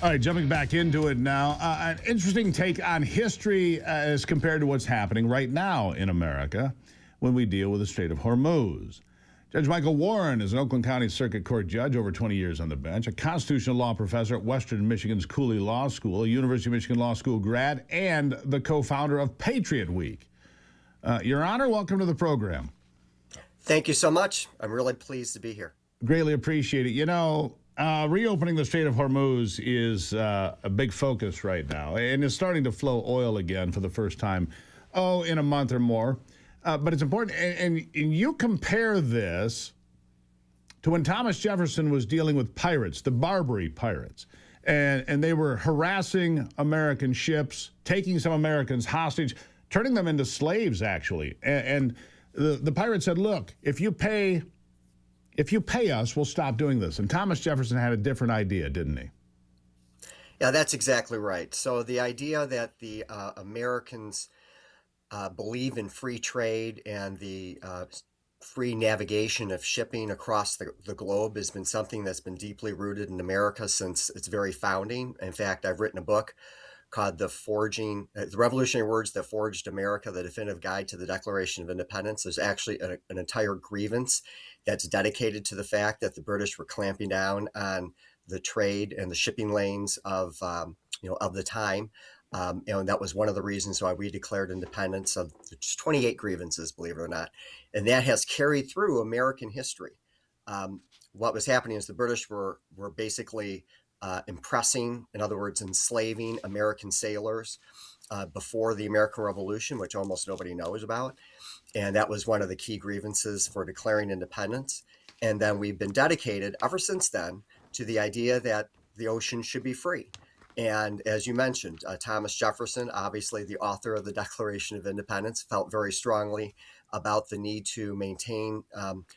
All right, jumping back into it now. An interesting take on history as compared to what's happening right now in America when we deal with the Strait of Hormuz. Judge Michael Warren is an Oakland County Circuit Court judge, over 20 years on the bench, a constitutional law professor at Western Michigan's Cooley Law School, a University of Michigan Law School grad, and the co-founder of Patriot Week. Your Honor, welcome to the program. Thank you so much. I'm really pleased to be here. Greatly appreciate it. You know, reopening the Strait of Hormuz is a big focus right now, and it's starting to flow oil again for the first time, in a month or more. But it's important, and you compare this to when Thomas Jefferson was dealing with pirates, the Barbary pirates, and they were harassing American ships, taking some Americans hostage, turning them into slaves, actually. And the pirates said, look, if you pay us, we'll stop doing this. And Thomas Jefferson had a different idea, didn't he? Yeah, that's exactly right. So the idea that the Americans believe in free trade and the free navigation of shipping across the globe has been something that's been deeply rooted in America since its very founding. In fact, I've written a book called The Revolutionary Words That Forged America, The Definitive Guide to the Declaration of Independence. There's actually an entire grievance that's dedicated to the fact that the British were clamping down on the trade and the shipping lanes of the time. And that was one of the reasons why we declared independence, of 28 grievances, believe it or not. And that has carried through American history. What was happening is the British were basically impressing, in other words, enslaving American sailors before the American Revolution, which almost nobody knows about. And that was one of the key grievances for declaring independence. And then we've been dedicated ever since then to the idea that the ocean should be free. And as you mentioned, Thomas Jefferson, obviously the author of the Declaration of Independence, felt very strongly about the need to maintain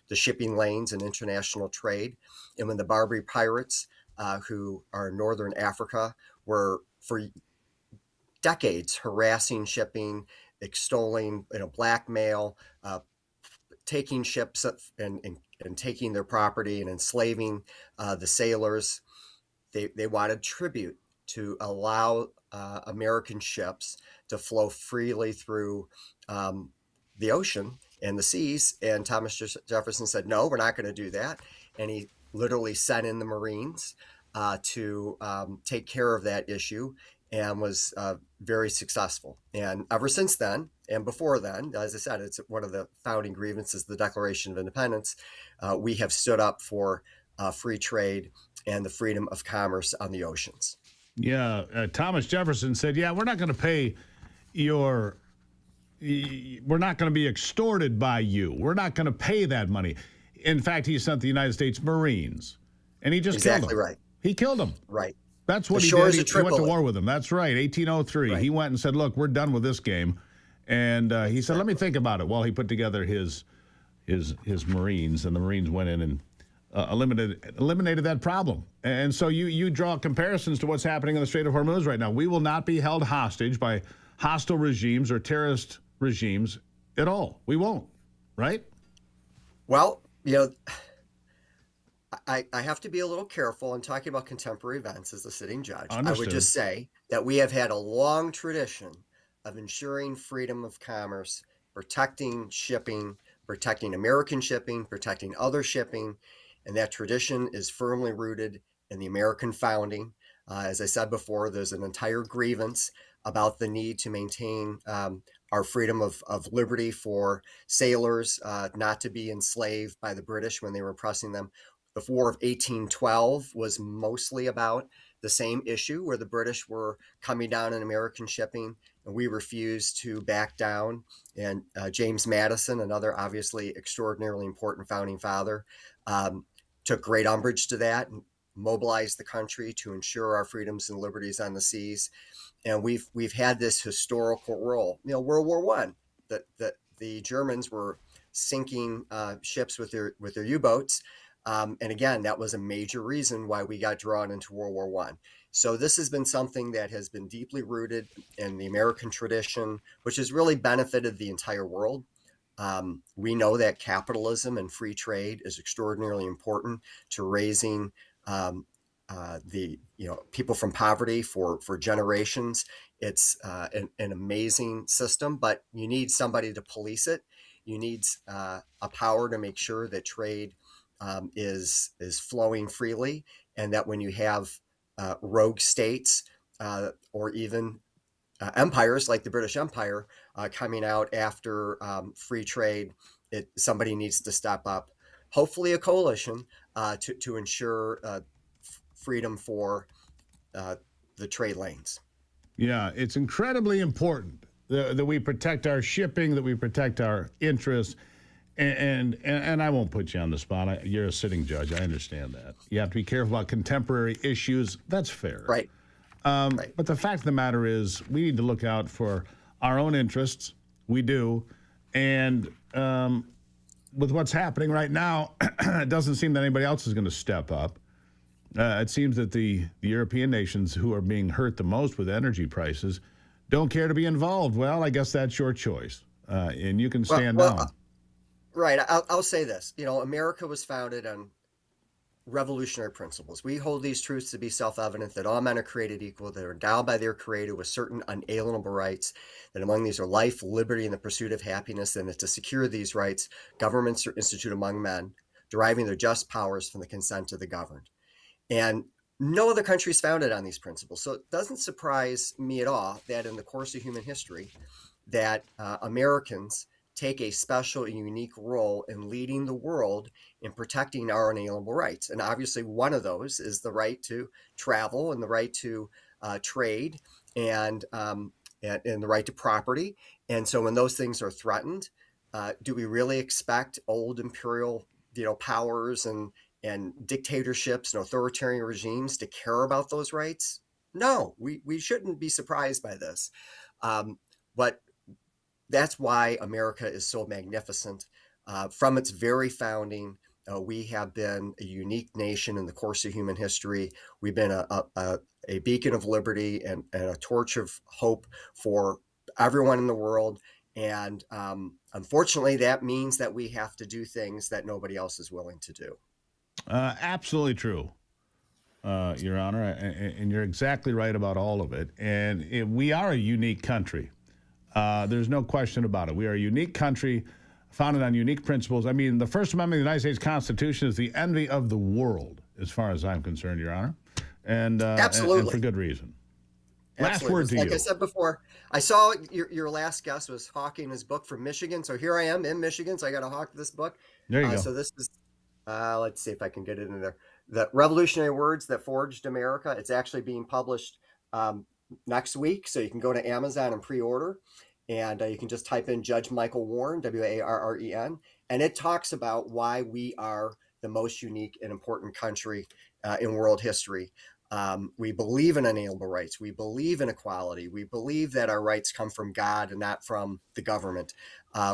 the shipping lanes and international trade. And when the Barbary pirates, who are in northern Africa, were for decades harassing shipping, extolling, blackmail, taking ships and taking their property and enslaving the sailors, they wanted tribute to allow American ships to flow freely through the ocean and the seas. And Thomas Jefferson said, no, we're not going to do that. And he literally sent in the Marines to take care of that issue, and was very successful. And ever since then, and before then, as I said, it's one of the founding grievances, the Declaration of Independence. We have stood up for free trade and the freedom of commerce on the oceans. Yeah, Thomas Jefferson said, yeah, we're not going to pay we're not going to be extorted by you. We're not going to pay that money. In fact, he sent the United States Marines, and he just killed them. Exactly right. He killed them. Right. That's what he did. He went to war with them. That's right, 1803. Right. He went and said, look, we're done with this game. And he said, let me think about it. Well, he put together his Marines, and the Marines went in and eliminated that problem. And so you draw comparisons to what's happening in the Strait of Hormuz right now. We will not be held hostage by hostile regimes or terrorist regimes at all. We won't, right? Well, I have to be a little careful in talking about contemporary events as a sitting judge. Understood. I would just say that we have had a long tradition of ensuring freedom of commerce, protecting shipping, protecting American shipping, protecting other shipping. And that tradition is firmly rooted in the American founding. As I said before, there's an entire grievance about the need to maintain our freedom of liberty for sailors not to be enslaved by the British when they were oppressing them. The War of 1812 was mostly about the same issue, where the British were coming down on American shipping, and we refused to back down. And James Madison, another obviously extraordinarily important founding father, took great umbrage to that and mobilized the country to ensure our freedoms and liberties on the seas. And we've had this historical role. World War I, the Germans were sinking ships with their U-boats. And again, that was a major reason why we got drawn into World War I. So this has been something that has been deeply rooted in the American tradition, which has really benefited the entire world. We know that capitalism and free trade is extraordinarily important to raising people from poverty for generations. It's an amazing system, but you need somebody to police it. You need a power to make sure that trade is flowing freely, and that when you have rogue states or even empires like the British Empire coming out after free trade somebody needs to step up, hopefully a coalition, to ensure freedom for the trade lanes. Yeah, it's incredibly important that we protect our shipping, that we protect our interests. And I won't put you on the spot. You're a sitting judge. I understand that. You have to be careful about contemporary issues. That's fair. Right. Right. But the fact of the matter is, we need to look out for our own interests. We do. And with what's happening right now, it doesn't seem that anybody else is going to step up. It seems that the European nations who are being hurt the most with energy prices don't care to be involved. Well, I guess that's your choice. And you can stand down. Right. I'll say this. America was founded on revolutionary principles. We hold these truths to be self-evident, that all men are created equal, that are endowed by their creator with certain unalienable rights, that among these are life, liberty, and the pursuit of happiness, and that to secure these rights, governments are instituted among men, deriving their just powers from the consent of the governed. And no other country is founded on these principles. So it doesn't surprise me at all that in the course of human history, that Americans take a special and unique role in leading the world in protecting our unalienable rights. And obviously one of those is the right to travel and the right to trade and the right to property. And so when those things are threatened, do we really expect old imperial powers and dictatorships and authoritarian regimes to care about those rights? No, we shouldn't be surprised by this. But that's why America is so magnificent. From its very founding, we have been a unique nation in the course of human history. We've been a beacon of liberty and a torch of hope for everyone in the world. And unfortunately, that means that we have to do things that nobody else is willing to do. Absolutely true, Your Honor. And you're exactly right about all of it. And we are a unique country. There's no question about it. We are a unique country founded on unique principles. I mean, the First Amendment of the United States Constitution is the envy of the world, as far as I'm concerned, Your Honor. And, absolutely. And for good reason. Last Absolutely. word to you. Like I said before, I saw your last guest was hawking his book from Michigan. So here I am in Michigan. So I got to hawk this book. There you go. So this is, let's see if I can get it in there. The Revolutionary Words That Forged America. It's actually being published next week. So you can go to Amazon and pre-order. And you can just type in Judge Michael Warren, Warren, and it talks about why we are the most unique and important country in world history. We believe in unalienable rights. We believe in equality. We believe that our rights come from God and not from the government.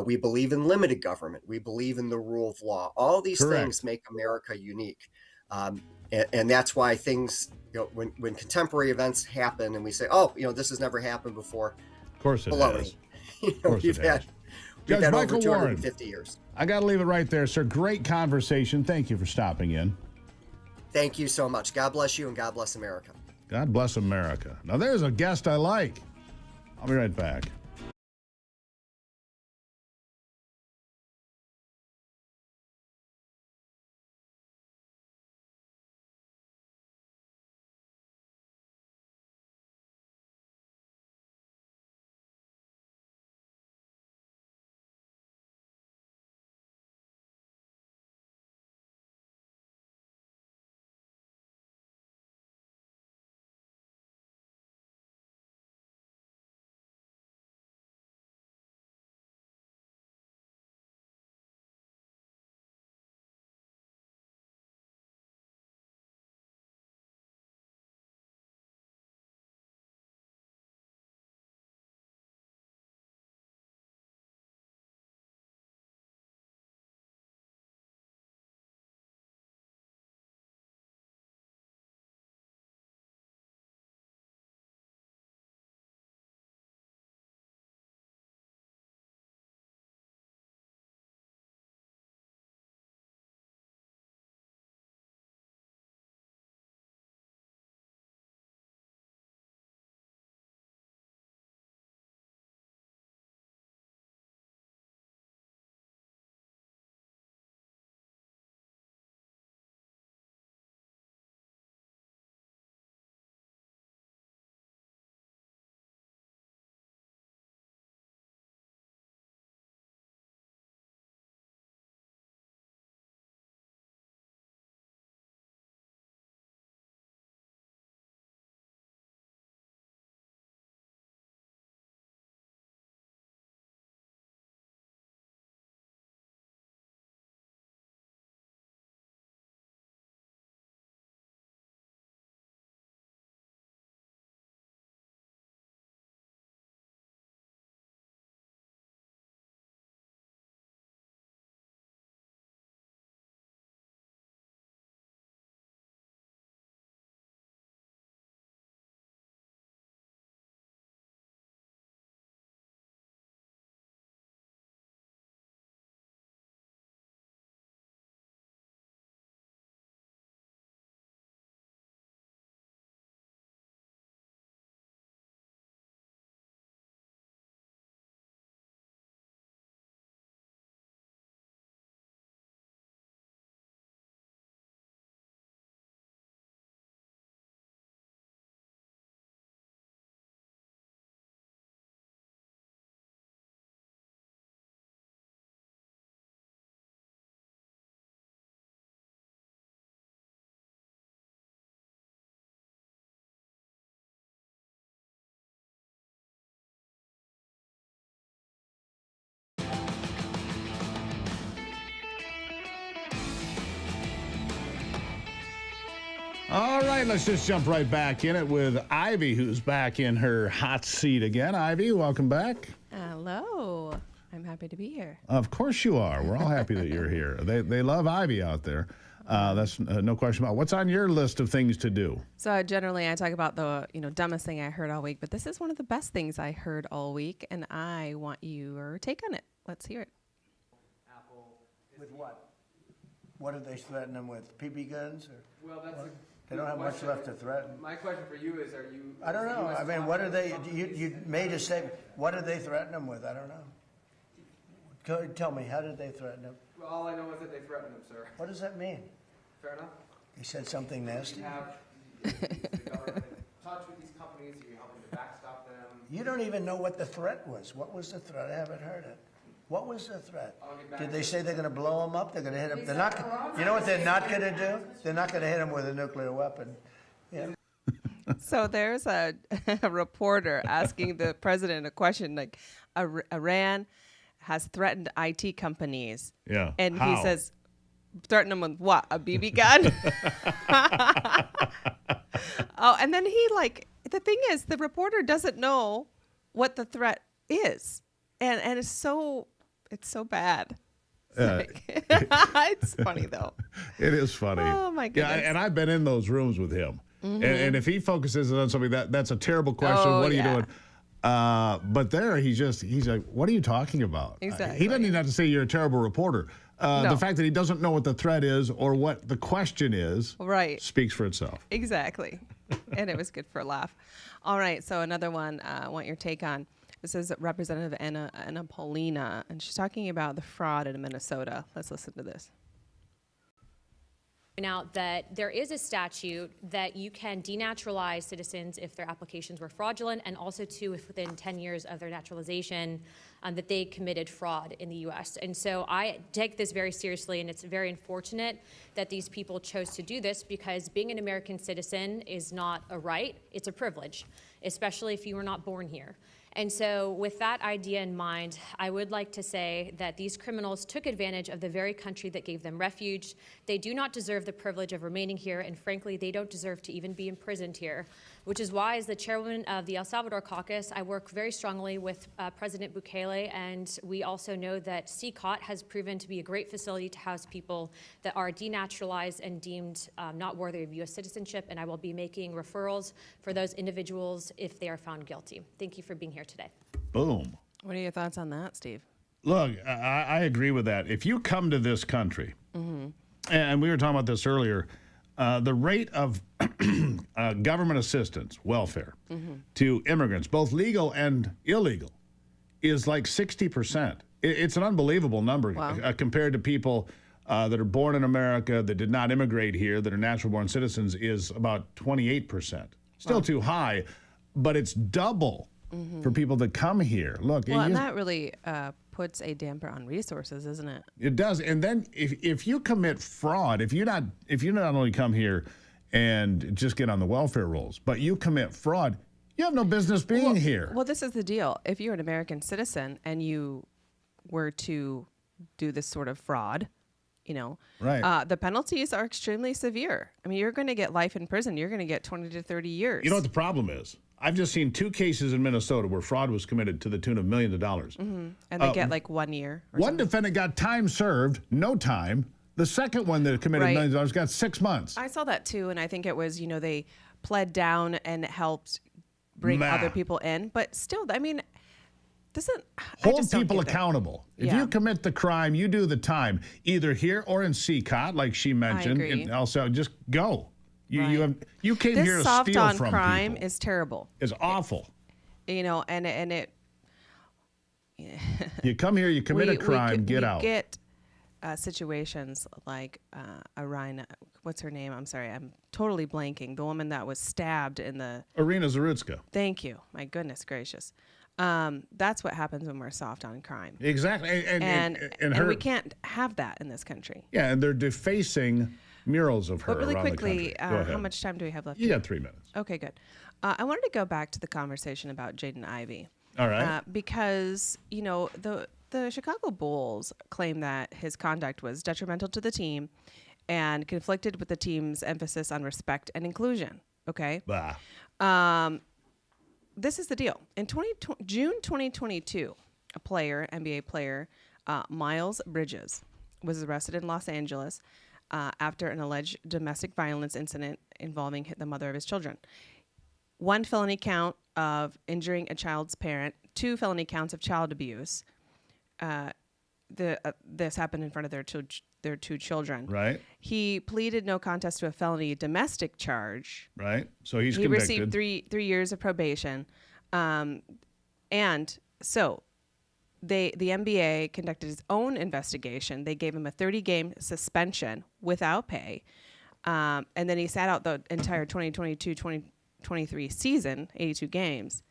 We believe in limited government. We believe in the rule of law. All these things make America unique. And that's why things, when contemporary events happen and we say, oh, this has never happened before. Of course it has. We've had Judge Michael over 250 Warren, years. I got to leave it right there, sir. Great conversation. Thank you for stopping in. Thank you so much. God bless you and God bless America. God bless America. Now, there's a guest I like. I'll be right back. All right, let's just jump right back in it with Ivy, who's back in her hot seat again. Ivy, welcome back. Hello. I'm happy to be here. Of course you are. We're all happy that you're here. They love Ivy out there. That's no question about it. What's on your list of things to do? So generally I talk about the dumbest thing I heard all week, but this is one of the best things I heard all week, and I want your take on it. Let's hear it. With what? What did they threaten them with? BB guns? Or well, that's they don't have much left to threaten. My question for you is, are you... I don't know. I mean, what are they... You made a statement. What did they threaten them with? I don't know. Tell me, how did they threaten them? Well, all I know is that they threatened him, sir. What does that mean? Fair enough. They said something nasty? You have the government in touch with these companies? Are you helping to backstop them? You don't even know what the threat was. What was the threat? I haven't heard it. What was the threat? Did they say they're going to blow them up? They're going to hit them? They're not. You know what they're not going to do? They're not going to hit them with a nuclear weapon. Yeah. So there's a reporter asking the president a question like, Iran has threatened IT companies. Yeah. And How? he says, threaten them with what? A BB gun? Oh, and then the thing is, the reporter doesn't know what the threat is. And it's so bad. It's funny, though. It is funny. Oh, my goodness. Yeah, and I've been in those rooms with him. Mm-hmm. And if he focuses on something, that's a terrible question. Oh, what are you yeah. doing? But there, he's like, what are you talking about? Exactly. He doesn't even have to say you're a terrible reporter. No. The fact that he doesn't know what the threat is or what the question is Right. speaks for itself. Exactly. And it was good for a laugh. All right, so another one I want your take on. This is Representative Anna Paulina, and she's talking about the fraud in Minnesota. Let's listen to this. Out that there is a statute that you can denaturalize citizens if their applications were fraudulent, and also too if within 10 years of their naturalization that they committed fraud in the U.S. And so I take this very seriously, and it's very unfortunate that these people chose to do this, because being an American citizen is not a right, it's a privilege, especially if you were not born here. And so with that idea in mind, I would like to say that these criminals took advantage of the very country that gave them refuge. They do not deserve the privilege of remaining here, and frankly, they don't deserve to even be imprisoned here, which is why, as the chairwoman of the El Salvador caucus, I work very strongly with President Bukele, and we also know that CCOT has proven to be a great facility to house people that are denaturalized and deemed not worthy of U.S. citizenship, and I will be making referrals for those individuals if they are found guilty. Thank you for being here today. Boom. What are your thoughts on that, Steve? Look, I agree with that. If you come to this country, Mm-hmm. and we were talking about this earlier, the rate of government assistance, welfare, Mm-hmm. to immigrants, both legal and illegal, is like 60%. It's an unbelievable number. Wow. Compared to people that are born in America, that did not immigrate here, that are natural-born citizens, is about 28%. Still too high, but it's double for people that come here. Look, Well, and that really puts a damper on resources, isn't it? it does. And then if you commit fraud, if you not only come here and just get on the welfare rolls, but you commit fraud, you have no business being here. Well, this is the deal. If you're an American citizen and you were to do this sort of fraud, Right. The penalties are extremely severe. I mean, you're going to get life in prison. You're going to get 20 to 30 years. You know what the problem is? I've just seen 2 cases in Minnesota where fraud was committed to the tune of millions of dollars. Mm-hmm. And they get like 1 year. Or One something. defendant got time served, no time. The second one that committed Right. millions of dollars got 6 months. I saw that too, and I think it was, they pled down and helped bring Nah. other people in. But still, I mean, I Hold just don't people get that. accountable. If Yeah. you commit the crime, you do the time, either here or in CCOT, like she mentioned. agree. And also, just go. You Right. you came This here to soft steal on from crime people. is terrible. It's awful. And it. You come here, you commit a crime, get out. We get situations like Irina, what's her name? I'm sorry, I'm totally blanking. The woman that was stabbed in the... Irina Zarutska. Thank you. My goodness gracious. That's what happens when we're soft on crime. Exactly. And her, we can't have that in this country. Yeah, and they're defacing murals of her But really around quickly, the country. Go ahead. how much time do we have left? You got 3 minutes. Okay, good. I wanted to go back to the conversation about Jaden Ivey. All right. Because, the Chicago Bulls claim that his conduct was detrimental to the team and conflicted with the team's emphasis on respect and inclusion. Okay. Bah. This is the deal. In June 2022, a player, NBA player, Miles Bridges, was arrested in Los Angeles after an alleged domestic violence incident involving the mother of his children. 1 felony count of injuring a child's parent, 2 felony counts of child abuse. This happened in front of their 2 children. Right. He pleaded no contest to a felony domestic charge. Right. So he received 3 years of probation, and so the NBA conducted its own investigation. They gave him a 30-game suspension without pay, and then he sat out the entire 2022-2023 season, 82 games.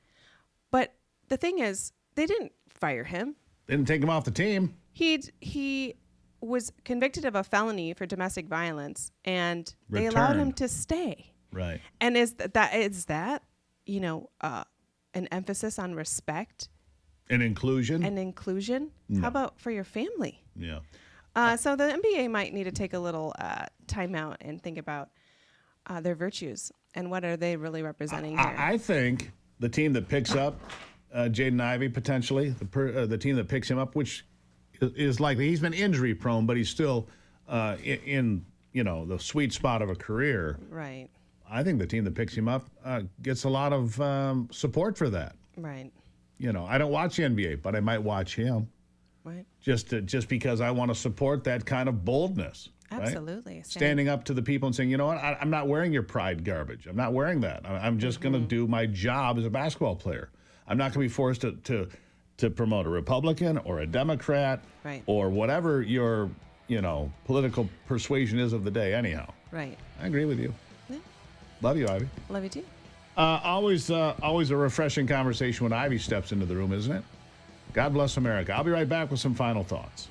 But the thing is, they didn't fire him. They didn't take him off the team. He was convicted of a felony for domestic violence, and they allowed him to stay. Right. And is that an emphasis on respect and inclusion? No. How about for your family? Yeah. So the NBA might need to take a little time out and think about their virtues and what are they really representing here. I think the team that picks up Jaden Ivey potentially, the team that picks him up, which is likely, he's been injury prone, but he's still in the sweet spot of a career. Right. I think the team that picks him up gets a lot of support for that. Right. I don't watch the NBA, but I might watch him. Right. Just because I want to support that kind of boldness. Absolutely. Right? Standing up to the people and saying, you know what, I'm not wearing your pride garbage. I'm not wearing that. I'm just going to do my job as a basketball player. I'm not going to be forced to promote a Republican or a Democrat or whatever your political persuasion is of the day anyhow. Right. I agree with you. Yeah. Love you, Ivy. Love you too. Always a refreshing conversation when Ivy steps into the room, isn't it? God bless America. I'll be right back with some final thoughts.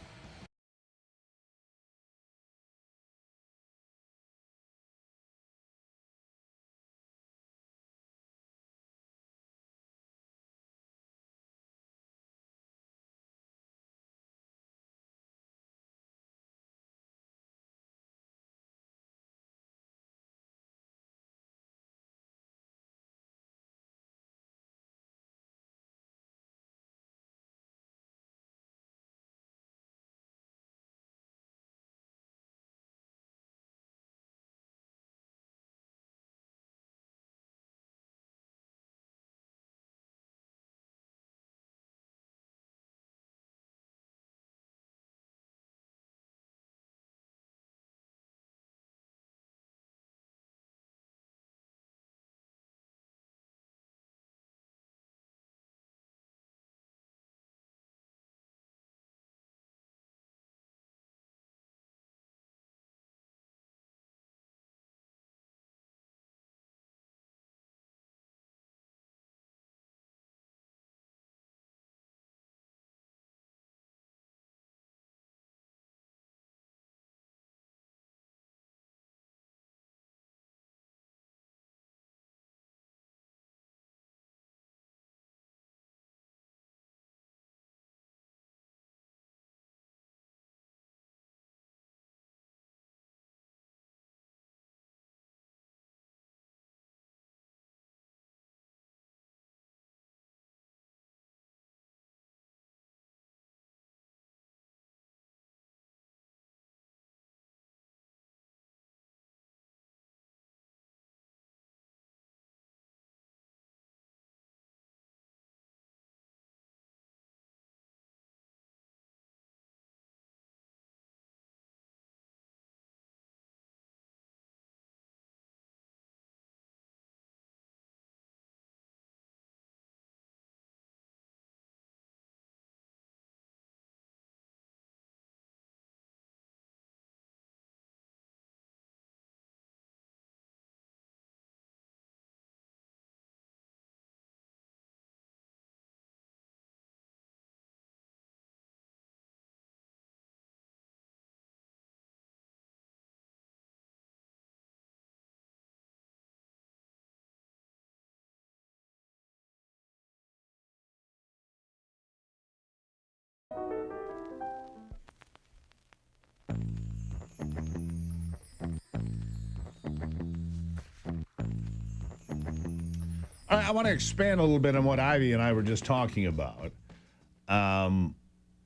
I want to expand a little bit on what Ivy and I were just talking about.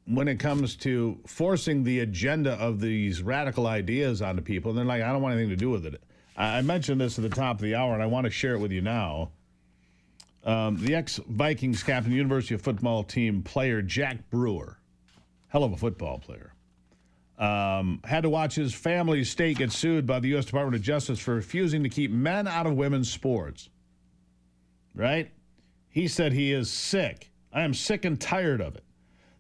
When it comes to forcing the agenda of these radical ideas onto people, and they're like, I don't want anything to do with it. I mentioned this at the top of the hour, and I want to share it with you now. The ex-Vikings captain, University of Football team player Jack Brewer, hell of a football player, had to watch his family's state get sued by the U.S. Department of Justice for refusing to keep men out of women's sports. Right? He said he is sick. I am sick and tired of it.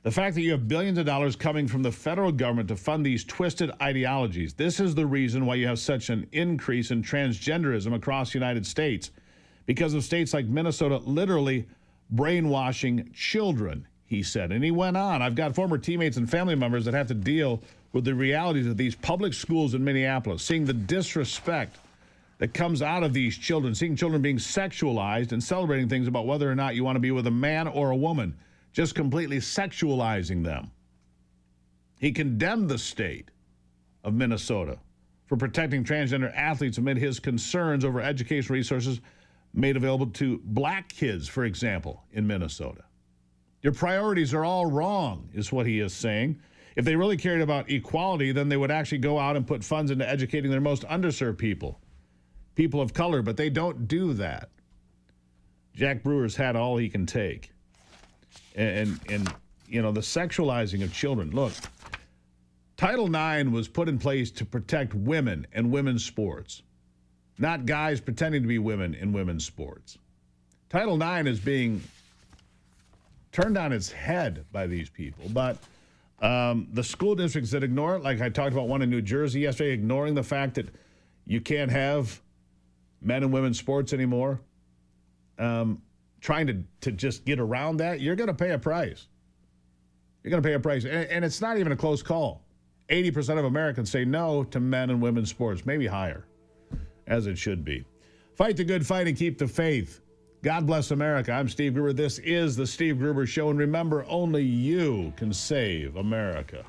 The fact that you have billions of dollars coming from the federal government to fund these twisted ideologies, this is the reason why you have such an increase in transgenderism across the United States, because of states like Minnesota literally brainwashing children, he said. And he went on, I've got former teammates and family members that have to deal with the realities of these public schools in Minneapolis, seeing the disrespect that comes out of these children, seeing children being sexualized and celebrating things about whether or not you want to be with a man or a woman, just completely sexualizing them. He condemned the state of Minnesota for protecting transgender athletes amid his concerns over education resources made available to black kids, for example, in Minnesota. Your priorities are all wrong, is what he is saying. If they really cared about equality, then they would actually go out and put funds into educating their most underserved people of color, but they don't do that. Jack Brewer's had all he can take. And you know, the sexualizing of children. Look, Title IX was put in place to protect women and women's sports, not guys pretending to be women in women's sports. Title IX is being turned on its head by these people. But the school districts that ignore it, like I talked about one in New Jersey yesterday, ignoring the fact that you can't have men and women's sports anymore, trying to just get around that, you're going to pay a price. You're going to pay a price. And it's not even a close call. 80% of Americans say no to men and women's sports, maybe higher, as it should be. Fight the good fight and keep the faith. God bless America. I'm Steve Gruber. This is the Steve Gruber Show. And remember, only you can save America.